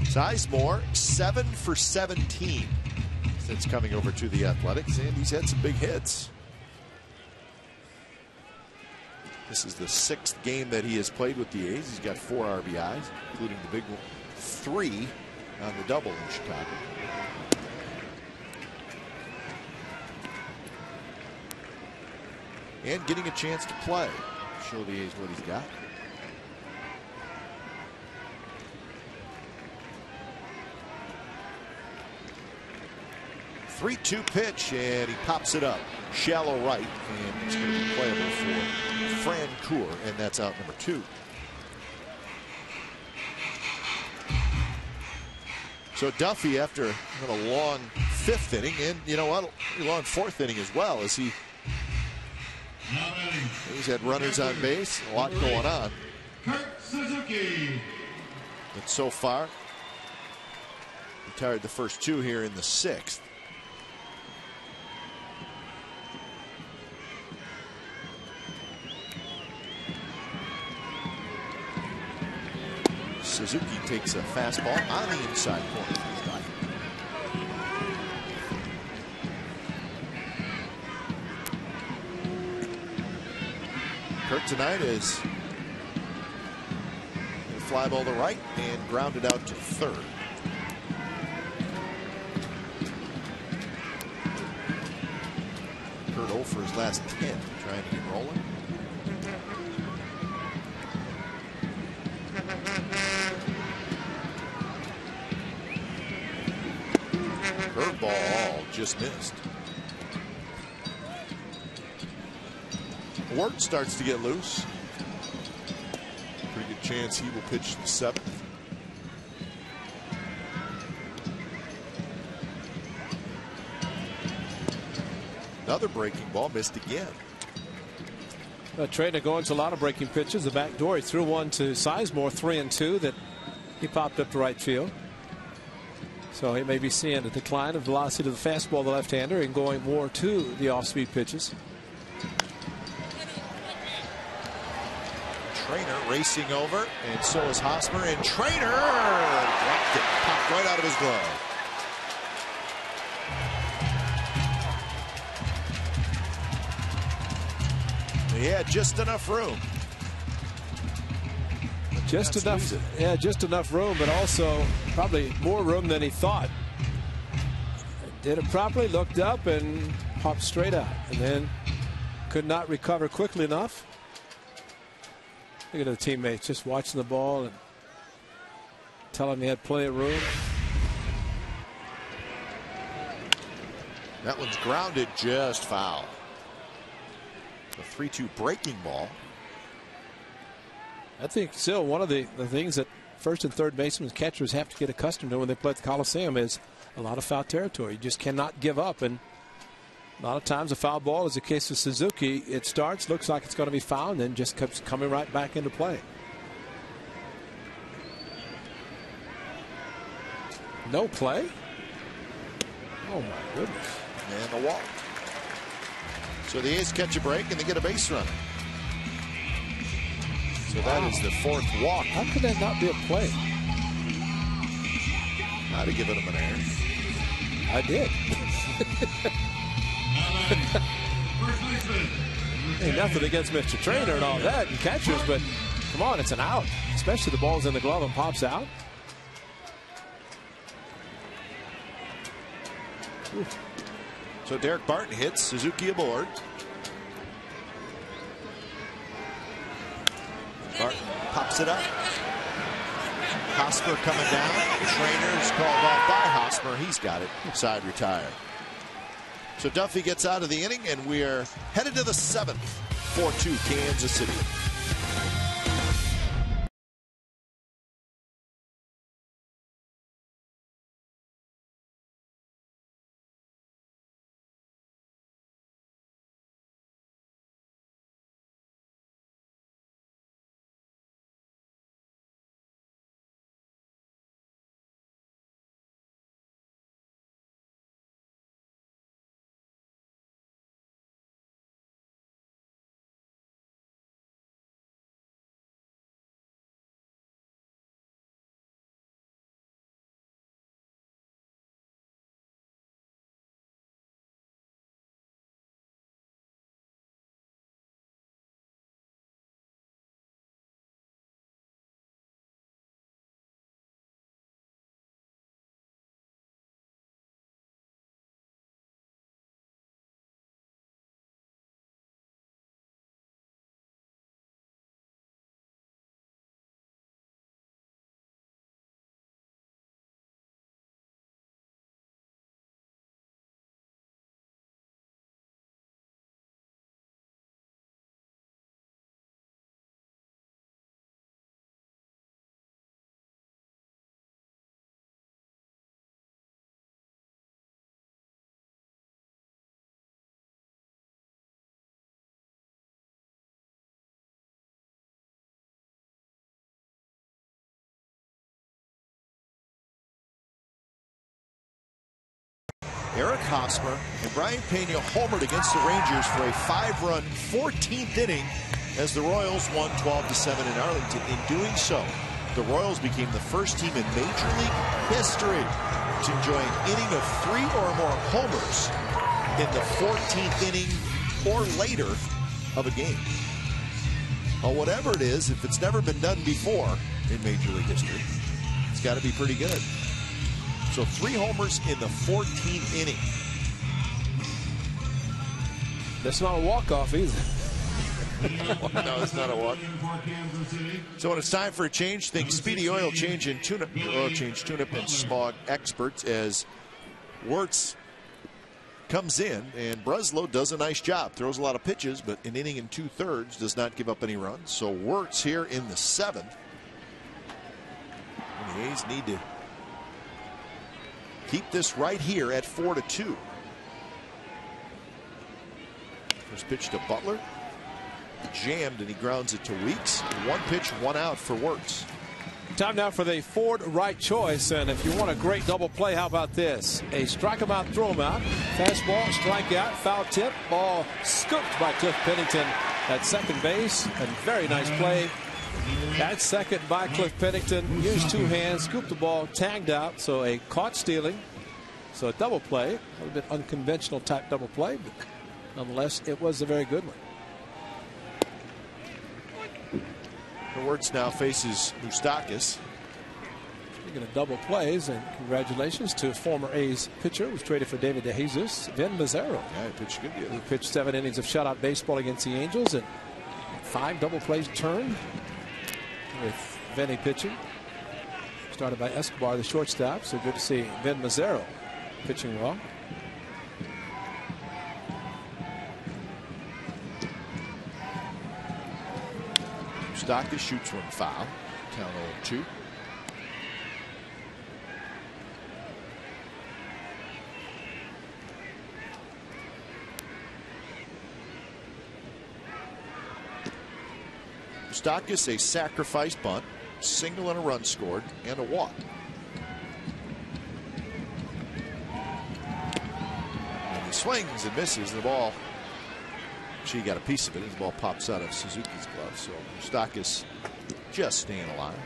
Sizemore 7 for 17 since coming over to the Athletics, and he's had some big hits. This is the 6th game that he has played with the A's. He's got 4 RBIs, including the big one, 3 on the double in Chicago. And getting a chance to play. Show the A's what he's got. 3-2 pitch, and he pops it up. Shallow right, and it's going to be playable for Fran Coor, and that's out number 2. So Duffy, after a long 5th inning, and you know what, a long 4th inning as well, as he's had runners on base, a lot going on. But so far, retired the first 2 here in the 6th. Suzuki takes a fastball on the inside corner. Kurt tonight is a fly ball to right and grounded out to third. Kurt 0 for his last 10, trying to get rolling. Curveball just missed. Ward starts to get loose. Pretty good chance he will pitch the 7th. Another breaking ball, missed again. Trainer going to a lot of breaking pitches. The back door, he threw one to Sizemore, 3-2 that he popped up to right field. So he may be seeing a decline of velocity to the fastball, the left-hander, and going more to the off-speed pitches. Trainer racing over, and so is Hosmer, and Trainer dropped it, popped right out of his glove. He had just enough room. Just enough, yeah, just enough room, but also probably more room than he thought. Did it properly, looked up, and popped straight out, and then could not recover quickly enough. Look at the teammates just watching the ball and telling him he had plenty of room. That one's grounded just foul. The 3-2 breaking ball. I think still one of the things that first and third basemen and catchers have to get accustomed to when they play at the Coliseum is a lot of foul territory. You just cannot give up, and a lot of times a foul ball, as the case of Suzuki, it starts, looks like it's going to be foul, and then just keeps coming right back into play. No play? Oh my goodness. And a walk. So the A's catch a break and they get a base runner. So that is the 4th walk. How could that not be a play? I'd have given him an error. I did. Ain't nothing against Mr. Trainer and all that and catchers, but come on, it's an out. Especially the ball's in the glove and pops out. Oof. So Derek Barton hits, Suzuki aboard. Barton pops it up. Hosmer coming down. Trainer's called off by Hosmer. He's got it. Side retired. So Duffy gets out of the inning, and we are headed to the 7th. 4-2 Kansas City. Eric Hosmer and Brian Pena homered against the Rangers for a 5-run 14th inning as the Royals won 12-7 in Arlington. In doing so, the Royals became the first team in Major League history to enjoy an inning of 3 or more homers in the 14th inning or later of a game. Well, whatever it is, if it's never been done before in Major League history, it's got to be pretty good. So 3 homers in the 14th inning. That's not a walk-off either. No, it's not a walk. So when it's time for a change, think Speedy Oil Change and Tune-Up, your oil change, tune-up, and smog experts, as Wirtz comes in, and Breslow does a nice job. Throws a lot of pitches, but an inning and 2/3 does not give up any runs. So Wirtz here in the 7th. And the A's need to keep this right here at 4-2. First pitch to Butler. Jammed, and he grounds it to Weeks. 1 pitch, 1 out for Wirtz. Time now for the Ford right choice, and if you want a great double play, how about this? A strike him out, throw him out, fastball, strikeout, foul tip, ball scooped by Cliff Pennington at second base. A very nice play at second by Cliff Pennington. Used 2 hands, scooped the ball, tagged out, so a caught stealing. So a double play, a little bit unconventional type double play, but nonetheless, it was a very good one. Wirtz now faces Moustakas. Speaking of double plays, and congratulations to former A's pitcher who was traded for David DeJesus, Vin Mazzaro. Yeah, he pitched good. He pitched 7 innings of shutout baseball against the Angels, and 5 double plays turned with Vinny pitching. Started by Escobar, the shortstop, so good to see Vin Mazzaro pitching well. Moustakas shoots one foul. Count 0-2. Moustakas, a sacrifice bunt, single and a run scored, and a walk. And he swings and misses the ball. She got a piece of it as the ball pops out of Suzuki's glove. So Moustakas just staying alive.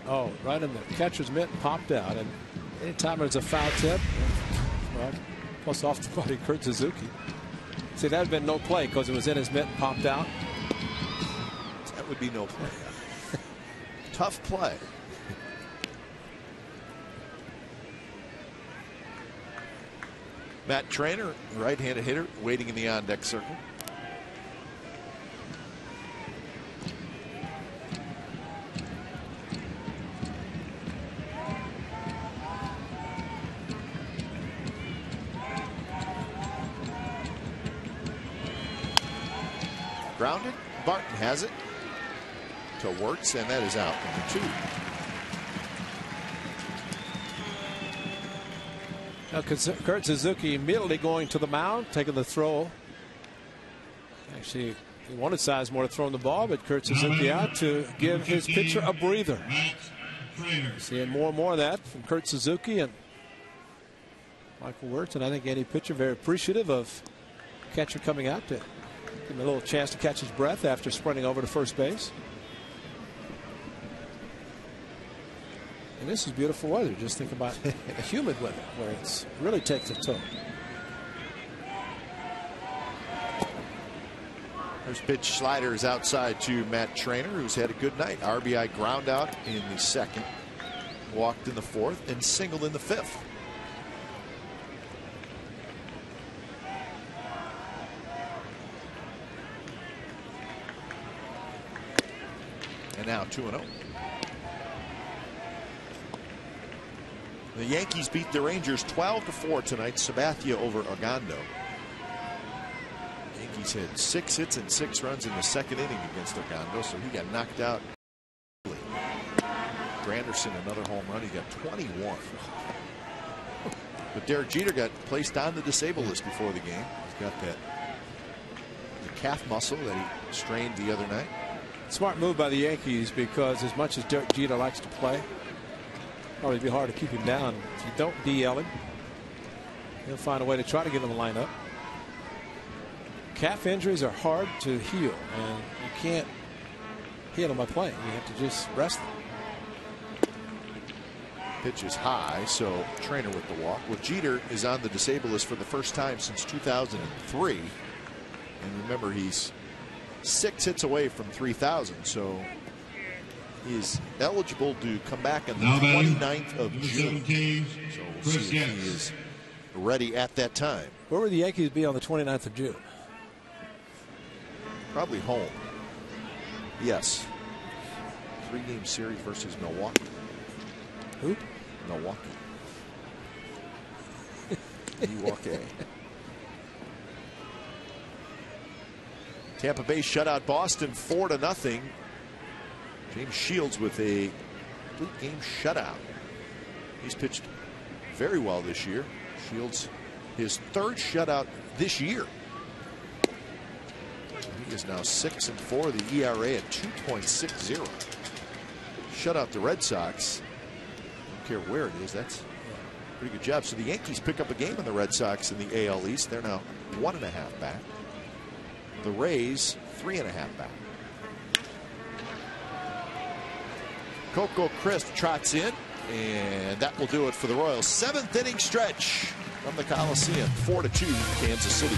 Oh, right in the catcher's mitt, popped out. And anytime there's a foul tip, well, plus off the body, Kurt Suzuki. See, that would have been no play because it was in his mitt, popped out. That would be no play. Tough play. Matt Trainer, right-handed hitter, waiting in the on-deck circle. Grounded. Barton has it to Wirtz, and that is out. Number 2. Now, Kurt Suzuki immediately going to the mound, taking the throw. Actually, he wanted Sizemore to throw the ball, but Kurt Suzuki out to give his pitcher a breather. Seeing more and more of that from Kurt Suzuki and Michael Wirtz, and I think any pitcher very appreciative of catcher coming out to give him a little chance to catch his breath after sprinting over to first base. And this is beautiful weather. Just think about humid weather where it's really takes a toll. First pitch slider is outside to Matt Trainer, who's had a good night. RBI ground out in the 2nd, walked in the 4th, and singled in the 5th. And now 2-0. The Yankees beat the Rangers 12-4 tonight. Sabathia over Ogando. Yankees had 6 hits and 6 runs in the 2nd inning against Ogando, so he got knocked out. Granderson, another home run. He got 21. But Derek Jeter got placed on the disabled list before the game. He's got the calf muscle that he strained the other night. Smart move by the Yankees, because as much as Derek Jeter likes to play, probably be hard to keep him down. If you don't DL him, he'll find a way to try to get in the lineup. Calf injuries are hard to heal, and you can't heal them by playing. You have to just rest them. Pitch is high, so Trainer with the walk. Well, Jeter is on the disabled list for the first time since 2003. And remember, he's 6 hits away from 3,000, so he is eligible to come back on the 29th of June. So we'll see if he is ready at that time. Where would the Yankees be on the 29th of June? Probably home. Yes. 3-game series versus Milwaukee. Who? Milwaukee. Milwaukee. Tampa Bay shut out Boston 4-0. James Shields with a complete game shutout. He's pitched very well this year. Shields, his 3rd shutout this year. He is now 6-4. The ERA at 2.60. Shut out the Red Sox. Don't care where it is. That's a pretty good job. So the Yankees pick up a game on the Red Sox in the AL East. They're now 1.5 back. The Rays 3.5 back. Coco Crisp trots in, and that will do it for the Royals. 7th inning stretch from the Coliseum. 4-2 Kansas City.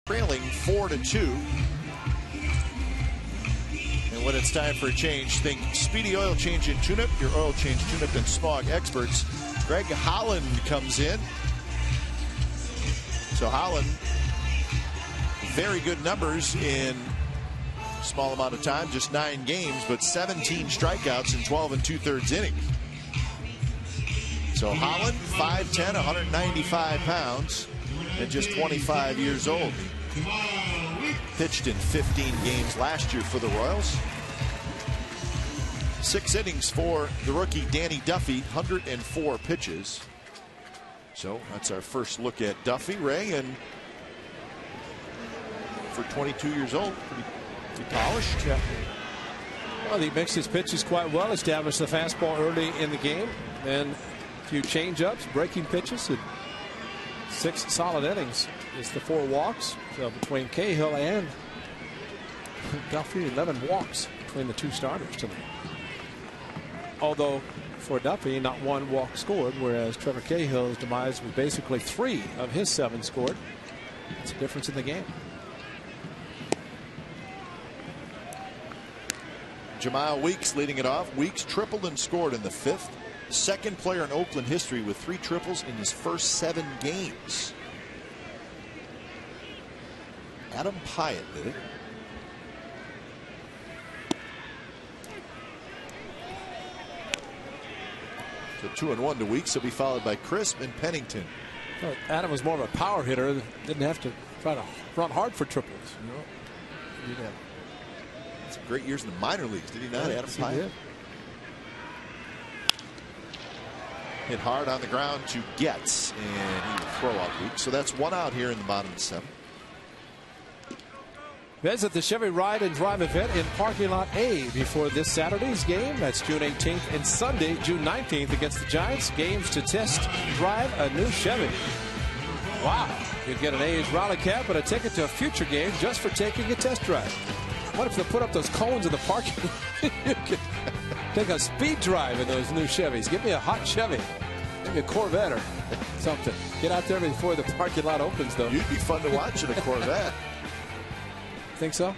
Trailing 4-2. And when it's time for a change, think Speedy Oil Change and Tune-Up, your oil change, tune-up, and smog experts. Greg Holland comes in. So Holland, very good numbers in a small amount of time, just 9 games, but 17 strikeouts in 12 2/3 innings. So Holland, 5'10", 195 pounds, and just 25 years old. Pitched in 15 games last year for the Royals. 6 innings for the rookie Danny Duffy, 104 pitches. So that's our first look at Duffy, Ray, and for 22 years old, pretty polished. Yeah. Well, he mixed his pitches quite well, established the fastball early in the game, and a few change-ups, breaking pitches, and 6 solid innings. It's the 4 walks. So between Cahill and Duffy, 11 walks between the 2 starters tonight. Although for Duffy, not 1 walk scored, whereas Trevor Cahill's demise was basically 3 of his 7 scored. It's a difference in the game. Jamal Weeks leading it off. Weeks tripled and scored in the 5th. Second player in Oakland history with 3 triples in his first 7 games. Adam Pyatt did it. So 2-1 to Weeks. He'll be followed by Crisp and Pennington. Well, Adam was more of a power hitter. Didn't have to try to run hard for triples. You know? Some great years in the minor leagues, did he not, Adam Pyatt? Did. Hit hard on the ground to Getz, and he will throw out Weeks. So that's 1 out here in the bottom of the 7th. Visit the Chevy Ride and Drive event in Parking Lot A before this Saturday's game. That's June 18th and Sunday, June 19th against the Giants. Games to test, drive a new Chevy. Wow. You get an A's rally cap and a ticket to a future game just for taking a test drive. What if they put up those cones in the parking lot? You could take a speed drive in those new Chevys. Give me a hot Chevy. Maybe a Corvette or something. Get out there before the parking lot opens, though. You'd be fun to watch in a Corvette. Think so?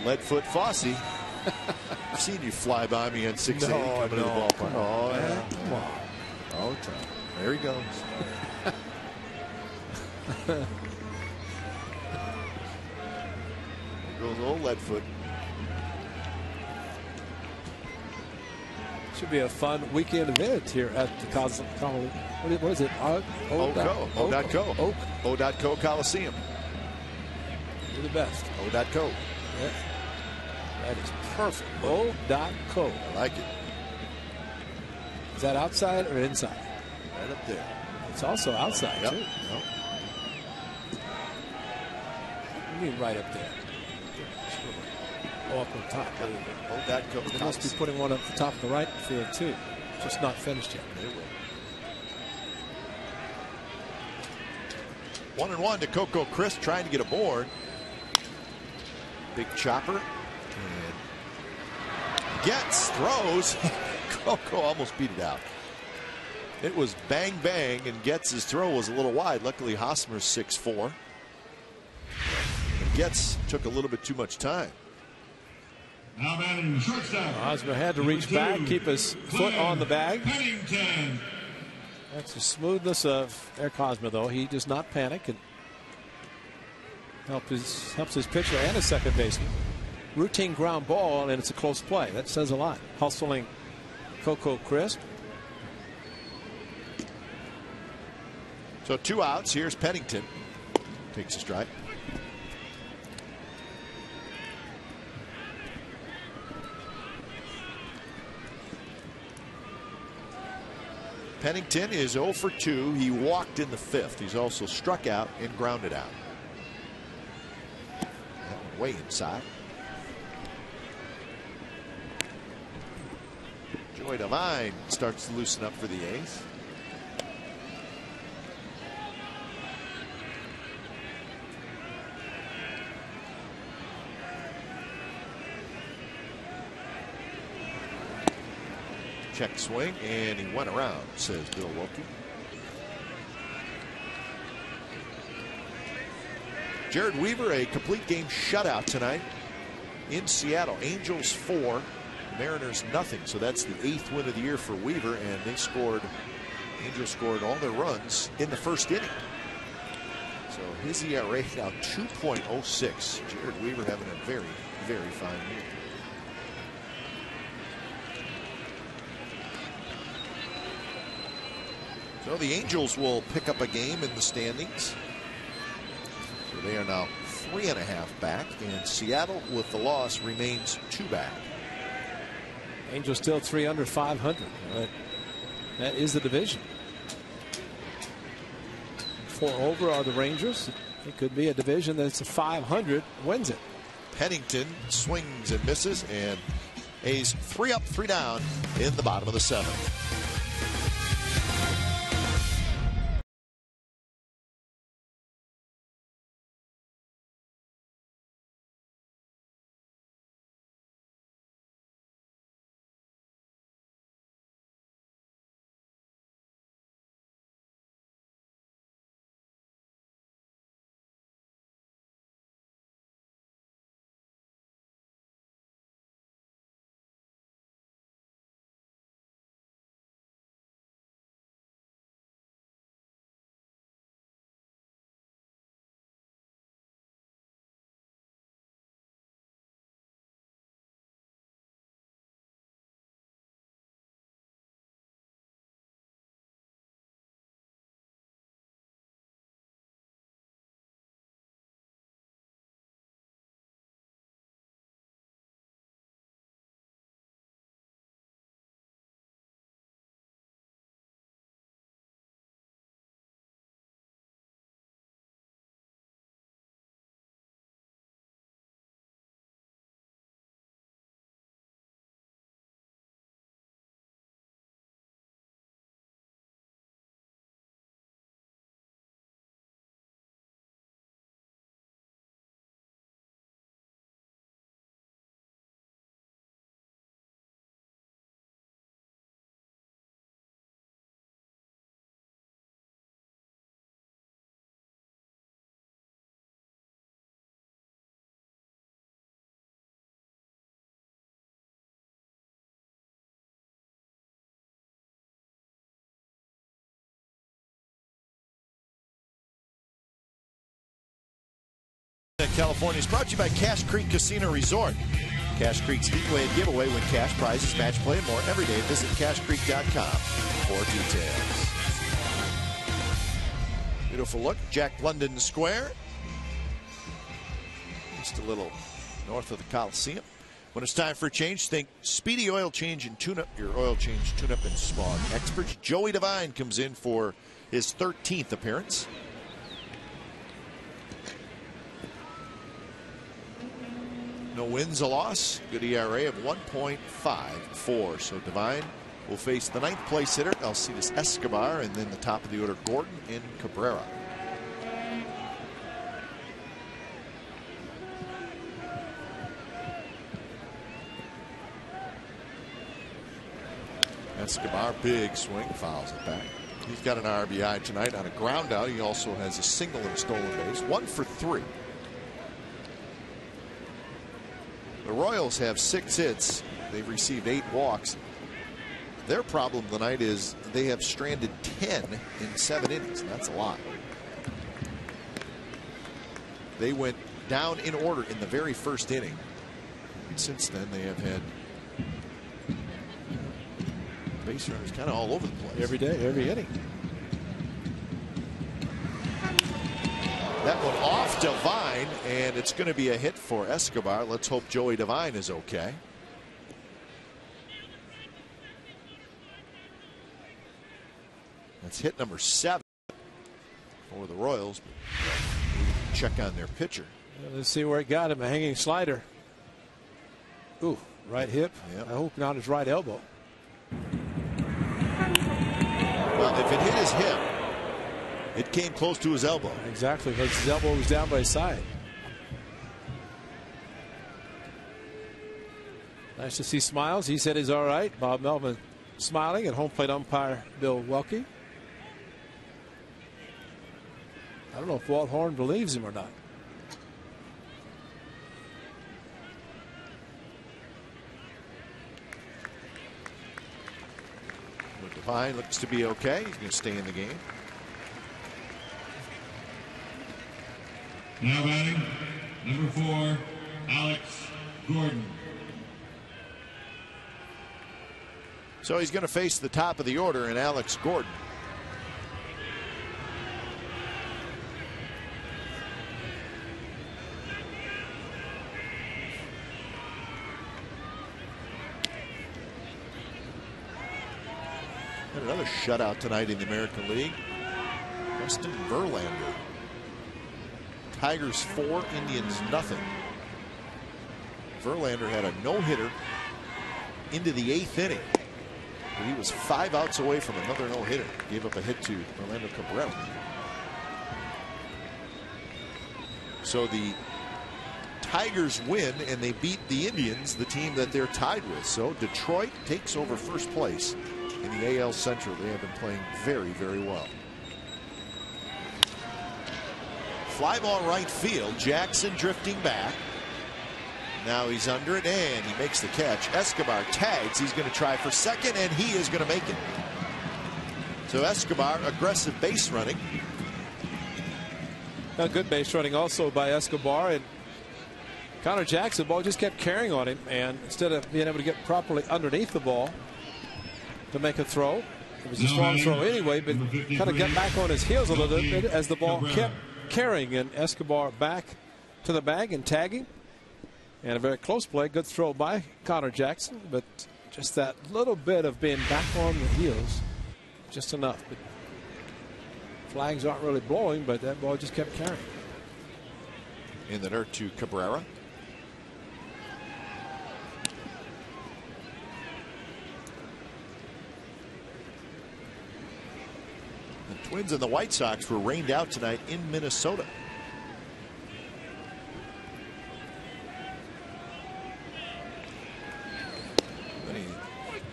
Leadfoot Fossey. I've seen you fly by me on 680 coming to the ballpark. Oh, yeah. Come on. All the time. There he goes. There goes old Leadfoot. Should be a fun weekend event here at the what is it? O.co Coliseum. You're the best. O.co. Yeah. That is perfect. O.co. I like it. Is that outside or inside? Right up there. It's also outside, Yep. too. Yep. What do you mean right up there? Oh, up on top. O.co. They must be putting one up the top of the right field, too. Just not finished yet. They will. 1-1 to Coco Crisp trying to get aboard. Big chopper. And Getz throws. Coco almost beat it out. It was bang bang, and Getz's throw was a little wide. Luckily, Hosmer's 6'4". Getz took a little bit too much time. Now batting shortstop. Hosmer had to reach back, keep his foot on the bag. Pennington. That's the smoothness of Eric Hosmer, though. He does not panic and helps his pitcher and his second baseman. Routine ground ball, and it's a close play. That says a lot. Hustling Coco Crisp. So 2 outs. Here's Pennington. Takes a strike. Pennington is 0 for 2. He walked in the 5th. He's also struck out and grounded out. That one way inside. Joy Devine starts to loosen up for the A's. Check swing, and he went around, says Bill Wilkie. Jared Weaver, a complete game shutout tonight in Seattle. Angels 4, Mariners nothing. So that's the 8th win of the year for Weaver, and they scored. Angels scored all their runs in the first inning. So his ERA now 2.06. Jared Weaver having a very, very fine year. So the Angels will pick up a game in the standings. So they are now 3.5 back, and Seattle with the loss remains 2 back. Angels still 3 under 500. That is the division. 4 over are the Rangers. It could be a division that's a 500 wins it. Pennington swings and misses, and A's 3 up, 3 down in the bottom of the 7th. California is brought to you by Cache Creek Casino Resort. Cache Creek's giveaway and giveaway win cash prizes, match play, and more every day. Visit CacheCreek.com for details. Beautiful look, Jack London Square. Just a little north of the Coliseum. When it's time for a change, think Speedy Oil Change and Tune-Up. Your oil change, tune-up, and smog experts. Joey Devine comes in for his 13th appearance. No wins, a loss. Good ERA of 1.54. So Devine will face the 9th place hitter, Alcides Escobar, and then the top of the order, Gordon and Cabrera. Escobar, big swing, fouls it back. He's got an RBI tonight on a ground out. He also has a single and a stolen base. 1 for 3. The Royals have 6 hits. They've received 8 walks. Their problem tonight is they have stranded 10 in 7 innings, and that's a lot. They went down in order in the very first inning. Since then, they have had base runners kind of all over the place. Every day, every inning. That one off Devine, and it's going to be a hit for Escobar. Let's hope Joey Devine is okay. That's hit number 7 for the Royals. Check on their pitcher. Let's see where it got him. A hanging slider. Ooh, right hip. Yep. I hope not his right elbow. Well, if it hit his hip, it came close to his elbow. Exactly, because his elbow was down by his side. Nice to see smiles. He said he's all right. Bob Melvin smiling, and home plate umpire Bill Welke. I don't know if Walt Horn believes him or not. But Devine looks to be okay. He's going to stay in the game. Now batting, number 4, Alex Gordon. So he's going to face the top of the order in Alex Gordon. Had another shutout tonight in the American League. Justin Verlander. Tigers 4, Indians nothing. Verlander had a no-hitter into the 8th inning. But he was 5 outs away from another no-hitter. Gave up a hit to Orlando Cabrera. So the Tigers win, and they beat the Indians, the team that they're tied with. So Detroit takes over first place in the AL Central. They have been playing very, very well. Fly ball right field. Jackson drifting back. Now he's under it, and he makes the catch. Escobar tags. He's going to try for second, and he is going to make it. So Escobar, aggressive base running. A good base running also by Escobar, and Connor Jackson, the ball just kept carrying on him, and instead of being able to get properly underneath the ball to make a throw, it was a strong throw anyway, but kind of got back on his heels a little bit as the ball kept carrying, and Escobar back to the bag and tagging. And a very close play. Good throw by Connor Jackson, but just that little bit of being back on the heels, just enough. But flags aren't really blowing, but that ball just kept carrying. In the dirt to Cabrera. The Twins and the White Sox were rained out tonight in Minnesota.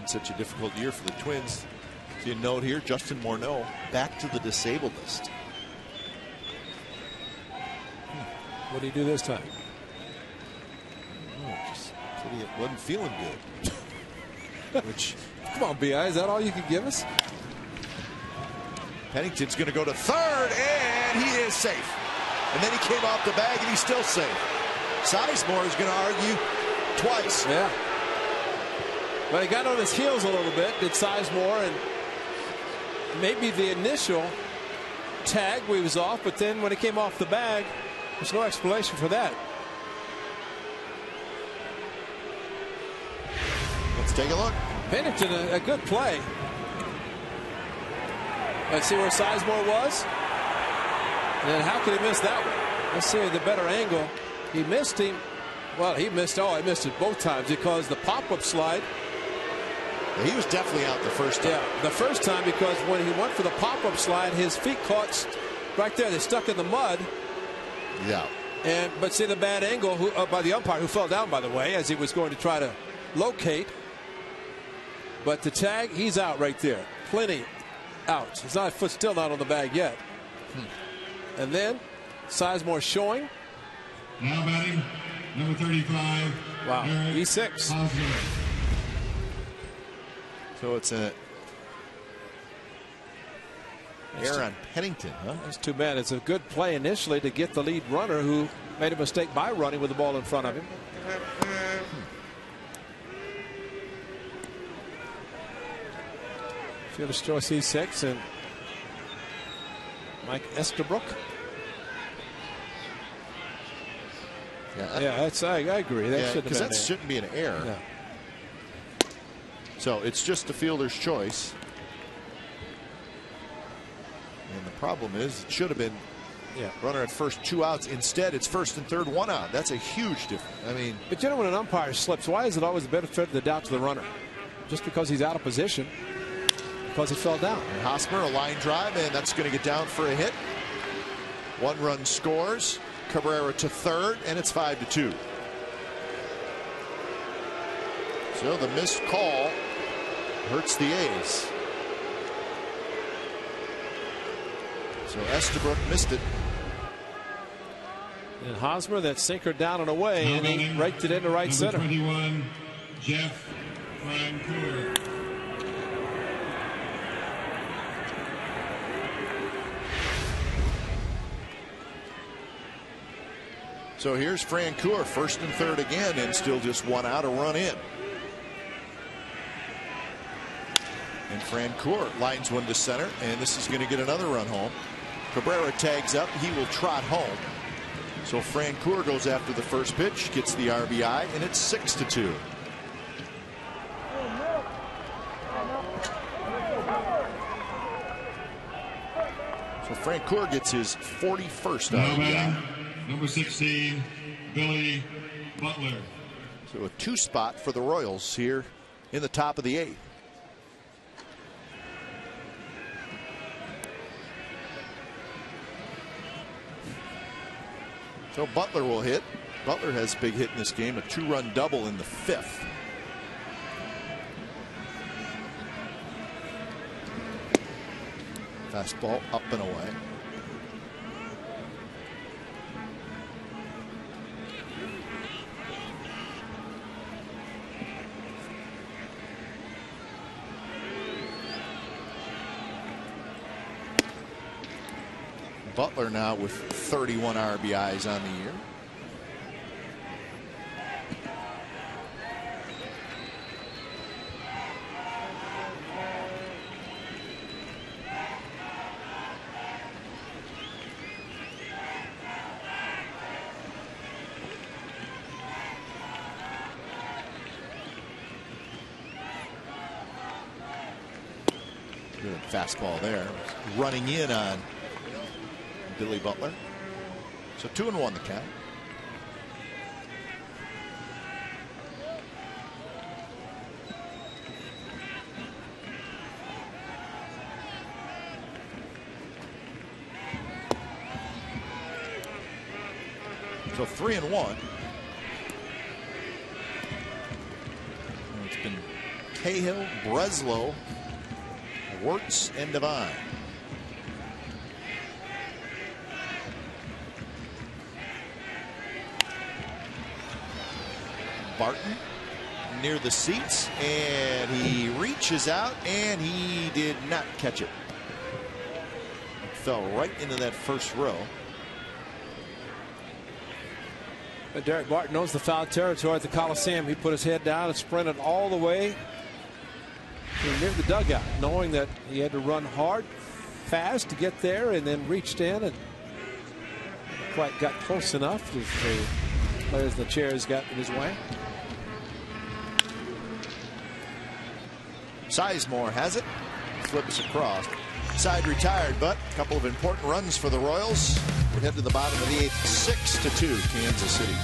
Such a difficult year for the Twins. See a note here, Justin Morneau back to the disabled list. What did he do this time? Oh, just said he wasn't feeling good. Which, come on, B.I., is that all you can give us? Pennington's going to go to third, and he is safe. and then he came off the bag, and he's still safe. Sizemore is going to argue twice. Yeah. But he got on his heels a little bit, did Sizemore, and maybe the initial tag he was off, but then when it came off the bag, there's no explanation for that. Let's take a look. Pennington, a good play. Let's see where Sizemore was. And then how could he miss that one? Let's see the better angle. He missed him. Well, he missed it both times because the pop-up slide. He was definitely out the first time. Yeah, the first time because when he went for the pop-up slide, his feet caught right there. They stuck in the mud. Yeah. But see the bad angle by the umpire, who fell down, by the way, as he was going to try to locate. But the tag, he's out right there. Plenty out. His foot still not on the bag yet. And then Sizemore showing. Now batting, number 35. Wow, E6. So it's an error on Pennington, huh? That's too bad. It's a good play initially to get the lead runner who made a mistake by running with the ball in front of him. Fielder's choice E6 and Mike Estabrook. Yeah, I agree. That shouldn't be an error. Yeah. So it's just the fielder's choice. And the problem is it should have been runner at first, 2 outs. Instead, it's first and third, 1 out. That's a huge difference. I mean, but you know, when an umpire slips, why is it always the benefit of the doubt to the runner? Just because he's out of position, because he fell down. And Hosmer, a line drive, and that's going to get down for a hit. 1 run scores. Cabrera to third, and it's 5-2. So the missed call hurts the A's. So Estabrook missed it. And Hosmer, that sinker down and away, and he raked it into right center. 21, Jeff Francoeur. So here's Francoeur, first and third again, and still just 1 out, a run in. And Francoeur lines one to center, and this is going to get another run home. Cabrera tags up. He will trot home. So Francoeur goes after the first pitch, gets the RBI, and it's 6-2. So Francoeur gets his 41st RBI. Number 16, Billy Butler. So a 2 spot for the Royals here in the top of the 8th. So Butler will hit. Butler has a big hit in this game, a 2-run double in the 5th. Fastball up and away. Butler now with 31 RBIs on the year. Good fastball there. Running in on Billy Butler. So 2-1 the count. So 3-1. It's been Cahill, Breslow, Wirtz, and Devine. Barton near the seats, and he reaches out, and he did not catch it. It fell right into that first row. Derek Barton knows the foul territory at the Coliseum. He put his head down and sprinted all the way near the dugout, knowing that he had to run hard, fast to get there, and then reached in and quite got close enough as the players in the chairs got in his way. Sizemore has it, flips across. Side retired, but a couple of important runs for the Royals. We head to the bottom of the 8th, 6-2, Kansas City.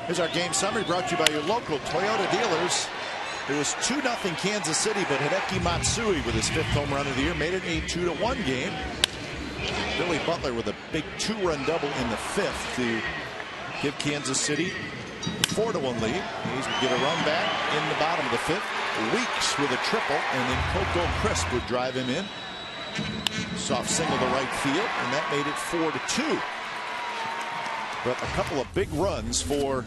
Here's our game summary brought to you by your local Toyota dealers. It was 2-0 Kansas City, but Hideki Matsui with his 5th home run of the year made it a 2-1 game. Billy Butler with a big 2-run double in the 5th to give Kansas City a 4-1 lead. Hayes would get a run back in the bottom of the 5th. Weeks with a triple, and then Coco Crisp would drive him in. Soft single to right field, and that made it 4-2. But a couple of big runs for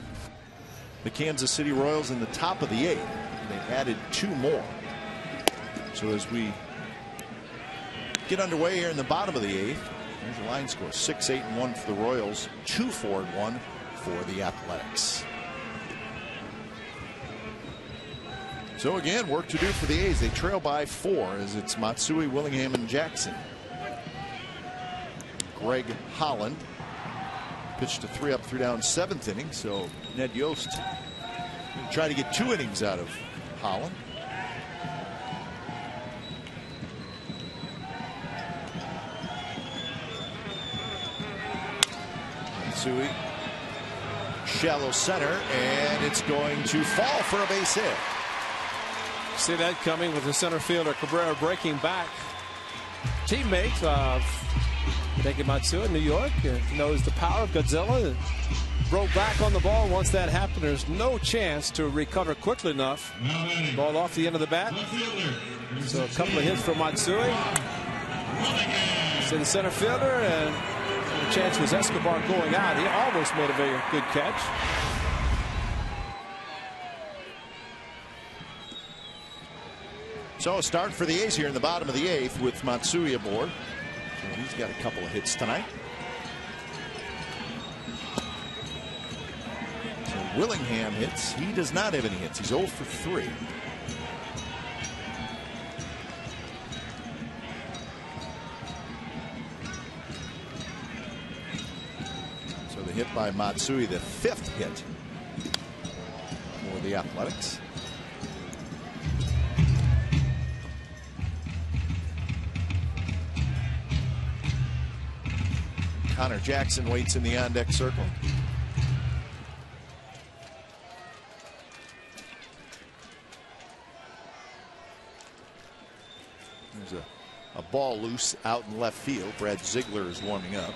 the Kansas City Royals in the top of the 8th. They added 2 more. So as we get underway here in the bottom of the 8th, there's your line score: 6-8-1 for the Royals, 2-4-1 for the Athletics. So again, work to do for the A's. They trail by 4 as it's Matsui, Willingham, and Jackson. Greg Holland pitched a 3-up, 3-down 7th inning, so Ned Yost try to get 2 innings out of Holland. Matsui, shallow center, and it's going to fall for a base hit. See that coming with the center fielder Cabrera breaking back. Teammate of Hideki Matsui in New York knows the power of Godzilla. Broke back on the ball. Once that happened, there's no chance to recover quickly enough. Ball off the end of the bat. So a couple of hits from Matsui. To the center fielder, and the chance was Escobar going out. He almost made a very good catch. So a start for the A's here in the bottom of the 8th with Matsui aboard. So he's got a couple of hits tonight. So Willingham hits. He does not have any hits. He's 0 for 3. So the hit by Matsui, the 5th hit for the Athletics. Connor Jackson waits in the on-deck circle. There's a ball loose out in left field. Brad Ziegler is warming up.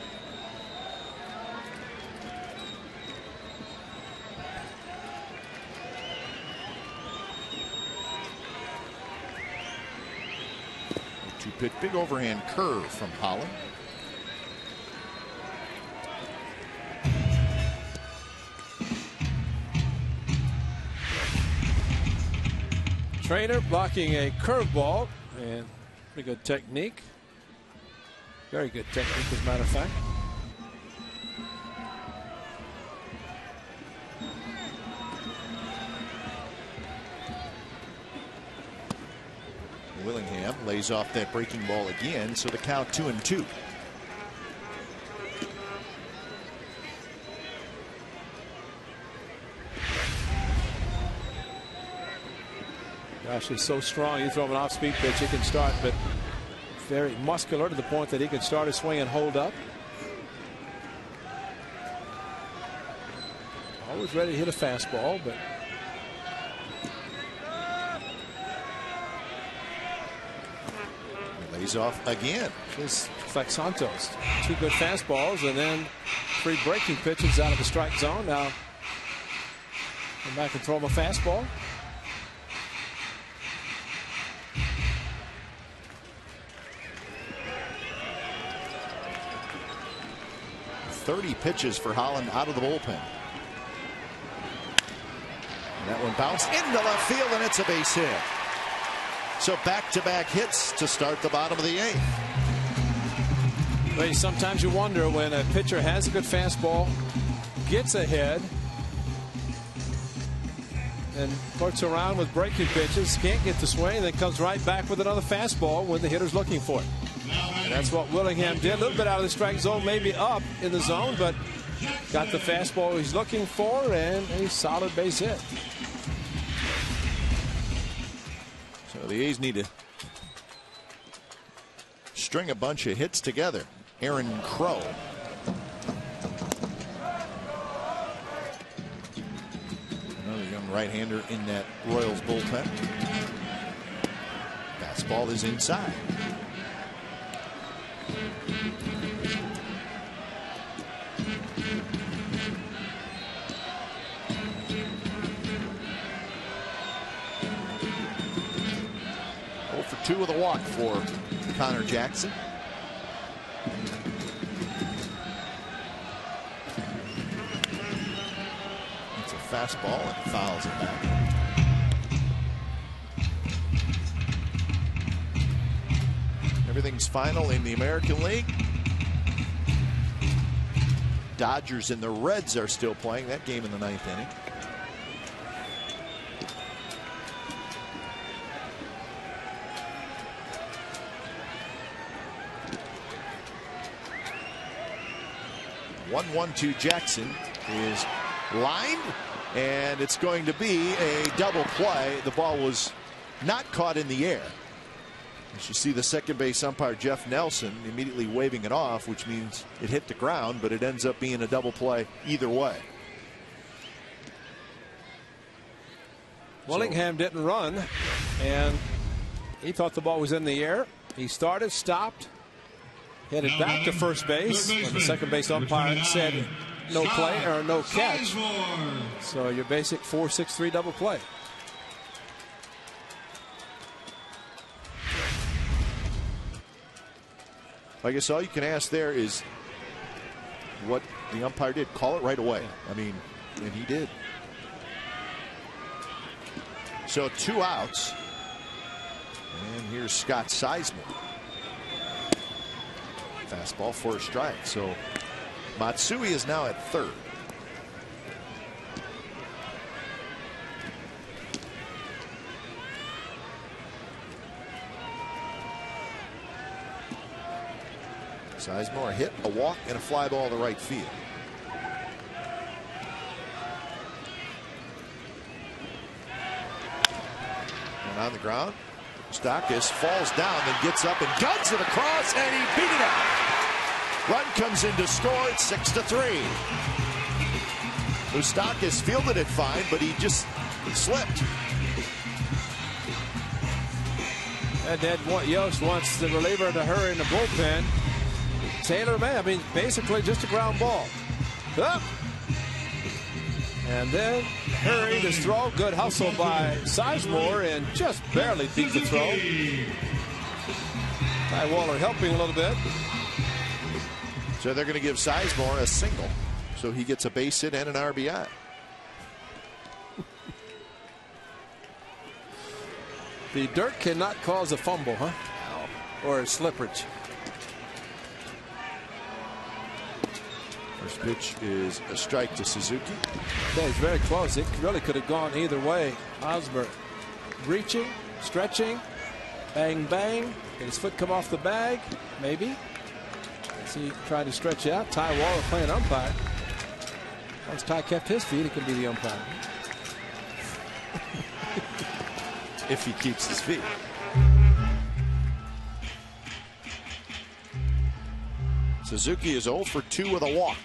pitch. Big overhand curve from Holland. Trainer blocking a curveball, and pretty good technique. Very good technique, as a matter of fact. Willingham lays off that breaking ball again, so the count 2-2. Gosh, he's so strong. You throw him an off-speed pitch, he can start, but very muscular to the point that he can start his swing and hold up. Always ready to hit a fastball, but lays off again. It's like Santos. 2 good fastballs and then 3 breaking pitches out of the strike zone. Now come back and throw him a fastball. .30 pitches for Holland out of the bullpen. And that one bounced into left field, and it's a base hit. So back-to-back hits to start the bottom of the 8th. Well, sometimes you wonder when a pitcher has a good fastball, gets ahead, and flirts around with breaking pitches, can't get the swing, then comes right back with another fastball when the hitter's looking for it. And that's what Willingham did. A little bit out of the strike zone, maybe up in the zone, but got the fastball he's looking for and a solid base hit. So the A's need to string a bunch of hits together. Aaron Crow. Another young right-hander in that Royals bullpen. Fastball is inside. For 2 with a walk for Connor Jackson. It's a fastball and fouls it back. Everything's final in the American League. Dodgers and the Reds are still playing that game in the 9th inning. (1-1-2) Jackson is lined, and it's going to be a double play. The ball was not caught in the air. As you see the second base umpire Jeff Nelson immediately waving it off, which means it hit the ground, but it ends up being a double play either way. Willingham didn't run, and he thought the ball was in the air. He started, stopped, headed back to first base when the second base umpire said no play or no catch. So your basic 4-6-3 double play. I guess all you can ask there is what the umpire did. Call it right away. I mean, and he did. So 2 outs. And here's Scott Sizemore. Fastball for a strike. So Matsui is now at third. Sizemore hit a walk and a fly ball to right field. And on the ground, Moustakas falls down, then gets up and guns it across, and he beat it out. Run comes in to score. It's 6-3. Moustakas fielded it fine, but he just slipped. And then Yost wants the reliever to hurry in the bullpen. Taylor May, I mean, basically just a ground ball. Up. And then hurried his throw. Good hustle by Sizemore and just barely beat the throw. Ty Waller helping a little bit. So they're going to give Sizemore a single. So he gets a base hit and an RBI. The dirt cannot cause a fumble, huh? Or a slippage. First pitch is a strike to Suzuki. Yeah, he's very close. It really could have gone either way. Hosmer reaching, stretching, bang, bang. Did his foot come off the bag? Maybe. As he tried to stretch out. Ty Waller playing umpire. Once Ty kept his feet, he could be the umpire. If he keeps his feet. Suzuki is 0 for 2 with a walk.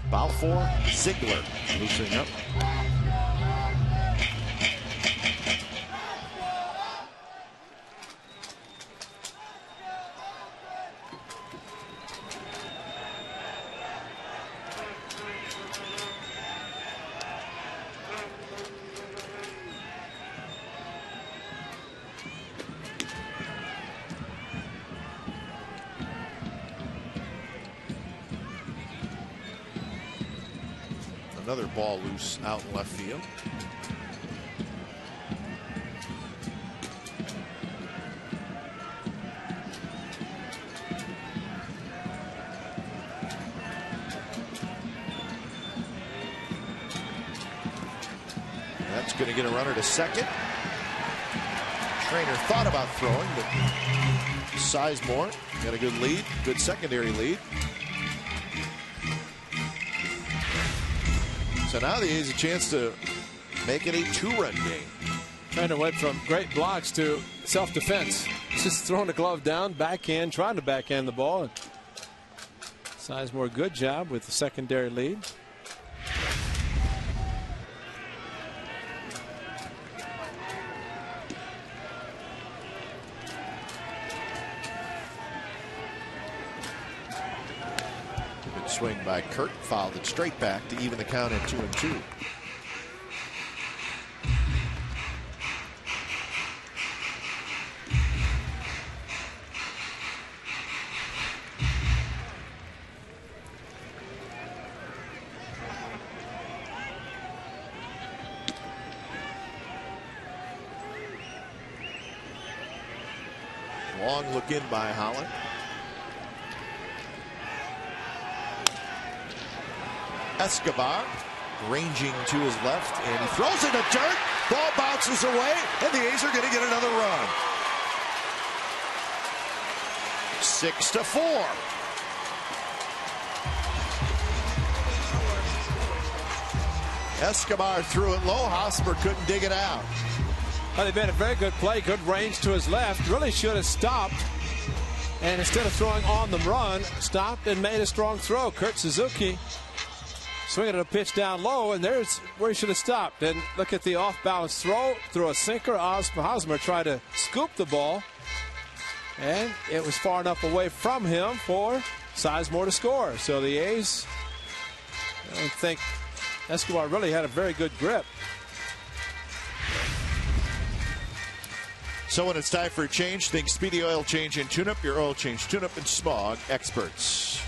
Balfour, Ziegler loosening up. Another ball loose out in left field. That's going to get a runner to second. Trainer thought about throwing, but Sizemore got a good lead, good secondary lead. So now the A's a chance to make it a 2-run game. Trainer went from great blocks to self-defense. Just throwing the glove down, backhand, trying to backhand the ball. And Sizemore, good job with the secondary lead. Swing by Kurt, fouled it straight back to even the count at 2-2. Long look in by Holland. Escobar ranging to his left, and he throws it to dirt. Ball bounces away, and the A's are going to get another run. 6-4. Escobar threw it low. Hosmer couldn't dig it out. Well, they made a very good play, good range to his left. Really should have stopped. And instead of throwing on the run, stopped and made a strong throw. Kurt Suzuki swinging at a pitch down low, and there's where he should have stopped. And look at the off-balance throw. Through a sinker, Hosmer tried to scoop the ball. And it was far enough away from him for Sizemore to score. So the A's, I think Escobar really had a very good grip. So when it's time for a change, think Speedy Oil Change and Tune-Up, your oil change tune-up and smog experts.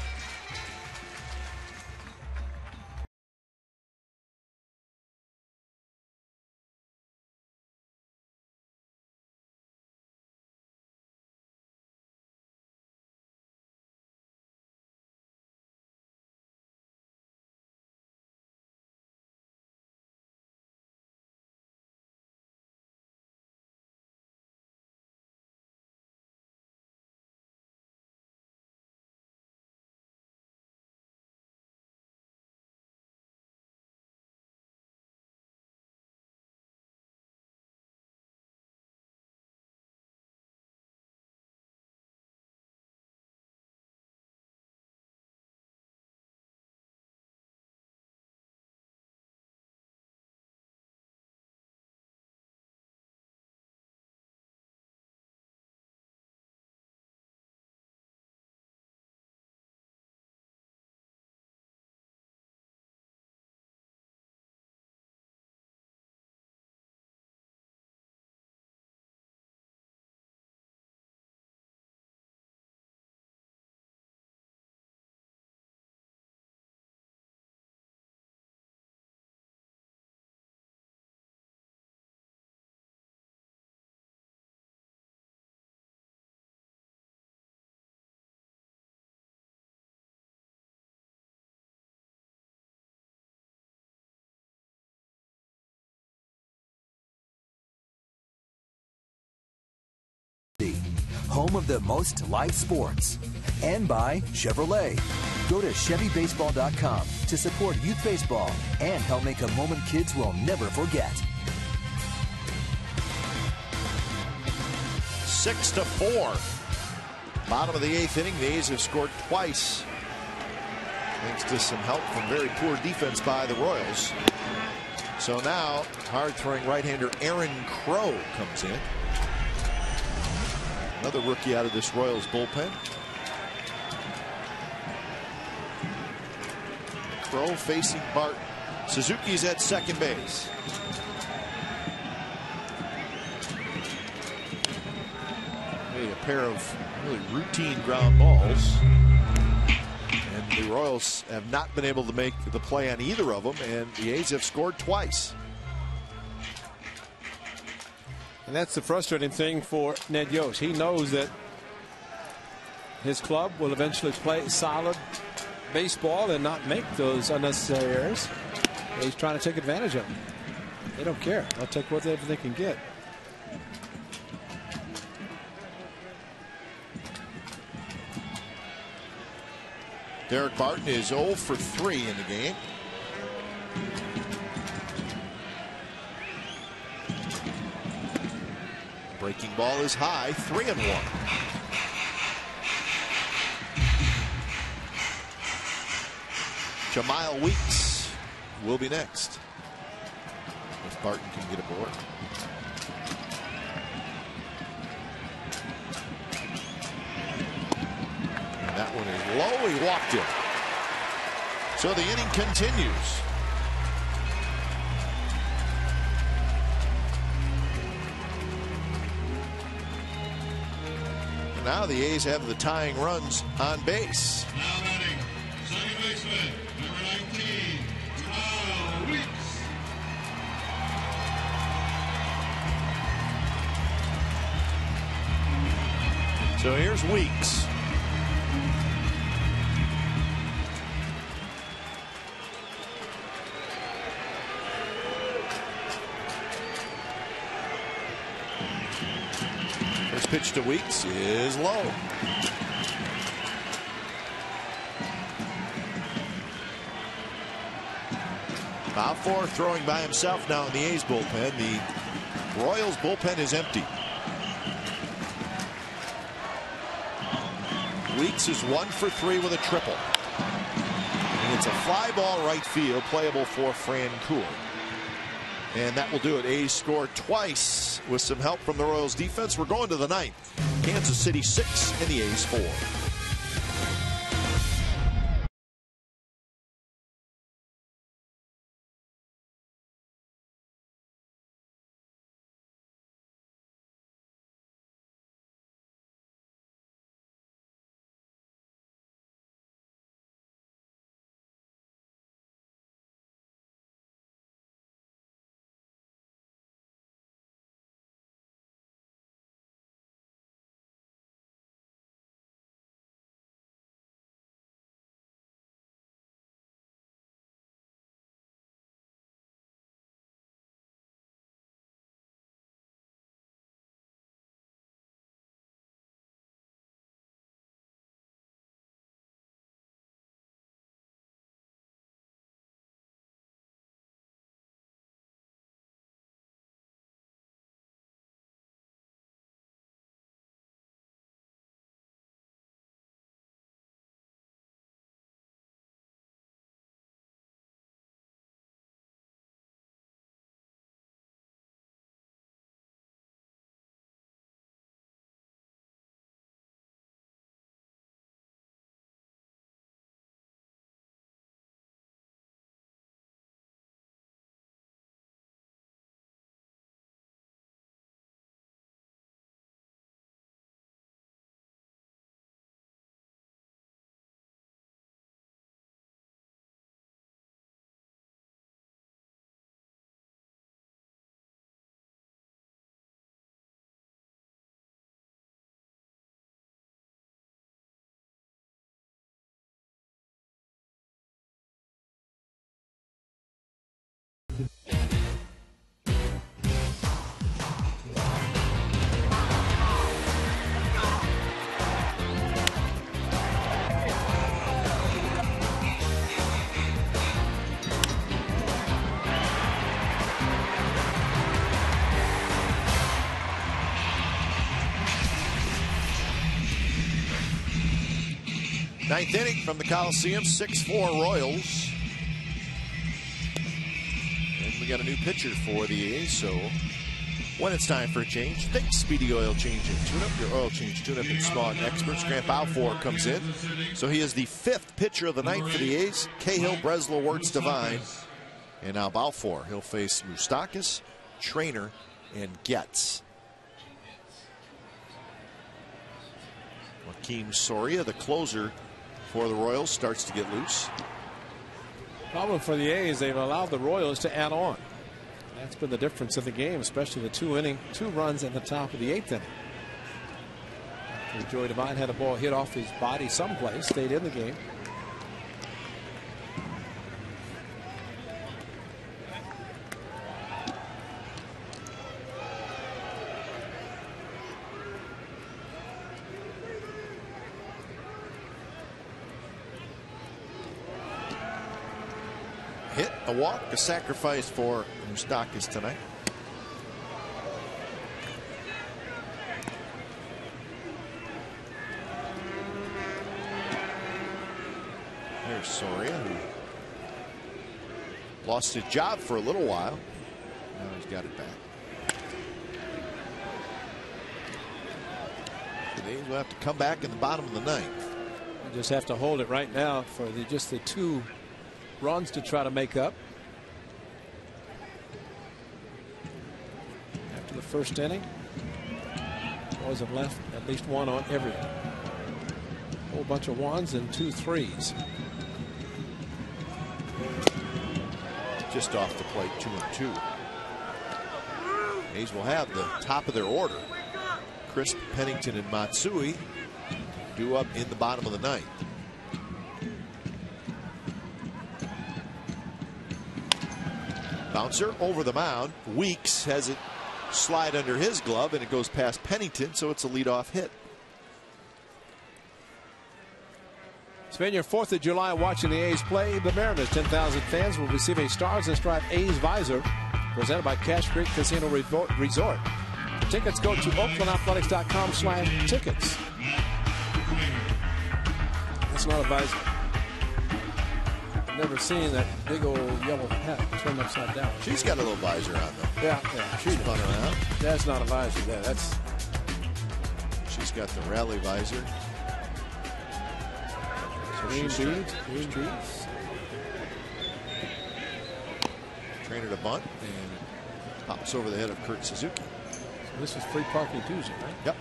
home of the most live sports. And by Chevrolet. Go to ChevyBaseball.com to support youth baseball and help make a moment kids will never forget. 6-4. Bottom of the 8th inning. The A's have scored twice, thanks to some help from very poor defense by the Royals. So now, hard-throwing right-hander Aaron Crow comes in. Another rookie out of this Royals bullpen. Crow facing Barton. Suzuki's at second base. Made a pair of really routine ground balls. And the Royals have not been able to make the play on either of them, and the A's have scored twice. And that's the frustrating thing for Ned Yost. He knows that his club will eventually play solid baseball and not make those unnecessary errors. He's trying to take advantage of them. They don't care. They'll take whatever they can get. Derek Barton is 0 for 3 in the game. Breaking ball is high, 3-1. Jamile Weeks will be next, if Barton can get aboard. And that one is low. He walked it. So the inning continues. And now the A's have the tying runs on base. Now batting, second baseman, number 19, Kyle Weeks. So here's Weeks. First pitch to Weeks is low. Bob Ford throwing by himself now in the A's bullpen. The Royals bullpen is empty. Weeks is 1 for 3 with a triple. And it's a fly ball right field, playable for Francoeur. And that will do it. A's score twice with some help from the Royals defense. We're going to the 9th. Kansas City 6 and the A's 4. Ninth inning from the Coliseum, 6-4 Royals. And we got a new pitcher for the A's, so when it's time for a change, think Speedy Oil Change and Tune-Up. Your oil change tune-up and smog experts. Grant Balfour comes in. So he is the 5th pitcher of the night for the A's. Cahill, Breslow, Wirtz, Devine. And now Balfour. He'll face Moustakas, Trainer, and Getz. Joakim Soria, the closer for the Royals, starts to get loose. Problem for the A's, they've allowed the Royals to add on. That's been the difference of the game, especially the 2 runs at the top of the 8th inning. After Joey Devine had a ball hit off his body someplace, stayed in the game. Hit, a walk, a sacrifice for Moustakas tonight. There's Soria, who lost his job for a little while. Now he's got it back. So the A's will have to come back in the bottom of the 9th. You just have to hold it right now for just the 2 runs to try to make up. After the first inning, Boys have left at least 1 on every. Whole bunch of 1s and 2 3s. Just off the plate, 2-2. A's will have the top of their order. Crisp, Pennington, and Matsui due up in the bottom of the 9th. Bouncer over the mound. Weeks has it slide under his glove, and it goes past Pennington, so it's a leadoff hit. Spend your 4th of July watching the A's play the Mariners. 10,000 fans will receive a Stars and Stripes A's visor presented by Cache Creek Casino Resort. For tickets, go to oaklandathletics.com/tickets. That's not a visor. I've never seen that big old yellow hat turned upside down. She's got a little visor on, though. Yeah. She's fun around. That's not a visor there. That's. She's got the rally visor. Green beads. Trainer to bunt and pops over the head of Kurt Suzuki. So this is free parking Tuesday, right? Yep.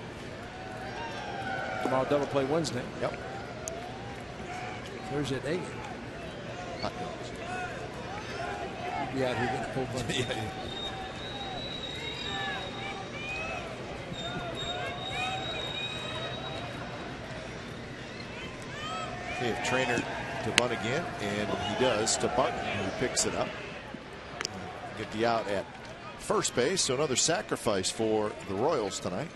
Tomorrow double play Wednesday. Yep. Thursday at 8. Hot dogs. You'll be out here getting a whole bunch. Yeah. If Trainer to bunt again, and he does to Barton, who picks it up. Get the out at first base, so another sacrifice for the Royals tonight.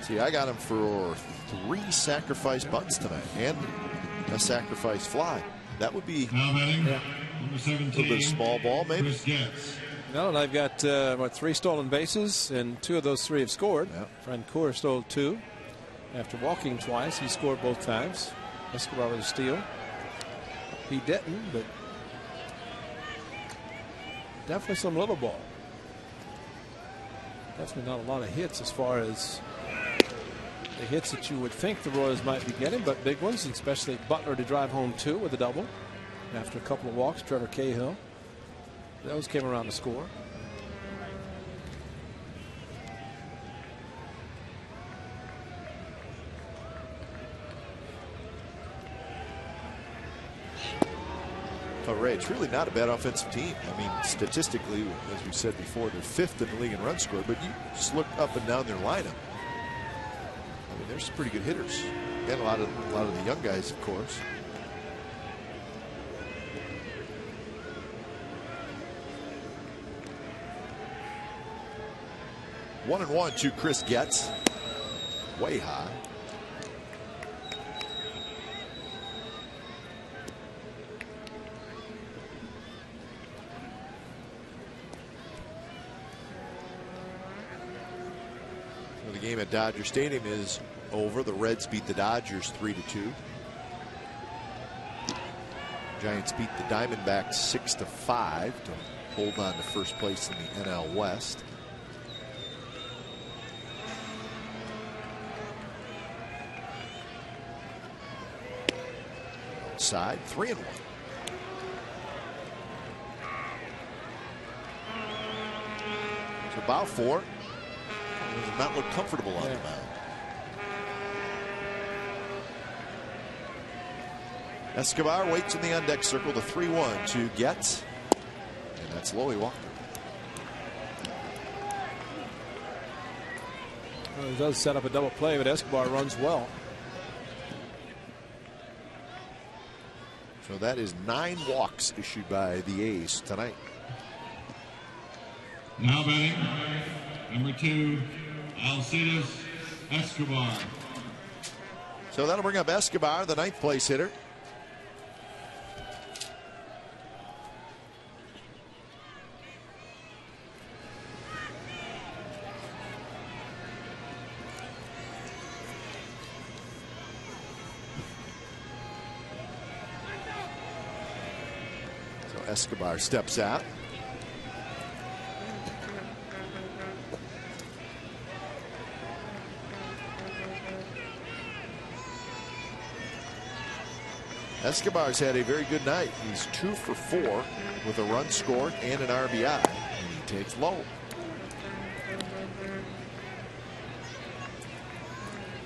See, I got him for 3 sacrifice bunts tonight and a sacrifice fly. That would be number 17, a little bit of small ball, maybe. No, and I've got 3 stolen bases, and 2 of those 3 have scored. Yep. Francoeur stole 2. After walking twice, he scored both times. Escobar with a steal. He didn't, but definitely some little ball. Definitely not a lot of hits as far as the hits that you would think the Royals might be getting, but big ones, especially Butler to drive home 2 with a double. After a couple of walks, Trevor Cahill. Those came around to score. Oh, Ray, it's really not a bad offensive team. I mean, statistically, as we said before, they're 5th in the league in runs scored, but you just look up and down their lineup. I mean, there's some pretty good hitters. And a lot of the young guys, of course. One and 1 to Chris Getz. Way high. The game at Dodger Stadium is over. The Reds beat the Dodgers 3-2. Giants beat the Diamondbacks 6-5 to hold on to first place in the NL West. Outside, 3-1. So Balfour does not look comfortable on the mound. Escobar waits in the on-deck circle. The 3-1 to Getz. And that's Loey Walker. Well, he does set up a double play, but Escobar runs well. So that is 9 walks issued by the A's tonight. Now batting, number 2, Alcides Escobar. So that'll bring up Escobar, the 9th place hitter. Escobar steps out. Escobar's had a very good night. He's 2 for 4 with a run scored and an RBI. And he takes low.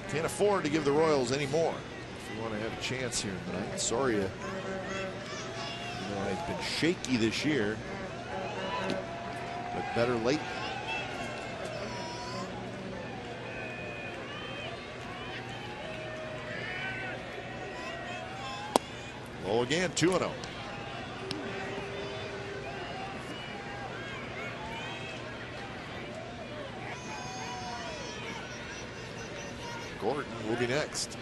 Can't afford to give the Royals any more if you want to have a chance here tonight. Soria, has been shaky this year, but better late. Low again, 2-0. Gordon will be next.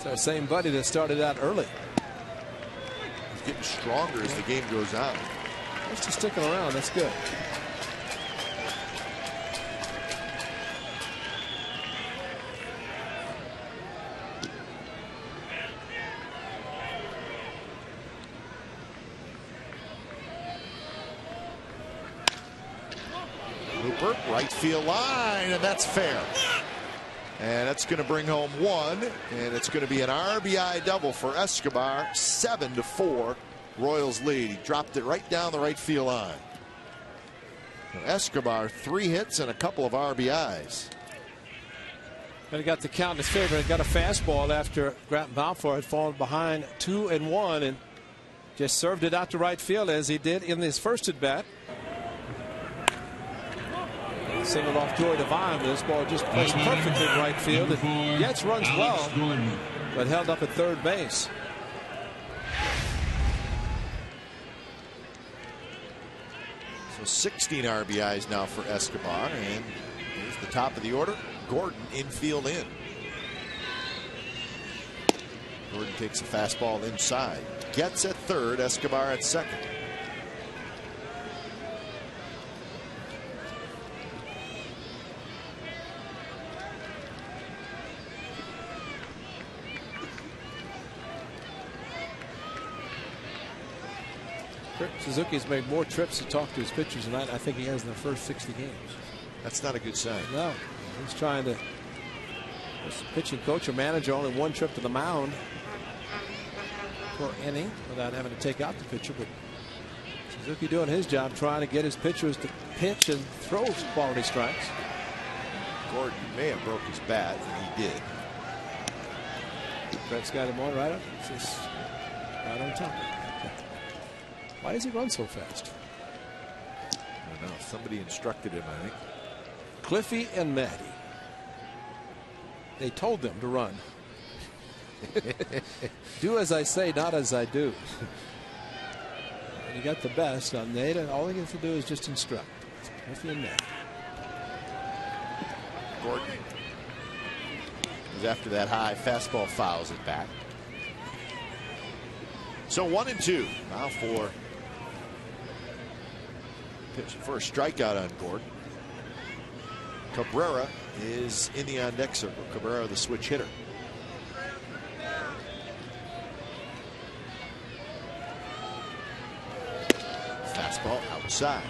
Our same buddy that started out early. He's getting stronger as the game goes on. Just sticking around. That's good. Hooper, right field line, and that's fair. And that's going to bring home 1, and it's going to be an RBI double for Escobar. 7-4, Royals lead. He dropped it right down the right field line. So Escobar, 3 hits and a couple of RBIs. And he got the count in his favor. He got a fastball after Grant Balfour had fallen behind 2-1 and just served it out to right field as he did in his first at bat. Singled off Joey Devine, but this ball just placed perfectly in right field. And Getz runs well, but held up at third base. So 16 RBIs now for Escobar, and here's the top of the order. Gordon infield in. Gordon takes a fastball inside. Getz at third, Escobar at second. Suzuki's made more trips to talk to his pitchers tonight I think he has in the first 60 games. That's not a good sign. No. He's trying to, as pitching coach or manager, only 1 trip to the mound per inning without having to take out the pitcher. But Suzuki doing his job, trying to get his pitchers to pitch and throw quality strikes. Gordon may have broke his bat, and he did. Brett's got him on right up. It's just right on top. Why does he run so fast? I don't know. Somebody instructed him, I think. Cliffy and Maddie. They told them to run. Do as I say, not as I do. You got the best on Nada. All he has to do is just instruct. Cliffy and Maddie. Gordon is after that high fastball, fouls it back. So 1-2. Balfour pitch for a strikeout on Gordon. Cabrera is in the on deck circle. Cabrera, the switch hitter. Fastball outside.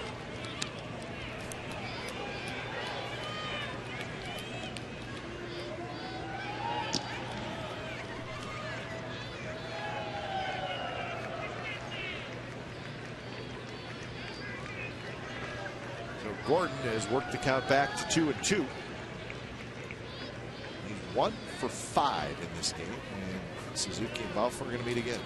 Gordon has worked the count back to 2-2. He's 1 for 5 in this game, and Suzuki and Balfour are going to meet again.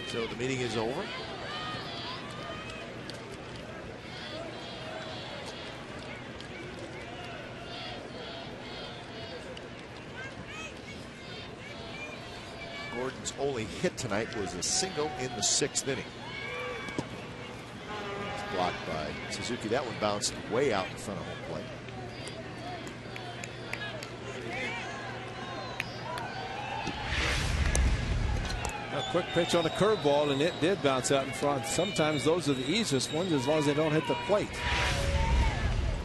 So the meeting is over. Gordon's only hit tonight was a single in the 6th inning. It's blocked by Suzuki. That one bounced way out in front of home plate. A quick pitch on a curveball, and it did bounce out in front. Sometimes those are the easiest ones as long as they don't hit the plate.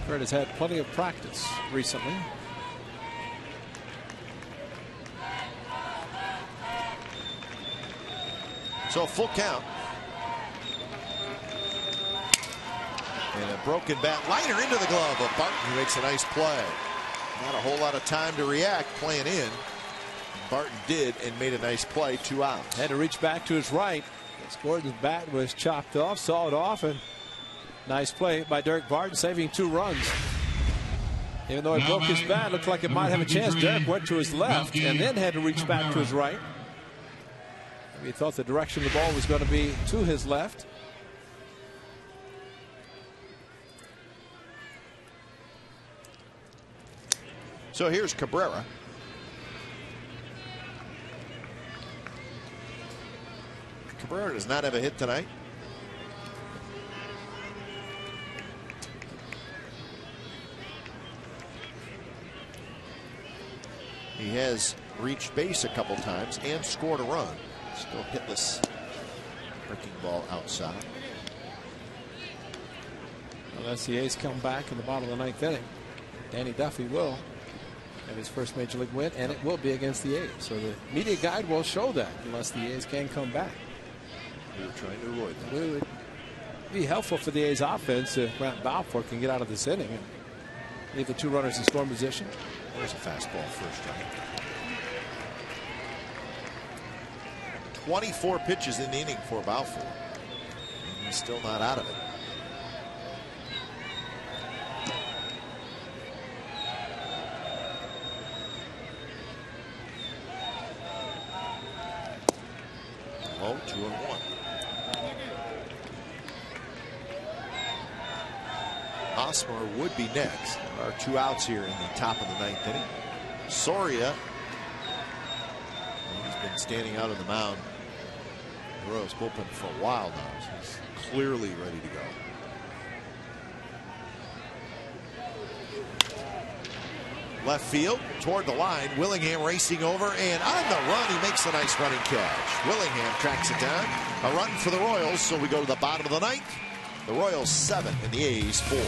Kurt has had plenty of practice recently. So a full count. And a broken bat liner into the glove of Barton, who makes a nice play. Not a whole lot of time to react playing in. Barton did and made a nice play. 2 outs. Had to reach back to his right. Gordon's bat was chopped off, saw it off, and nice play by Derek Barton, saving 2 runs. Even though he broke his bat, looked like it might have a chance. Derek went to his left and then had to reach back to his right. He thought the direction of the ball was going to be to his left. So here's Cabrera. Cabrera does not have a hit tonight. He has reached base a couple times and scored a run. Still hitless. Breaking ball outside. Unless the A's come back in the bottom of the 9th inning, Danny Duffy will have his first major league win, and it will be against the A's. So the media guide will show that unless the A's can come back. We were trying to avoid that. It would be helpful for the A's offense if Grant Balfour can get out of this inning and leave the 2 runners in scoring position. There's a fastball first strike. 24 pitches in the inning for Balfour. And he's still not out of it. Low, 2-1. Hosmer would be next. There are 2 outs here in the top of the 9th inning. Soria, he's been standing out on the mound, the Royals bullpen for a while now. So he's clearly ready to go. Left field toward the line. Willingham racing over, and on the run he makes a nice running catch. Willingham tracks it down. A run for the Royals, so we go to the bottom of the 9th. The Royals 7 and the A's 4.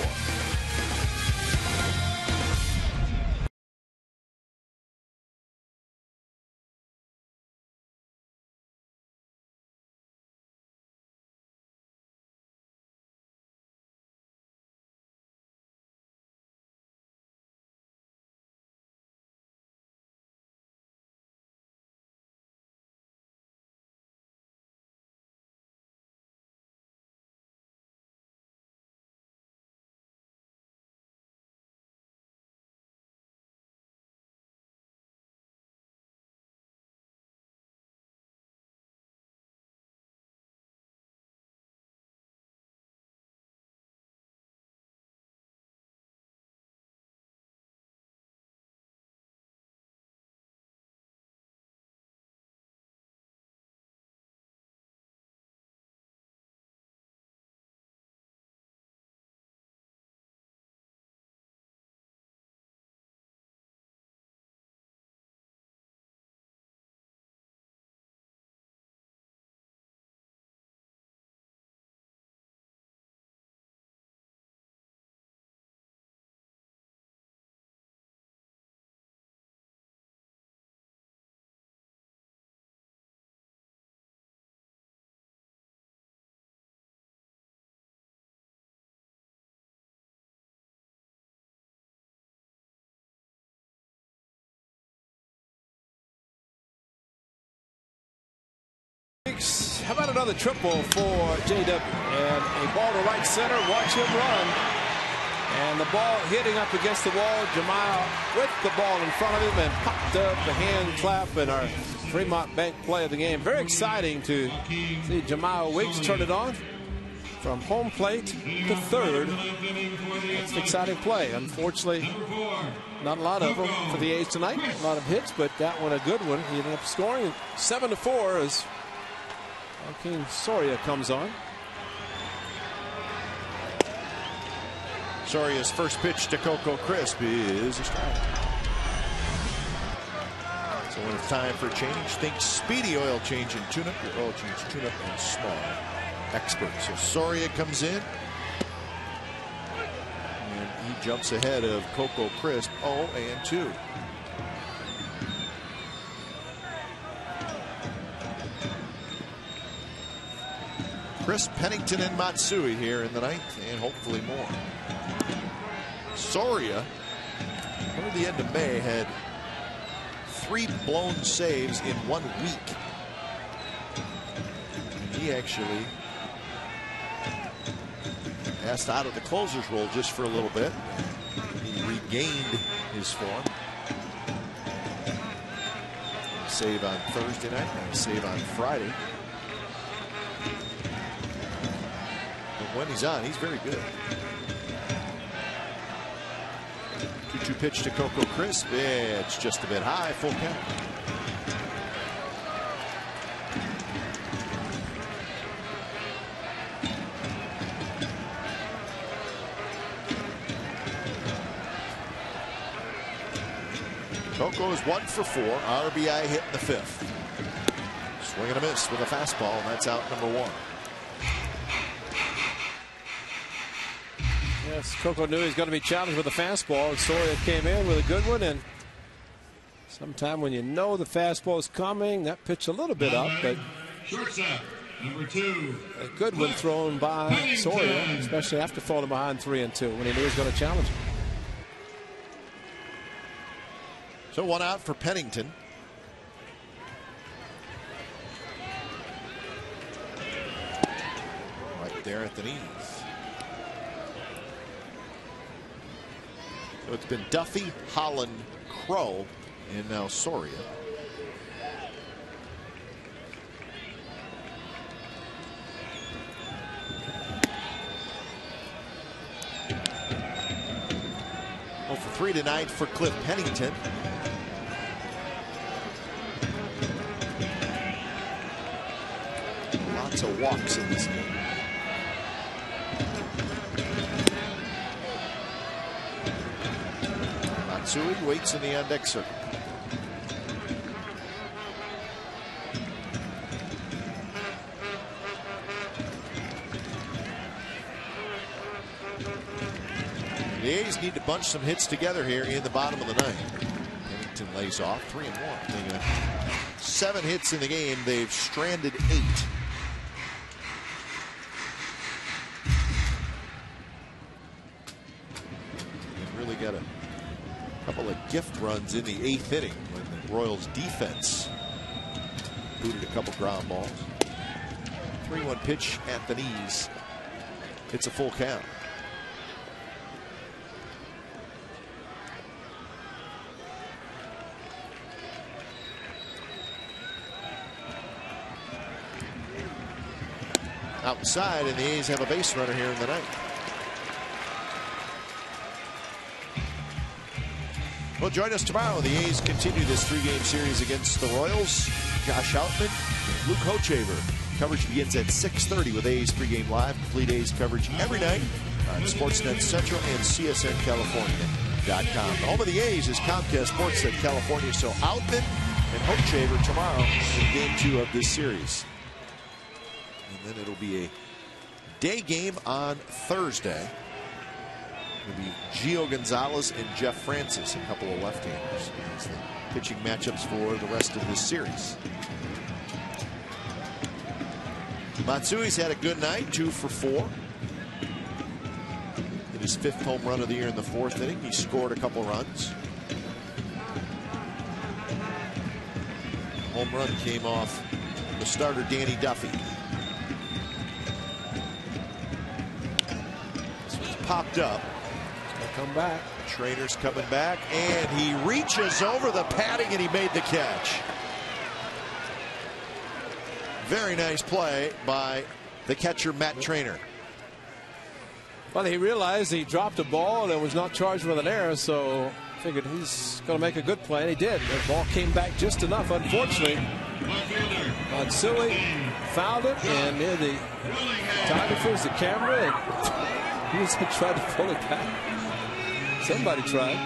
How about another triple for JW? And a ball to right center. Watch him run. And the ball hitting up against the wall. Jamal with the ball in front of him and popped up the hand clap in our Fremont Bank play of the game. Very exciting to see Jamal Weeks turn it on from home plate to third. It's an exciting play. Unfortunately, not a lot of them for the A's tonight. A lot of hits, but that one a good one. He ended up scoring 7-4 as Joaquin Soria comes on. Soria's first pitch to Coco Crisp is a strike. So when it's time for a change, think Speedy Oil Change and Tune-Up. Your oil change, tune-up, and small expert. So Soria comes in. And he jumps ahead of Coco Crisp 0-2. Chris Pennington and Matsui here in the ninth, and hopefully more. Soria, toward the end of May, had 3 blown saves in 1 week. And he actually passed out of the closer's role just for a little bit. He regained his form. Save on Thursday night and a save on Friday. But when he's on, he's very good. 2-2 pitch to Coco Crisp. It's just a bit high. Full count. Coco is 1 for 4. RBI hit in the 5th. Swing and a miss with a fastball, and that's out number 1. Yes, Coco knew he was going to be challenged with a fastball, and Soria came in with a good one. And sometime when you know the fastball is coming, that pitch a little bit up, but Shortstop, number 2. a good one thrown by Soria, especially after falling behind 3-2 when he knew he was going to challenge him. So 1 out for Pennington. Right there at the knees. So it's been Duffy, Holland, Crow, and now Soria. Oh, for 3 tonight for Cliff Pennington. Lots of walks in this game. Matsui waits in the on-deck circle. The A's need to bunch some hits together here in the bottom of the ninth. Pennington lays off 3-1. They got 7 hits in the game. They've stranded 8. Really got a couple of gift runs in the 8th inning when the Royals defense booted a couple ground balls. 3-1 pitch at the knees. It's a full count. Outside, and the A's have a base runner here in the ninth. Well, join us tomorrow. The A's continue this 3-game series against the Royals. Josh Outman, Luke Hochaver. Coverage begins at 6:30 with A's pregame live. Complete A's coverage every night on Sportsnet Central and CSNCalifornia.com. The home of the A's is Comcast Sportsnet California. So Outman and Hochaver tomorrow in Game 2 of this series. And then it'll be a day game on Thursday. It'll be Gio Gonzalez and Jeff Francis, a couple of left-handers. That's the pitching matchups for the rest of this series. Matsui's had a good night, 2 for 4. Hit his 5th home run of the year in the 4th inning. He scored a couple runs. Home run came off the starter Danny Duffy. popped up. They'll come back. Trainer's coming back, and he reaches over the padding, and he made the catch. Very nice play by the catcher, Matt Trainer. Well, he realized he dropped a ball and was not charged with an error, so figured he's going to make a good play, and he did. The ball came back just enough, unfortunately. Matsui fouled it, and near the photographers, the camera, and he was tried to pull it back. Somebody tried.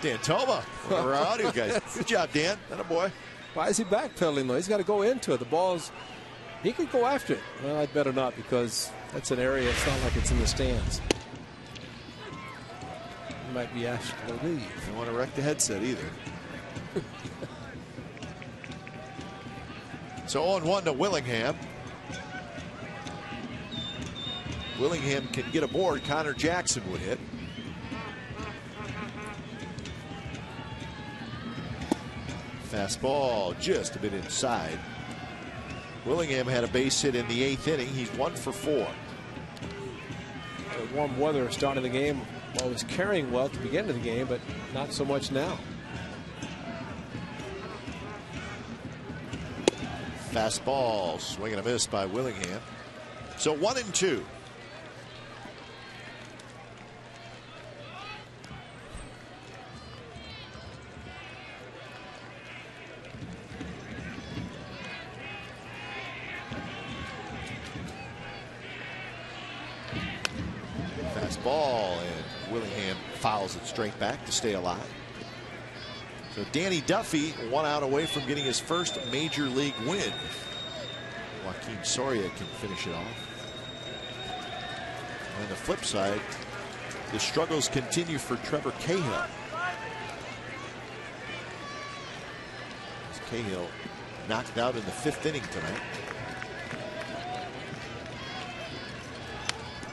Dan Toma, one of our audio guys. Good job, Dan. Attaboy. Why is he backpedaling, though? He's got to go into it. The ball's, he could go after it. Well, I'd better not, because that's an area, it's not like it's in the stands. He might be asked to leave. Don't want to wreck the headset either. So 0-1 to Willingham. Willingham can get aboard. Connor Jackson would hit. Fastball just a bit inside. Willingham had a base hit in the 8th inning. He's 1 for 4. The warm weather starting the game. Well, was carrying well at the beginning of the game, but not so much now. Fastball, swing and a miss by Willingham. So 1-2. Fastball, and Willingham fouls it straight back to stay alive. So Danny Duffy 1 out away from getting his first major league win. Joaquin Soria can finish it off. On the flip side, the struggles continue for Trevor Cahill. Cahill knocked out in the 5th inning tonight.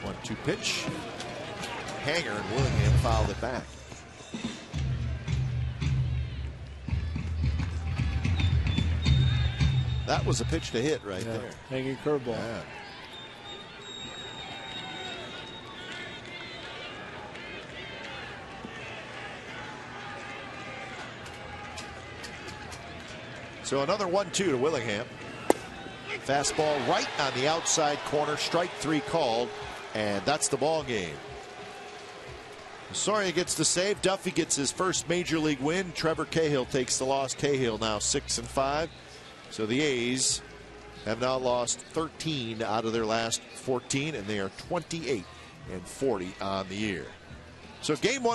1-2 pitch. Hanger, and Willingham fouled it back. That was a pitch to hit right there. Hanging curveball. Yeah. So another 1-2 to Willingham. Fastball right on the outside corner. Strike 3 called, and that's the ball game. Soria gets the save. Duffy gets his first major league win. Trevor Cahill takes the loss. Cahill now 6-5. So the A's have now lost 13 out of their last 14, and they are 28-40 on the year. So game 1.